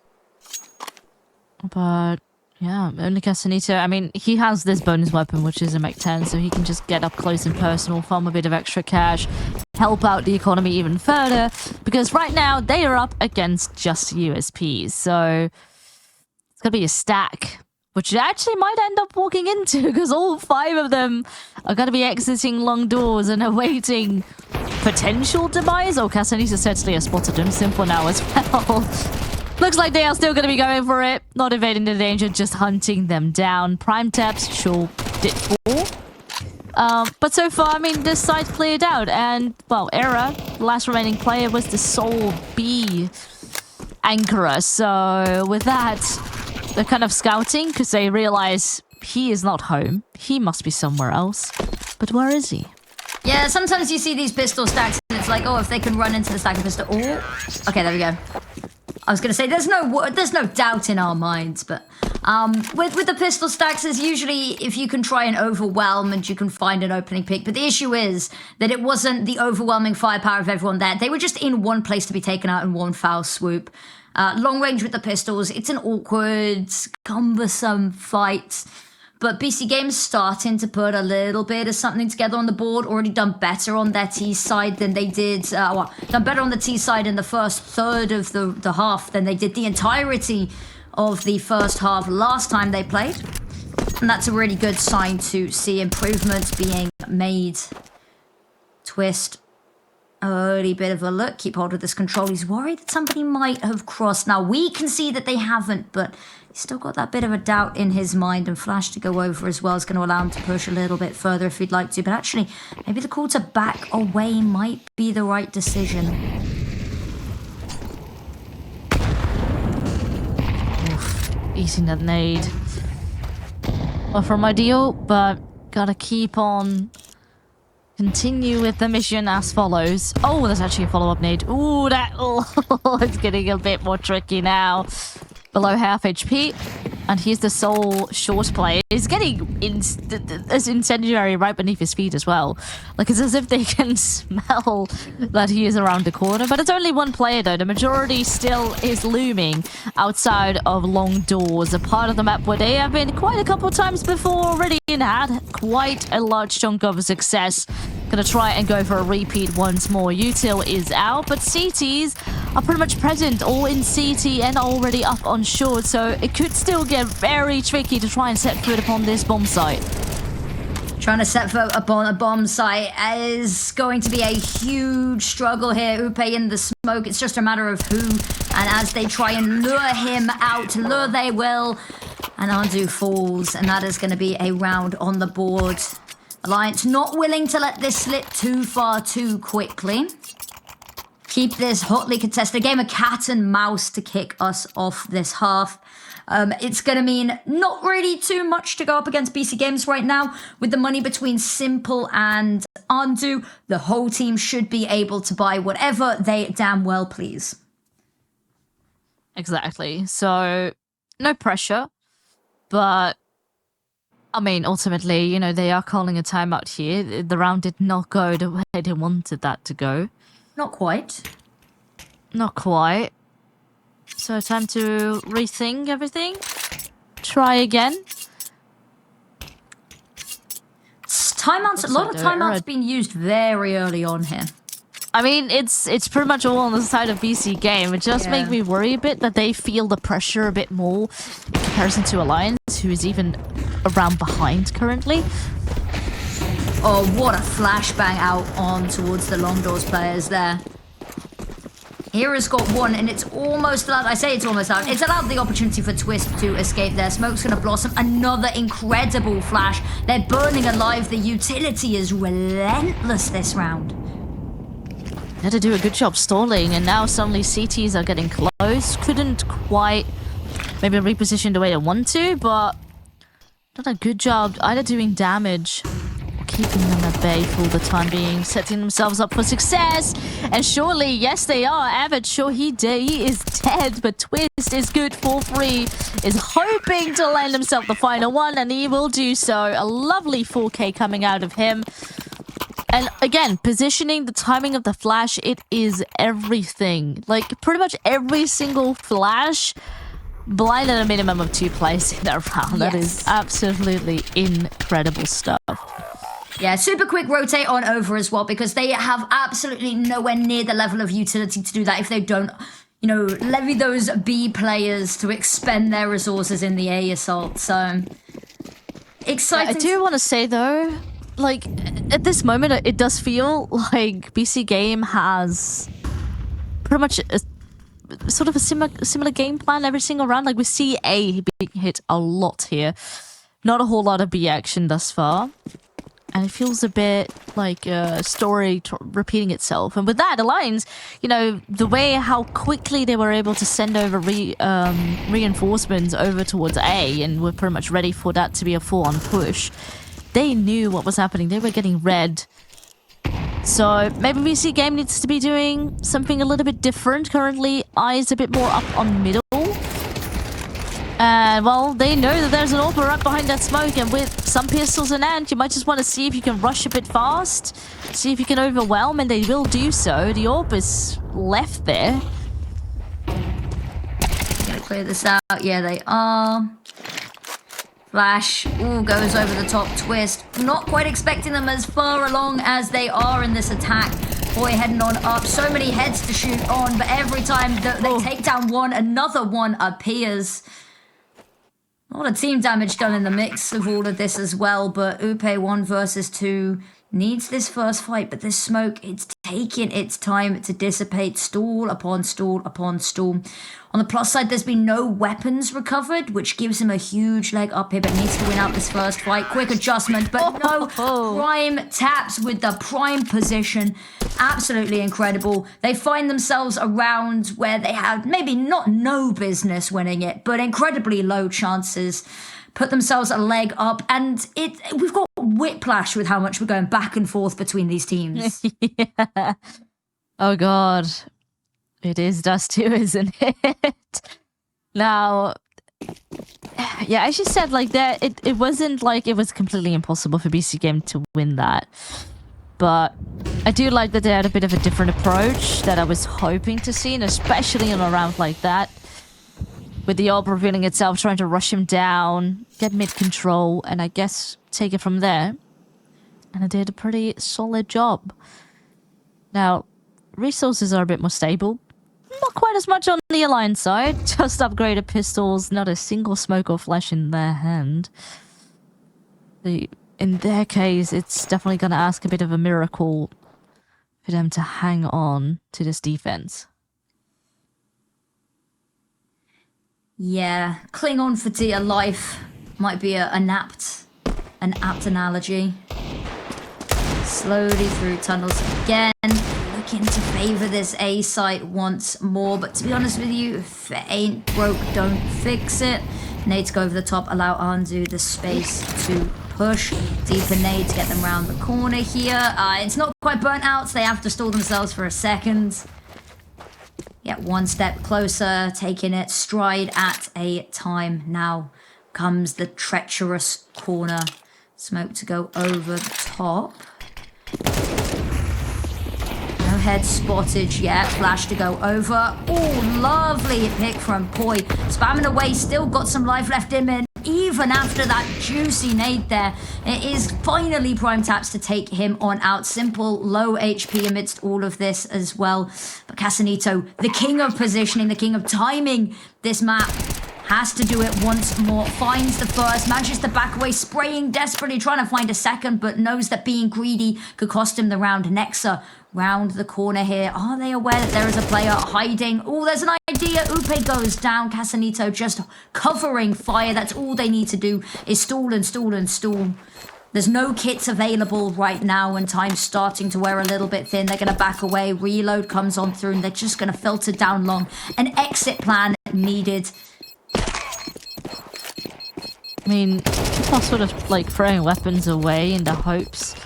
But, yeah, only Castanito, I mean, he has this bonus weapon, which is a Mech 10, so he can just get up close and personal, farm a bit of extra cash, help out the economy even further, because right now they are up against just USPs, so it's gonna be a stack, which actually might end up walking into, because all 5 of them are going to be exiting long doors and awaiting potential demise. Oh, Castanisa certainly has spotted him. Simple now as well. Looks like they are still going to be going for it. Not evading the danger, just hunting them down. Prime taps, sure, did fall. But so far, I mean, this side cleared out. And, well, Era, the last remaining player, was the sole B anchorer. So, with that, they're kind of scouting because they realize he is not home. He must be somewhere else. But where is he? Yeah, sometimes you see these pistol stacks and it's like, oh, if they can run into the stack of pistol. Oh, okay, there we go. I was going to say, there's no doubt in our minds, but with the pistol stacks, there's usually, if you can try and overwhelm and you can find an opening pick. But the issue is that it wasn't the overwhelming firepower of everyone there. They were just in one place to be taken out in one foul swoop. Long range with the pistols, it's an awkward, cumbersome fight. But BC.Game's starting to put a little bit of something together on the board. Already done better on their T side than they did. Done better on the T side in the first third of the half than they did the entirety of the first half last time they played. And that's a really good sign to see improvements being made. Twist. Early bit of a look. Keep hold of this control. He's worried that somebody might have crossed. Now, we can see that they haven't, but he's still got that bit of a doubt in his mind, and Flash to go over as well is going to allow him to push a little bit further if he'd like to. But actually, maybe the call to back away might be the right decision. Oof, eating that nade. Well, from ideal, but gotta keep on. Continue with the mission as follows. Oh, there's actually a follow-up nade. Ooh, it's getting a bit more tricky now. Below half HP. And he's the sole short player. He's getting as incendiary right beneath his feet as well. Like, it's as if they can smell that he is around the corner. But it's only one player, though. The majority still is looming outside of long doors, a part of the map where they have been quite a couple times before already and had quite a large chunk of success. Gonna try and go for a repeat once more. Util is out, but CTs are pretty much present, all in CT and already up on short, so it could still get very tricky to try and set foot upon this bomb site. Trying to set foot upon a bomb site is going to be a huge struggle here. Upe in the smoke, it's just a matter of who, and as they try and lure him out, lure they will, and Andu falls, and that is going to be a round on the board. Alliance not willing to let this slip too far too quickly. Keep this hotly contested game of cat and mouse to kick us off this half. It's going to mean not really too much to go up against BC Games right now. With the money between Simple and Andu, the whole team should be able to buy whatever they damn well please. Exactly. So, no pressure. But, I mean, ultimately, you know, they are calling a timeout here. The round did not go the way they wanted that to go. Not quite. Not quite. So time to rethink everything. Try again. Timeouts. A lot of timeouts being used very early on here. I mean, it's pretty much all on the side of BC.Game. It just makes me worry a bit that they feel the pressure a bit more in comparison to Alliance, who is even around behind currently. Oh, what a flashbang out on towards the long doors players there. Hera's got one, and it's almost allowed. I say it's almost out. It's allowed the opportunity for Twist to escape there. Smoke's going to blossom. Another incredible flash. They're burning alive. The utility is relentless this round. They had to do a good job stalling, and now suddenly CTs are getting close. Couldn't quite maybe reposition the way they want to, but done a good job either doing damage, keeping them at bay for the time being, setting themselves up for success. And surely, yes, they are. Avid, sure, he is dead, but Twist is good for free, is hoping to land himself the final one, and he will do so. A lovely 4K coming out of him. And again, positioning, the timing of the flash, it is everything. Like, pretty much every single flash blinded a minimum of 2 players in that round. Yes. That is absolutely incredible stuff. Yeah, super quick rotate on over as well, because they have absolutely nowhere near the level of utility to do that if they don't, you know, levy those B players to expend their resources in the A assault. So, exciting. I do want to say, though, like, at this moment, it does feel like BC.Game has pretty much a sort of a similar game plan every single round. Like, we see A being hit a lot here. Not a whole lot of B action thus far. And it feels a bit like a story repeating itself. And with that, Alliance, you know, the way how quickly they were able to send over reinforcements over towards A and were pretty much ready for that to be a full-on push. They knew what was happening. They were getting red. So maybe BC.Game needs to be doing something a little bit different. Currently, I is a bit more up on middle. And, well, they know that there's an AWP right behind that smoke, and with some pistols in hand, you might just want to see if you can rush a bit fast, see if you can overwhelm, and they will do so. The AWP is left there. Gonna clear this out. Yeah, they are. Flash, ooh, goes over the top. Twist, not quite expecting them as far along as they are in this attack. Boy, heading on up. So many heads to shoot on, but every time they take down one, another one appears. A lot of team damage done in the mix of all of this as well, but Upe 1 versus 2 needs this first fight, but this smoke, it's taking its time to dissipate, stall upon stall upon stall. On the plus side, there's been no weapons recovered, which gives him a huge leg up here, but needs to win out this first fight. Quick adjustment, but no prime taps with the prime position. Absolutely incredible. They find themselves around where they have maybe not no business winning it, but incredibly low chances. Put themselves a leg up, and we've got whiplash with how much we're going back and forth between these teams. Yeah. Oh god. It is Dust2, isn't it? Now, Yeah, as you said, like that, it wasn't like it was completely impossible for BC.Game to win that. But I do like that they had a bit of a different approach that I was hoping to see, and especially in a round like that. With the orb revealing itself, trying to rush him down, get mid-control, and I guess take it from there. And I did a pretty solid job. Now, resources are a bit more stable. Not quite as much on the Alliance side. Just upgraded pistols, not a single smoke or flash in their hand. In their case, it's definitely going to ask a bit of a miracle for them to hang on to this defense. Yeah, cling on for dear life might be an apt analogy. Slowly through tunnels again, looking to favour this A site once more, but to be honest with you, if it ain't broke, don't fix it. Nades go over the top, allow Anzu the space to push. Deeper nade to get them round the corner here. It's not quite burnt out, so they have to stall themselves for a second. Get one step closer, taking it stride at a time. Now comes the treacherous corner. Smoke to go over the top. No head spottage yet. Flash to go over. Oh, lovely pick from Poi. Spamming away, still got some life left in him. Even after that juicy nade there, it is finally prime taps to take him on out. Simple, low HP amidst all of this as well. But Casanito, the king of positioning, the king of timing this map, has to do it once more. Finds the first, manages to back away, spraying desperately, trying to find a second, but knows that being greedy could cost him the round. Nexa round the corner here. Are they aware that there is a player hiding? Oh, there's an idea. Upe goes down. Casanito just covering fire. That's all they need to do is stall and stall and stall. There's no kits available right now, and time's starting to wear a little bit thin. They're going to back away. Reload comes on through, and they're just going to filter down long. An exit plan needed. I mean, people are sort of like throwing weapons away in the hopes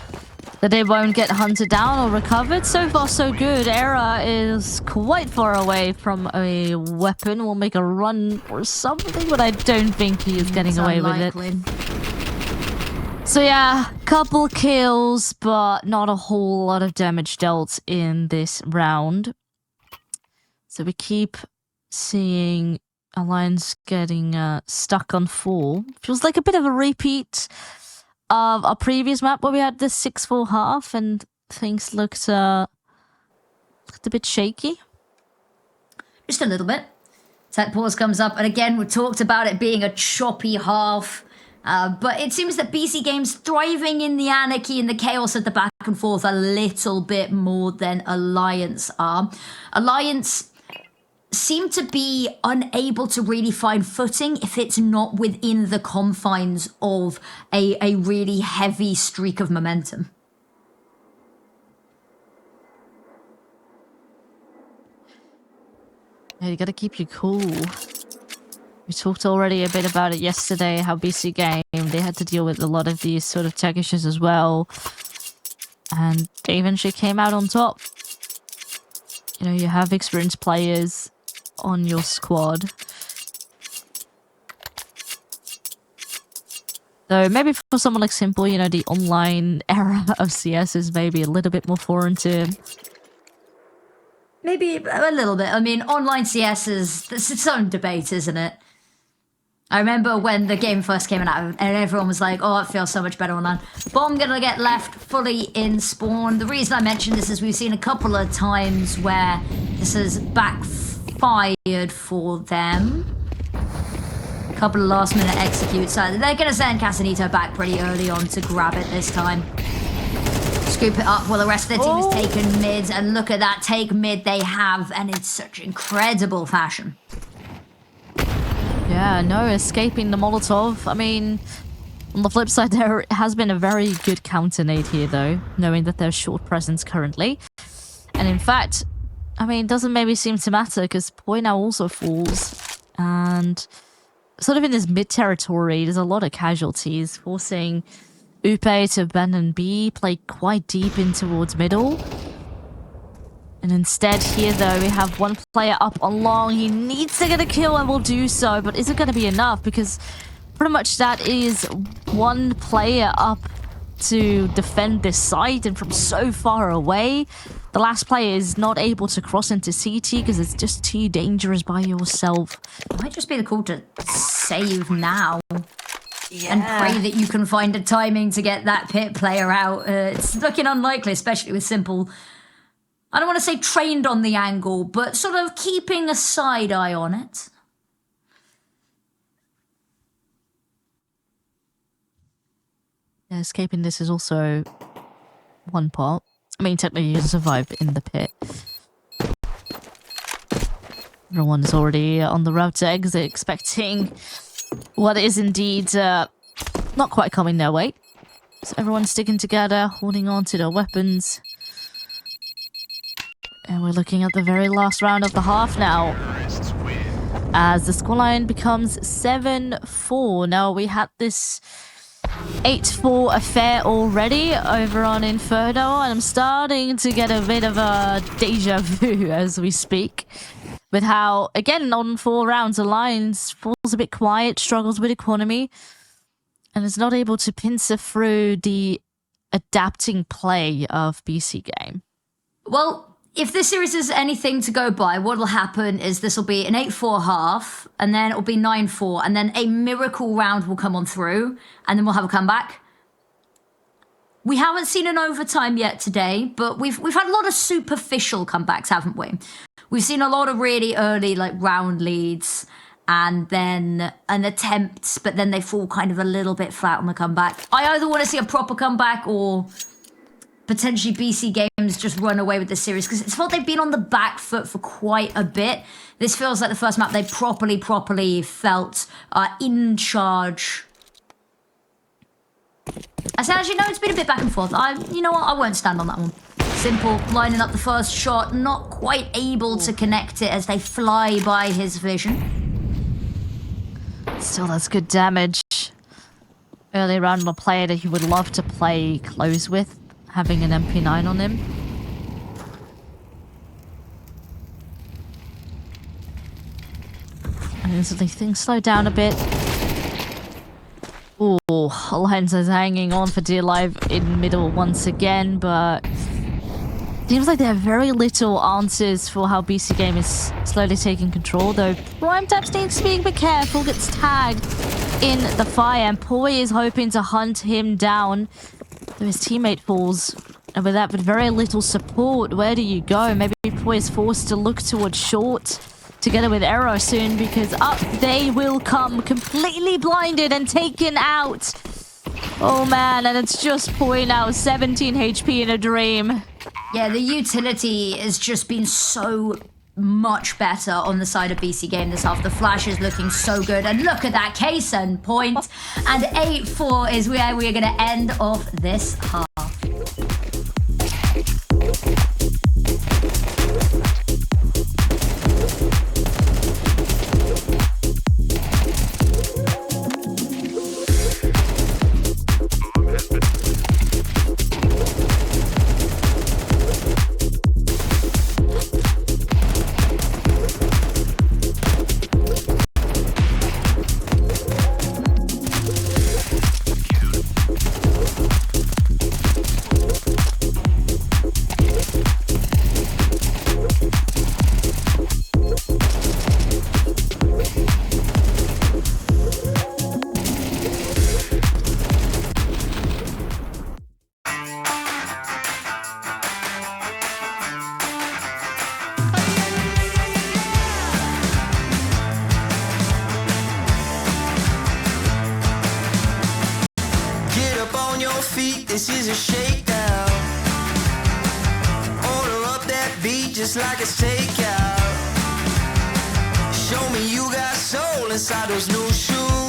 that they won't get hunted down or recovered. So far, so good. Era is quite far away from a weapon. Will make a run or something, but I don't think he is getting away with it. So yeah, couple kills, but not a whole lot of damage dealt in this round. So we keep seeing Alliance getting stuck on 4. Feels like a bit of a repeat of our previous map where we had this 6-4 half and things looked a bit shaky. Just a little bit. Tech pause comes up, and again, we talked about it being a choppy half. But it seems that BC.Game's thriving in the anarchy and the chaos of the back and forth a little bit more than Alliance are. Alliance seem to be unable to really find footing if it's not within the confines of a really heavy streak of momentum. Yeah, you gotta keep you cool. We talked already a bit about it yesterday, how BC.Game, they had to deal with a lot of these sort of tech issues as well. And they eventually came out on top. You know, you have experienced players on your squad. Though maybe for someone like Simple, you know, the online era of CS is maybe a little bit more foreign to him. Maybe a little bit. I mean, online CS is its own debate, isn't it? I remember when the game first came out and everyone was like, oh, it feels so much better online. Bomb gonna get left fully in spawn. The reason I mention this is we've seen a couple of times where this has backfired for them. A couple of last minute executes. So they're gonna send Casanito back pretty early on to grab it this time. Scoop it up while the rest of the team is taking mid. And look at that take mid they have, and it's such incredible fashion. Yeah, no escaping the Molotov. I mean, on the flip side, there has been a very good counter nade here, though, knowing that there's short presence currently. And in fact, I mean, it doesn't maybe seem to matter because Poi now also falls. And sort of in this mid territory, there's a lot of casualties, forcing Upe to abandon B, play quite deep in towards middle. And instead here, though, we have one player up on long. He needs to get a kill and will do so, but is it going to be enough? Because pretty much that is one player up to defend this site, and from so far away, the last player is not able to cross into CT because it's just too dangerous by yourself. It might just be the call to save now. Yeah. And pray that you can find a timing to get that pit player out. It's looking unlikely, especially with Simple. I don't want to say trained on the angle, but sort of keeping a side eye on it. Yeah, escaping this is also one part. I mean, technically you survive in the pit. Everyone is already on the route to exit, expecting what is indeed not quite coming their way. So everyone's sticking together, holding on to their weapons. And we're looking at the very last round of the half now, as the scoreline becomes 7-4. Now, we had this 8-4 affair already over on Inferno, and I'm starting to get a bit of a deja vu as we speak, with how, again, on 4 rounds, Alliance falls a bit quiet, struggles with economy, and is not able to pincer through the adapting play of BC.Game. Well, if this series is anything to go by, what will happen is this will be an 8-4 half, and then it'll be 9-4, and then a miracle round will come on through, and then we'll have a comeback. We haven't seen an overtime yet today, but we've had a lot of superficial comebacks, haven't we? We've seen a lot of really early like round leads, and then an attempt, but then they fall kind of a little bit flat on the comeback. I either want to see a proper comeback or potentially BC.Game's just run away with the series, because it's felt they've been on the back foot for quite a bit. This feels like the first map they properly felt in charge. I said, as you know, it's been a bit back and forth. You know what, I won't stand on that one. Simple, lining up the first shot, not quite able to connect it as they fly by his vision. Still, that's good damage. Early round, a player that he would love to play close with, having an MP9 on him. And instantly things slow down a bit. Ooh, Alliance is hanging on for dear life in middle once again, but seems like they have very little answers for how BC.Game is slowly taking control, though Prime Taps needs to be a bit careful, gets tagged in the fire, and Poi is hoping to hunt him down. Though his teammate falls, and with that, with very little support, where do you go? Maybe Poi is forced to look towards short, together with Arrow soon, because up they will come, completely blinded and taken out. Oh man, and it's just Poi now, 17 HP in a dream. Yeah, the utility has just been so much better on the side of BC.Game this half. The flash is looking so good, and look at that case and point. And 8-4 is where we are going to end off this half. This is a shakedown. Order up that beat just like it's takeout. Show me you got soul inside those new shoes,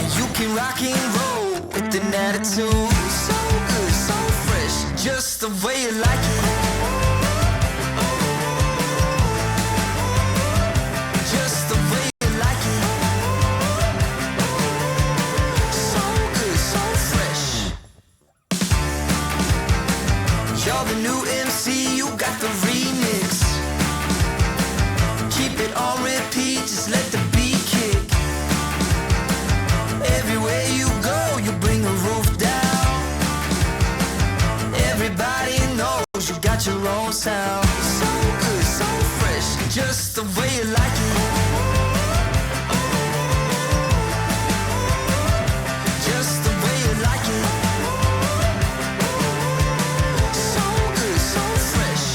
and you can rock and roll with an attitude. So good, so fresh, just the way you like it. Just the way you like it. So good, so fresh. You're the new MC, you got the remix. Keep it on repeat, just let the beat kick. Everywhere you go, you bring the roof down. Everybody knows you got your own sound. So good, so fresh, just the way you like it. Just the way you like it. So good, so fresh.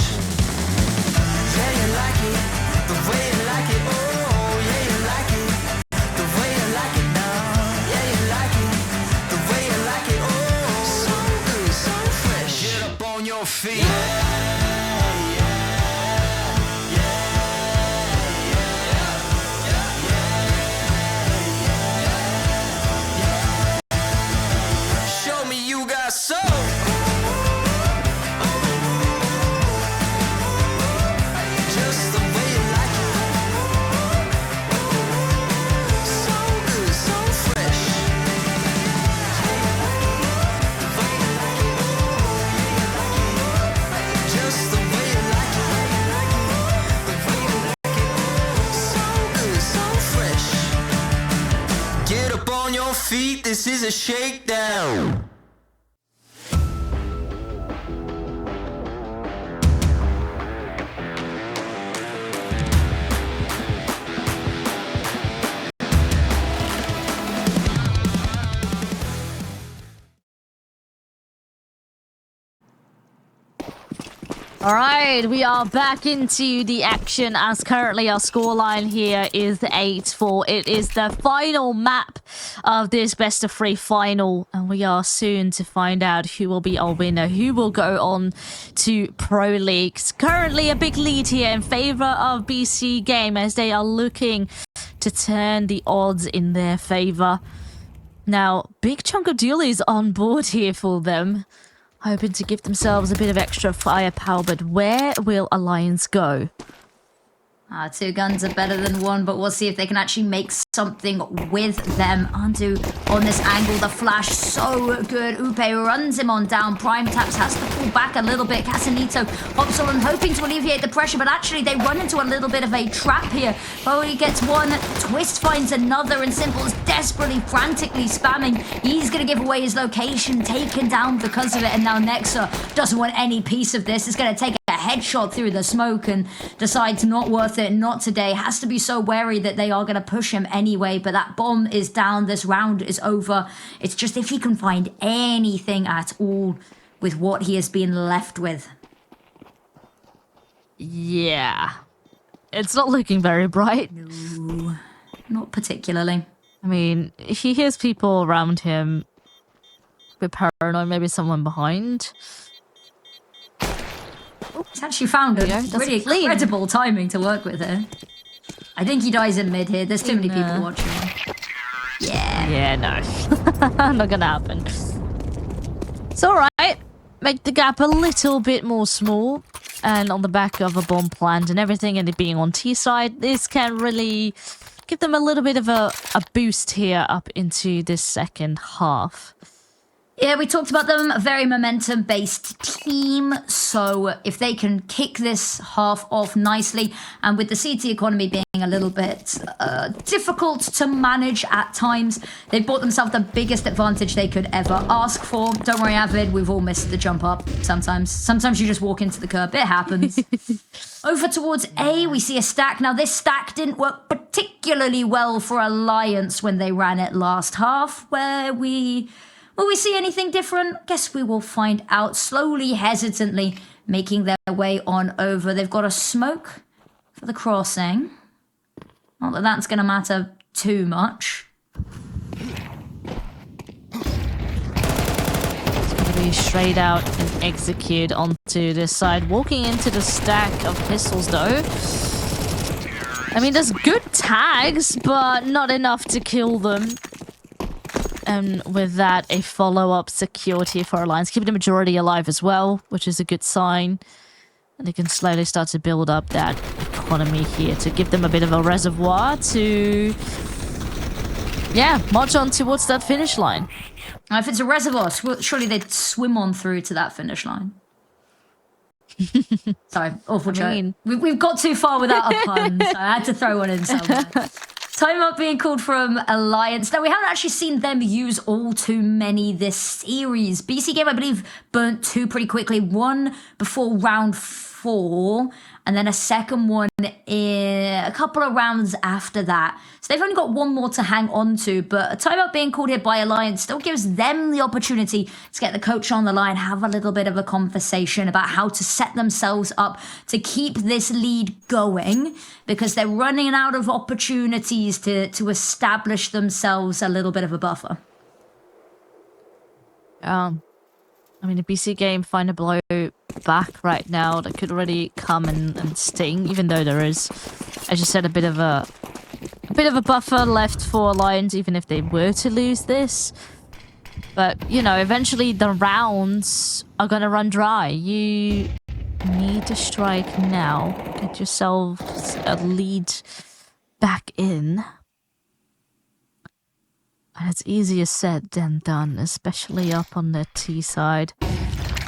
Yeah, you like it, the way you like it. Oh, yeah, you like it, the way you like it now. Yeah, you like it, the way you like it. Oh, so good, so fresh. Get up on your feet. Show me you got soul. Just the way you like it. So good, so fresh. Just the way you like it. The way you like it. So good, so fresh. Get up on your feet, this is a shakedown. All right, we are back into the action as currently our scoreline here is 8-4. It is the final map of this best of 3 final, and we are soon to find out who will be our winner, who will go on to Pro Leagues. Currently a big lead here in favor of BC.Game as they are looking to turn the odds in their favor. Now, big chunk of dualies on board here for them, hoping to give themselves a bit of extra firepower, but where will Alliance go? 2 guns are better than 1, but we'll see if they can actually make something with them. Andu on this angle, the flash, so good. Upe runs him on down. Prime Taps has to pull back a little bit. Casanito hops on, hoping to alleviate the pressure, but actually they run into a little bit of a trap here. Bodhi gets one, Twist finds another, and Simple is desperately, frantically spamming. He's going to give away his location, taken down because of it, and now Nexa doesn't want any piece of this. It's going to take a headshot through the smoke and decides not worth it, not today. Has to be so wary that they are going to push him anyway, but that bomb is down. This round is over. It's just if he can find anything at all with what he has been left with. Yeah. It's not looking very bright. No, not particularly. I mean, he hears people around him, a bit paranoid, maybe someone behind. He's actually found a really incredible timing to work with here. I think he dies in mid here. There's too many people watching. Yeah. Yeah, no. Not gonna happen. It's alright. Make the gap a little bit more small. And on the back of a bomb plant and everything, and it being on T side, this can really give them a little bit of a boost here up into this second half. Yeah, we talked about them, a very momentum-based team, so if they can kick this half off nicely, and with the CT economy being a little bit difficult to manage at times, they've bought themselves the biggest advantage they could ever ask for. Don't worry, Avid, we've all missed the jump up sometimes. Sometimes you just walk into the curb, it happens. Over towards A, we see a stack. Now, this stack didn't work particularly well for Alliance when they ran it last half, where Will we see anything different? Guess we will find out. Slowly, hesitantly, making their way on over. They've got a smoke for the crossing. Not that that's going to matter too much. It's going to be straight out and execute onto this side. Walking into the stack of pistols, though. I mean, there's good tags, but not enough to kill them. And with that, a follow-up security for Alliance. Keeping the majority alive as well, which is a good sign. And they can slowly start to build up that economy here to give them a bit of a reservoir to, yeah, march on towards that finish line. Now, if it's a reservoir, surely they'd swim on through to that finish line. Sorry, awful joke. mean- We've got too far without a pun, so I had to throw one in somewhere. Timeout being called from Alliance. Now, we haven't actually seen them use all too many this series. BC.Game, I believe, burnt 2 pretty quickly. 1 before round 4, and then a second one in a couple of rounds after that. So they've only got 1 more to hang on to, but a timeout being called here by Alliance still gives them the opportunity to get the coach on the line, have a little bit of a conversation about how to set themselves up to keep this lead going, because they're running out of opportunities to establish themselves a little bit of a buffer. I mean, the BC.Game find a blow back right now that could already come and sting, even though there is, as you said, a bit of a buffer left for Alliance, even if they were to lose this. But, you know, eventually the rounds are gonna run dry. You need to strike now. Get yourselves a lead back in. And it's easier said than done, especially up on the T side.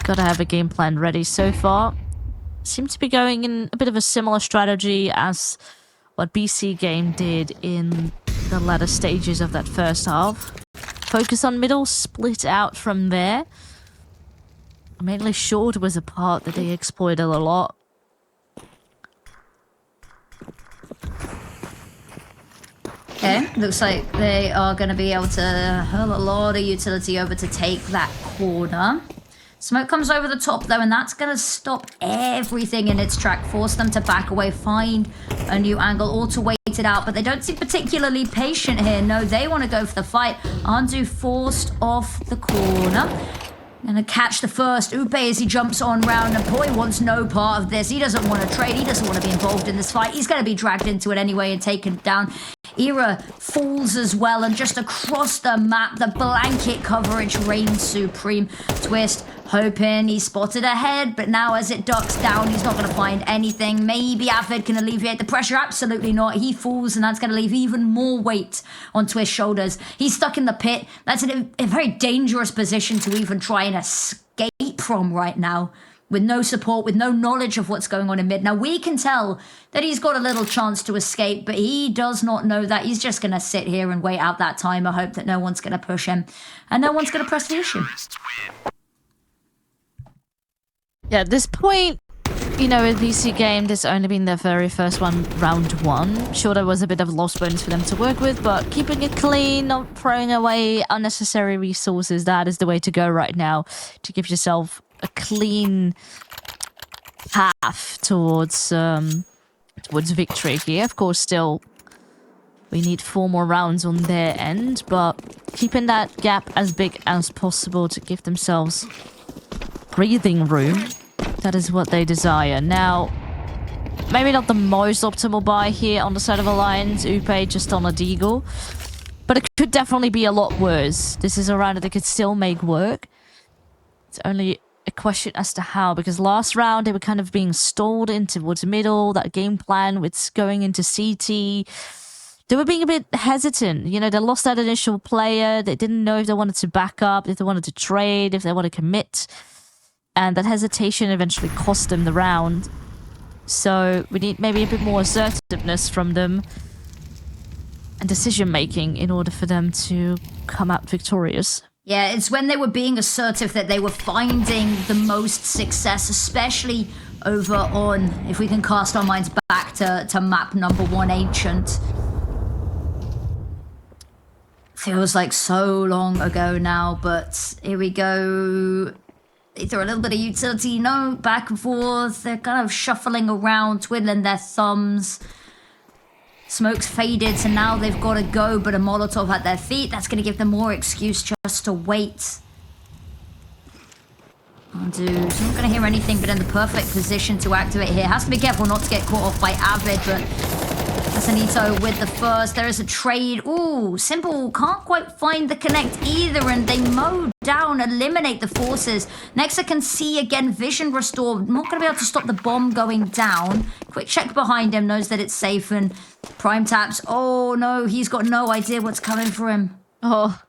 Gotta have a game plan ready. So far, seem to be going in a bit of a similar strategy as what BC.Game did in the latter stages of that first half. Focus on middle, split out from there. Mainly short was a part that they exploited a lot. Okay, looks like they are going to be able to hurl a lot of utility over to take that corner. Smoke comes over the top though, and that's going to stop everything in its track, force them to back away, find a new angle, or to wait it out. But they don't seem particularly patient here. No, they want to go for the fight. Andu forced off the corner. Gonna catch the first Upe as he jumps on round, and Poi wants no part of this. He doesn't want to trade. He doesn't want to be involved in this fight. He's going to be dragged into it anyway and taken down. Era falls as well, and just across the map, the blanket coverage reigns supreme. Twist hoping he spotted ahead, but now as it ducks down, he's not going to find anything. Maybe Avid can alleviate the pressure. Absolutely not. He falls, and that's going to leave even more weight on Twist's shoulders. He's stuck in the pit. That's a very dangerous position to even try and escape from right now, with no support, with no knowledge of what's going on in mid. Now, we can tell that he's got a little chance to escape, but he does not know that. He's just going to sit here and wait out that timer, hope that no one's going to push him, and no one's going to press the issue. Yeah, at this point, you know, in BC.Game, this only been their very first one, round 1. Sure, there was a bit of lost bones for them to work with, but keeping it clean, not throwing away unnecessary resources, that is the way to go right now, to give yourself a clean path towards victory here. Of course, still, we need 4 more rounds on their end, but keeping that gap as big as possible to give themselves breathing room. That is what they desire. Now, maybe not the most optimal buy here on the side of Alliance. Upe just on a deagle. But it could definitely be a lot worse. This is a round that they could still make work. It's only a question as to how, because last round they were kind of being stalled in towards middle. That game plan with going into CT. They were being a bit hesitant. You know, they lost that initial player. They didn't know if they wanted to back up, if they wanted to trade, if they want to commit. And that hesitation eventually cost them the round. So we need maybe a bit more assertiveness from them and decision-making in order for them to come out victorious. Yeah, it's when they were being assertive that they were finding the most success, especially over on, if we can cast our minds back to map number 1, Ancient. Feels like so long ago now, but here we go. They throw a little bit of utility, you know, back and forth. They're kind of shuffling around, twiddling their thumbs. Smoke's faded, so now they've got to go, but a Molotov at their feet. That's going to give them more excuse just to wait. Oh, dude, he's not going to hear anything, but in the perfect position to activate here. Has to be careful not to get caught off by Avid, but Sanito with the first. There is a trade. Ooh, Simple can't quite find the connect either, and they mow down, eliminate the forces. Nexa can see again, vision restored. Not going to be able to stop the bomb going down. Quick check behind him, knows that it's safe, and prime taps. Oh no, he's got no idea what's coming for him. Oh,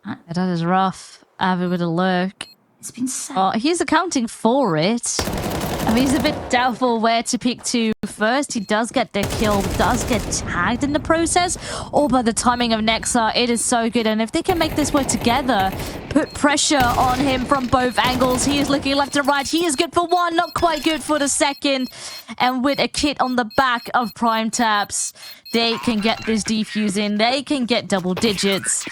that is rough. Avid with a lurk. It's been sad. Oh, he's accounting for it. I mean, he's a bit doubtful where to pick to first. He does get the kill, does get tagged in the process. Oh, but the timing of Nexa, it is so good. And if they can make this work together, put pressure on him from both angles. He is looking left and right. He is good for one, not quite good for the second. And with a kit on the back of Prime Taps, they can get this defuse in. They can get double digits.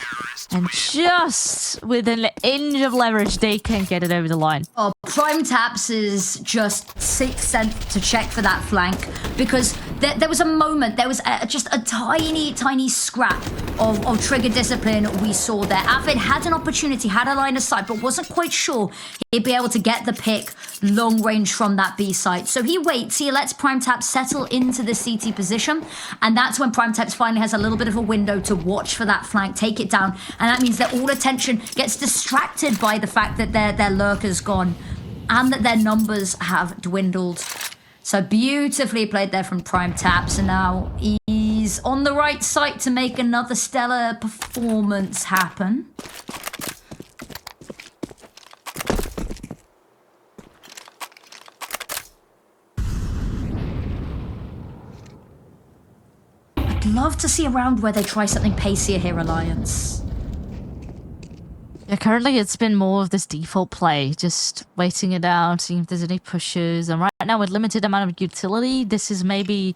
And just with an inch of leverage, they can get it over the line. Oh, Prime Taps is just sixth sense to check for that flank, because there was a moment, there was just a tiny scrap of trigger discipline we saw there. Avid had an opportunity, had a line of sight, but wasn't quite sure he'd be able to get the pick long range from that B site. So he waits, he lets Prime Taps settle into the CT position, and that's when Prime Taps finally has a little bit of a window to watch for that flank, take it down, and that means that all attention gets distracted by the fact that their lurker's gone and that their numbers have dwindled. So beautifully played there from Prime Taps, and now he's on the right site to make another stellar performance happen. I'd love to see a round where they try something pacier here, Alliance. Yeah, currently it's been more of this default play, just waiting it out, seeing if there's any pushes. And right now with limited amount of utility, this is maybe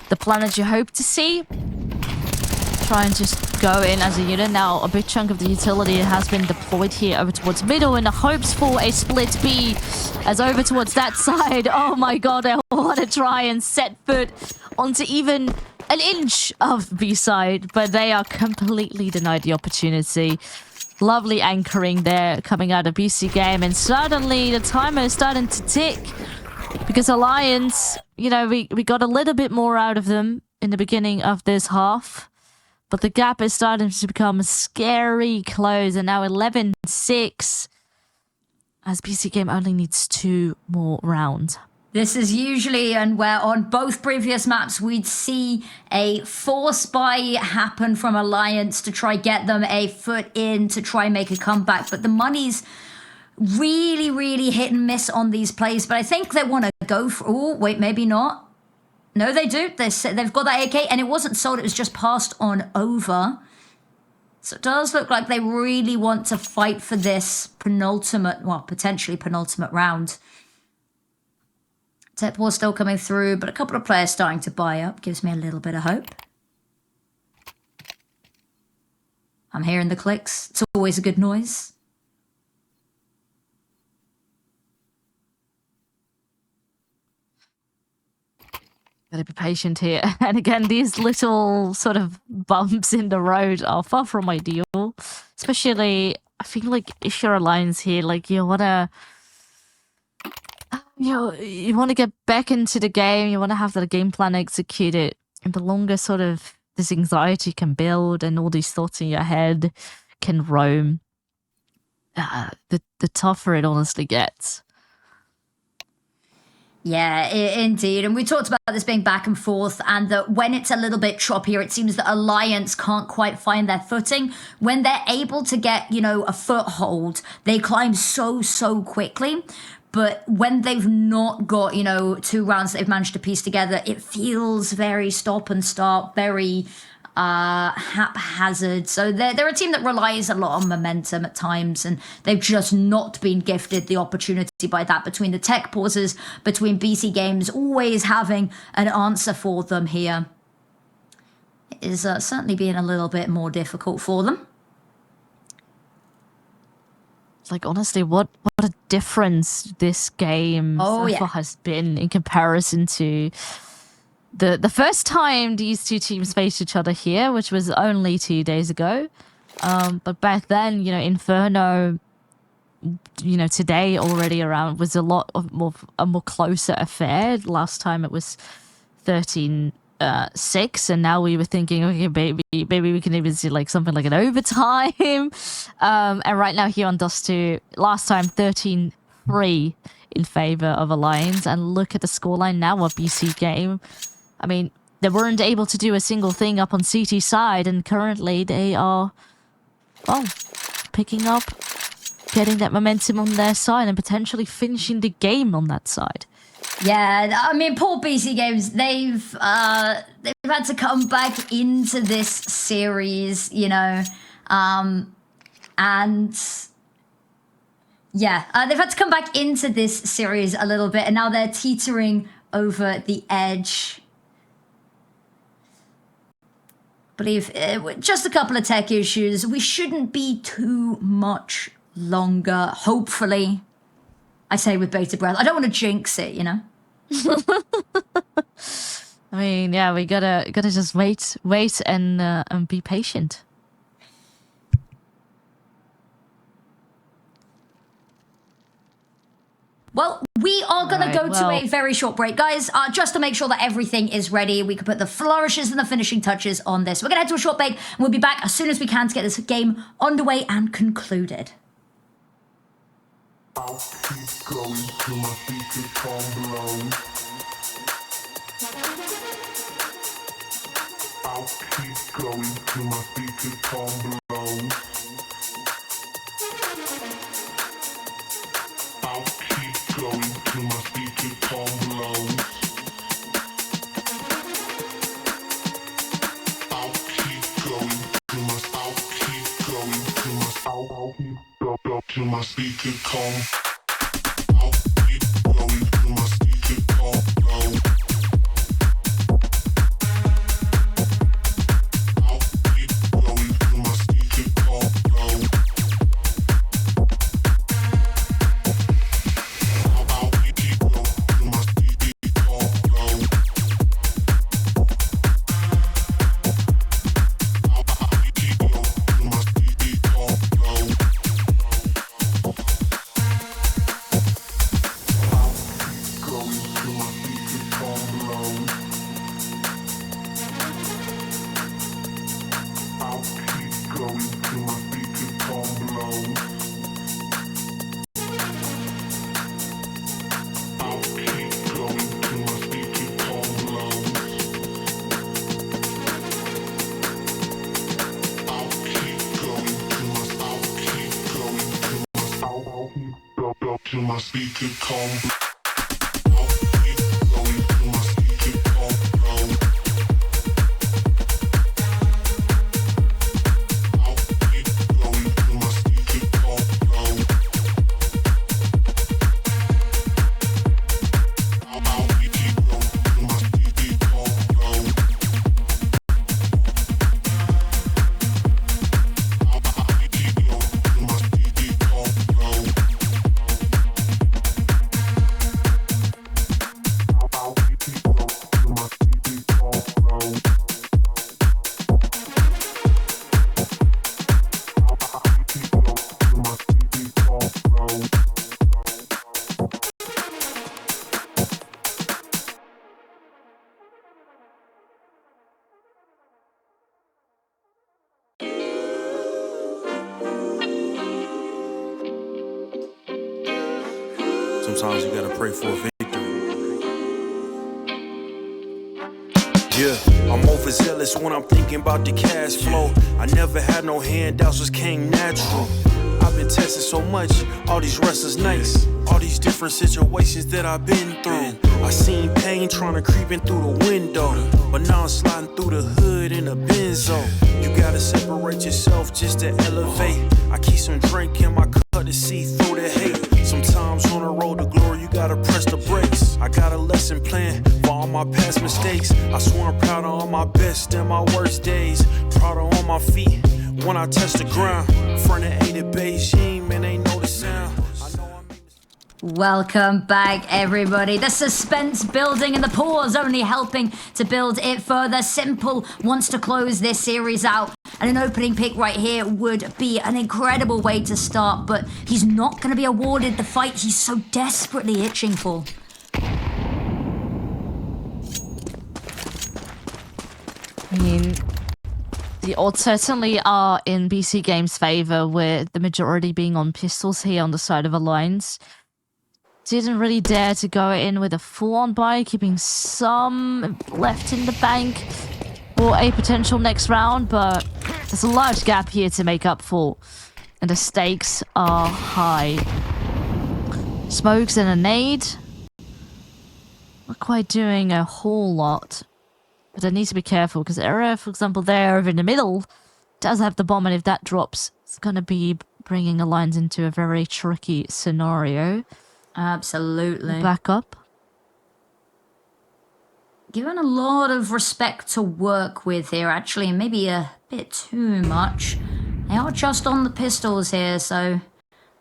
the plan that you hope to see. Try and just go in as a unit. Now, a big chunk of the utility has been deployed here over towards middle in the hopes for a split B. As over towards that side, oh my god, I want to try and set foot onto even an inch of B side, but they are completely denied the opportunity. Lovely anchoring there coming out of BC.Game, and suddenly the timer is starting to tick because Alliance, you know, we got a little bit more out of them in the beginning of this half, but the gap is starting to become scary close, and now 11-6 as BC.Game only needs 2 more rounds. This is usually, and where on both previous maps we'd see a force buy happen from Alliance to try get them a foot in to try make a comeback, but the money's really hit and miss on these plays. But I think they want to go for, oh wait, maybe not. No, they do. They've got that AK, and it wasn't sold, it was just passed on over. So it does look like they really want to fight for this penultimate, well, potentially penultimate round. Tech war still coming through, but a couple of players starting to buy up. Gives me a little bit of hope. I'm hearing the clicks. It's always a good noise. Gotta be patient here. And again, these little sort of bumps in the road are far from ideal. Especially, I feel like if you're Alliance here, like you wanna get back into the game, you want to have the game plan executed, and the longer sort of this anxiety can build and all these thoughts in your head can roam, the tougher it honestly gets. Yeah, indeed. And we talked about this being back and forth, and that when it's a little bit choppier, it seems that Alliance can't quite find their footing. When they're able to get, you know, a foothold, they climb so quickly. But when they've not got, you know, 2 rounds that they've managed to piece together, it feels very stop and start, very haphazard. So they're a team that relies a lot on momentum at times, and they've just not been gifted the opportunity by that, between the tech pauses, between BC Games always having an answer for them here. It is certainly being a little bit more difficult for them. Like, honestly, what a difference this game has been in comparison to the first time these two teams faced each other here, which was only 2 days ago. But back then, you know, Inferno, you know, today already around was a lot of a more closer affair. Last time it was 13-6, and now we were thinking, okay, maybe we can even see like something like an overtime. And right now here on Dust2, last time 13-3 in favor of Alliance, and look at the scoreline now of BC.Game. I mean, they weren't able to do a single thing up on CT side, and currently they are, well, picking up, getting that momentum on their side, and potentially finishing the game on that side. Yeah, I mean, poor BC Games. They've had to come back into this series, you know, and yeah, they've had to come back into this series a little bit, and now they're teetering over the edge. I believe just a couple of tech issues. We shouldn't be too much longer, hopefully. I say with bated breath. I don't want to jinx it, you know? I mean, yeah, we gotta just wait and be patient. Well, we are going to go to a very short break, guys, just to make sure that everything is ready. We can put the flourishes and the finishing touches on this. We're going to head to a short break, and we'll be back as soon as we can to get this game underway and concluded. I'll keep going till my feet become blown. I'll keep going till my feet become blown. I'll keep going till my feet become blown. I'll keep going till my till my speaker calm. I'll keep going till my speaker calm. I'll keep going till my speaker calm. I'll keep going till my speaker calm. I'll keep going till my speaker calm. Till my speaker calm. I'll keep going till my speaker calm. I'll keep going till my speaker calm. I'll keep going till my speaker calm. I'll keep going till my speaker calm. Sometimes you gotta pray for a victory. Yeah, I'm overzealous when I'm thinking about the cash flow. I never had no handouts, just came natural. I've been tested so much, all these restless nights, all these different situations that I've been through. I seen pain trying to creep in through the window, but now I'm sliding through the hood in a Benzo. You gotta separate yourself just to elevate. I keep some drink in my cup to see through the hate. Sometimes on the road to glory, you gotta press the brakes. I got a lesson plan for all my past mistakes. I swear I'm proud of all my best and my worst days. Proud of all my feet when I touch the ground. Front of 8 at Beijing, man, ain't know the sound. Welcome back, everybody. The suspense building and the pause only helping to build it further. Simple wants to close this series out, and an opening pick right here would be an incredible way to start, but he's not going to be awarded the fight he's so desperately itching for. I mean, the odds certainly are in BC Game's favor, with the majority being on pistols here on the side of Alliance. Didn't really dare to go in with a full-on buy, keeping some left in the bank for a potential next round, but there's a large gap here to make up for, and the stakes are high. Smokes and a nade. not quite doing a whole lot. But I need to be careful because Era, for example, there in the middle does have the bomb, and if that drops, it's going to be bringing Alliance into a very tricky scenario. Absolutely. Back up. Given a lot of respect to work with here, actually, and maybe a bit too much. They are just on the pistols here, so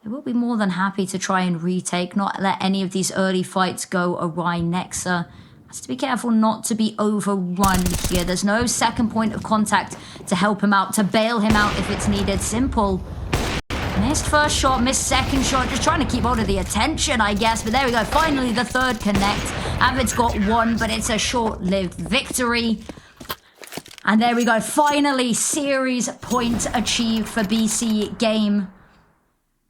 they will be more than happy to try and retake, not let any of these early fights go awry. Nexa has to be careful not to be overrun here. There's no second point of contact to help him out, to bail him out if it's needed. Simple. Missed first shot, missed second shot, just trying to keep hold of the attention, I guess. But there we go, finally the third connect. Avid's got one, but it's a short-lived victory. And there we go, finally series point achieved for BC.Game.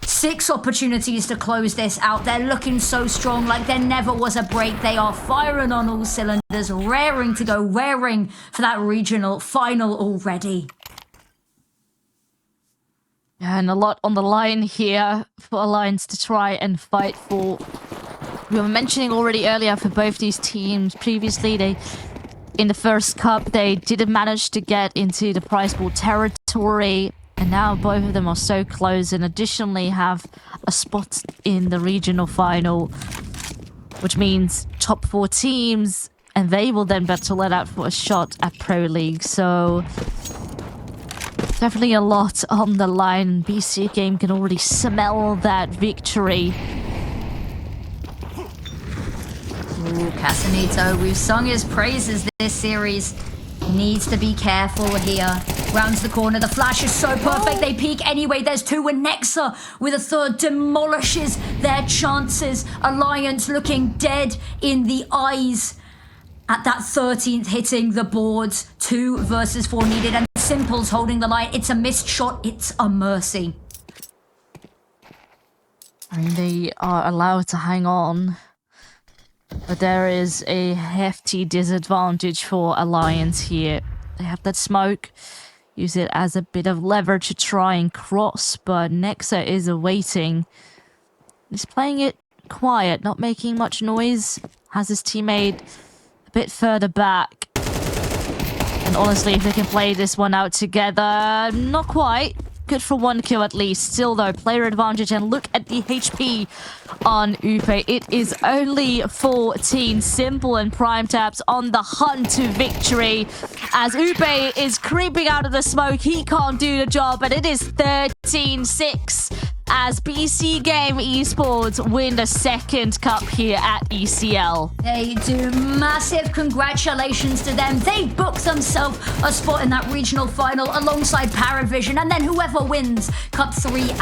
6 opportunities to close this out. They're looking so strong, like there never was a break. They are firing on all cylinders, raring to go, raring for that regional final already. And a lot on the line here for Alliance to try and fight for. We were mentioning already earlier for both these teams. Previously, in the first cup, they didn't manage to get into the prize pool territory. And now both of them are so close and additionally have a spot in the regional final. Which means top 4 teams. And they will then battle it out for a shot at Pro League. So definitely a lot on the line. BC.Game can already smell that victory. Ooh, Casanito, we've sung his praises this series. Needs to be careful here. Rounds the corner, the flash is so perfect, they peek anyway. There's 2, and Nexa with a third demolishes their chances. Alliance looking dead in the eyes at that 13th, hitting the boards. 2 versus 4 needed, and Simple's holding the line. It's a missed shot, it's a mercy. I mean, they are allowed to hang on. But there is a hefty disadvantage for Alliance here. They have that smoke. Use it as a bit of lever to try and cross. But Nexa is awaiting. He's playing it quiet, not making much noise. Has his teammate a bit further back. And honestly, if they can play this one out together, not quite. Good for 1 kill at least. Still though, player advantage, and look at the HP on Upe. It is only 14. Simple and Prime Taps on the hunt to victory. As Upe is creeping out of the smoke, he can't do the job, and it is 13-6 as BC.Game Esports win the 2nd cup here at ECL. They do. Massive congratulations to them. They booked themselves a spot in that regional final alongside Paravision, and then whoever wins Cup 3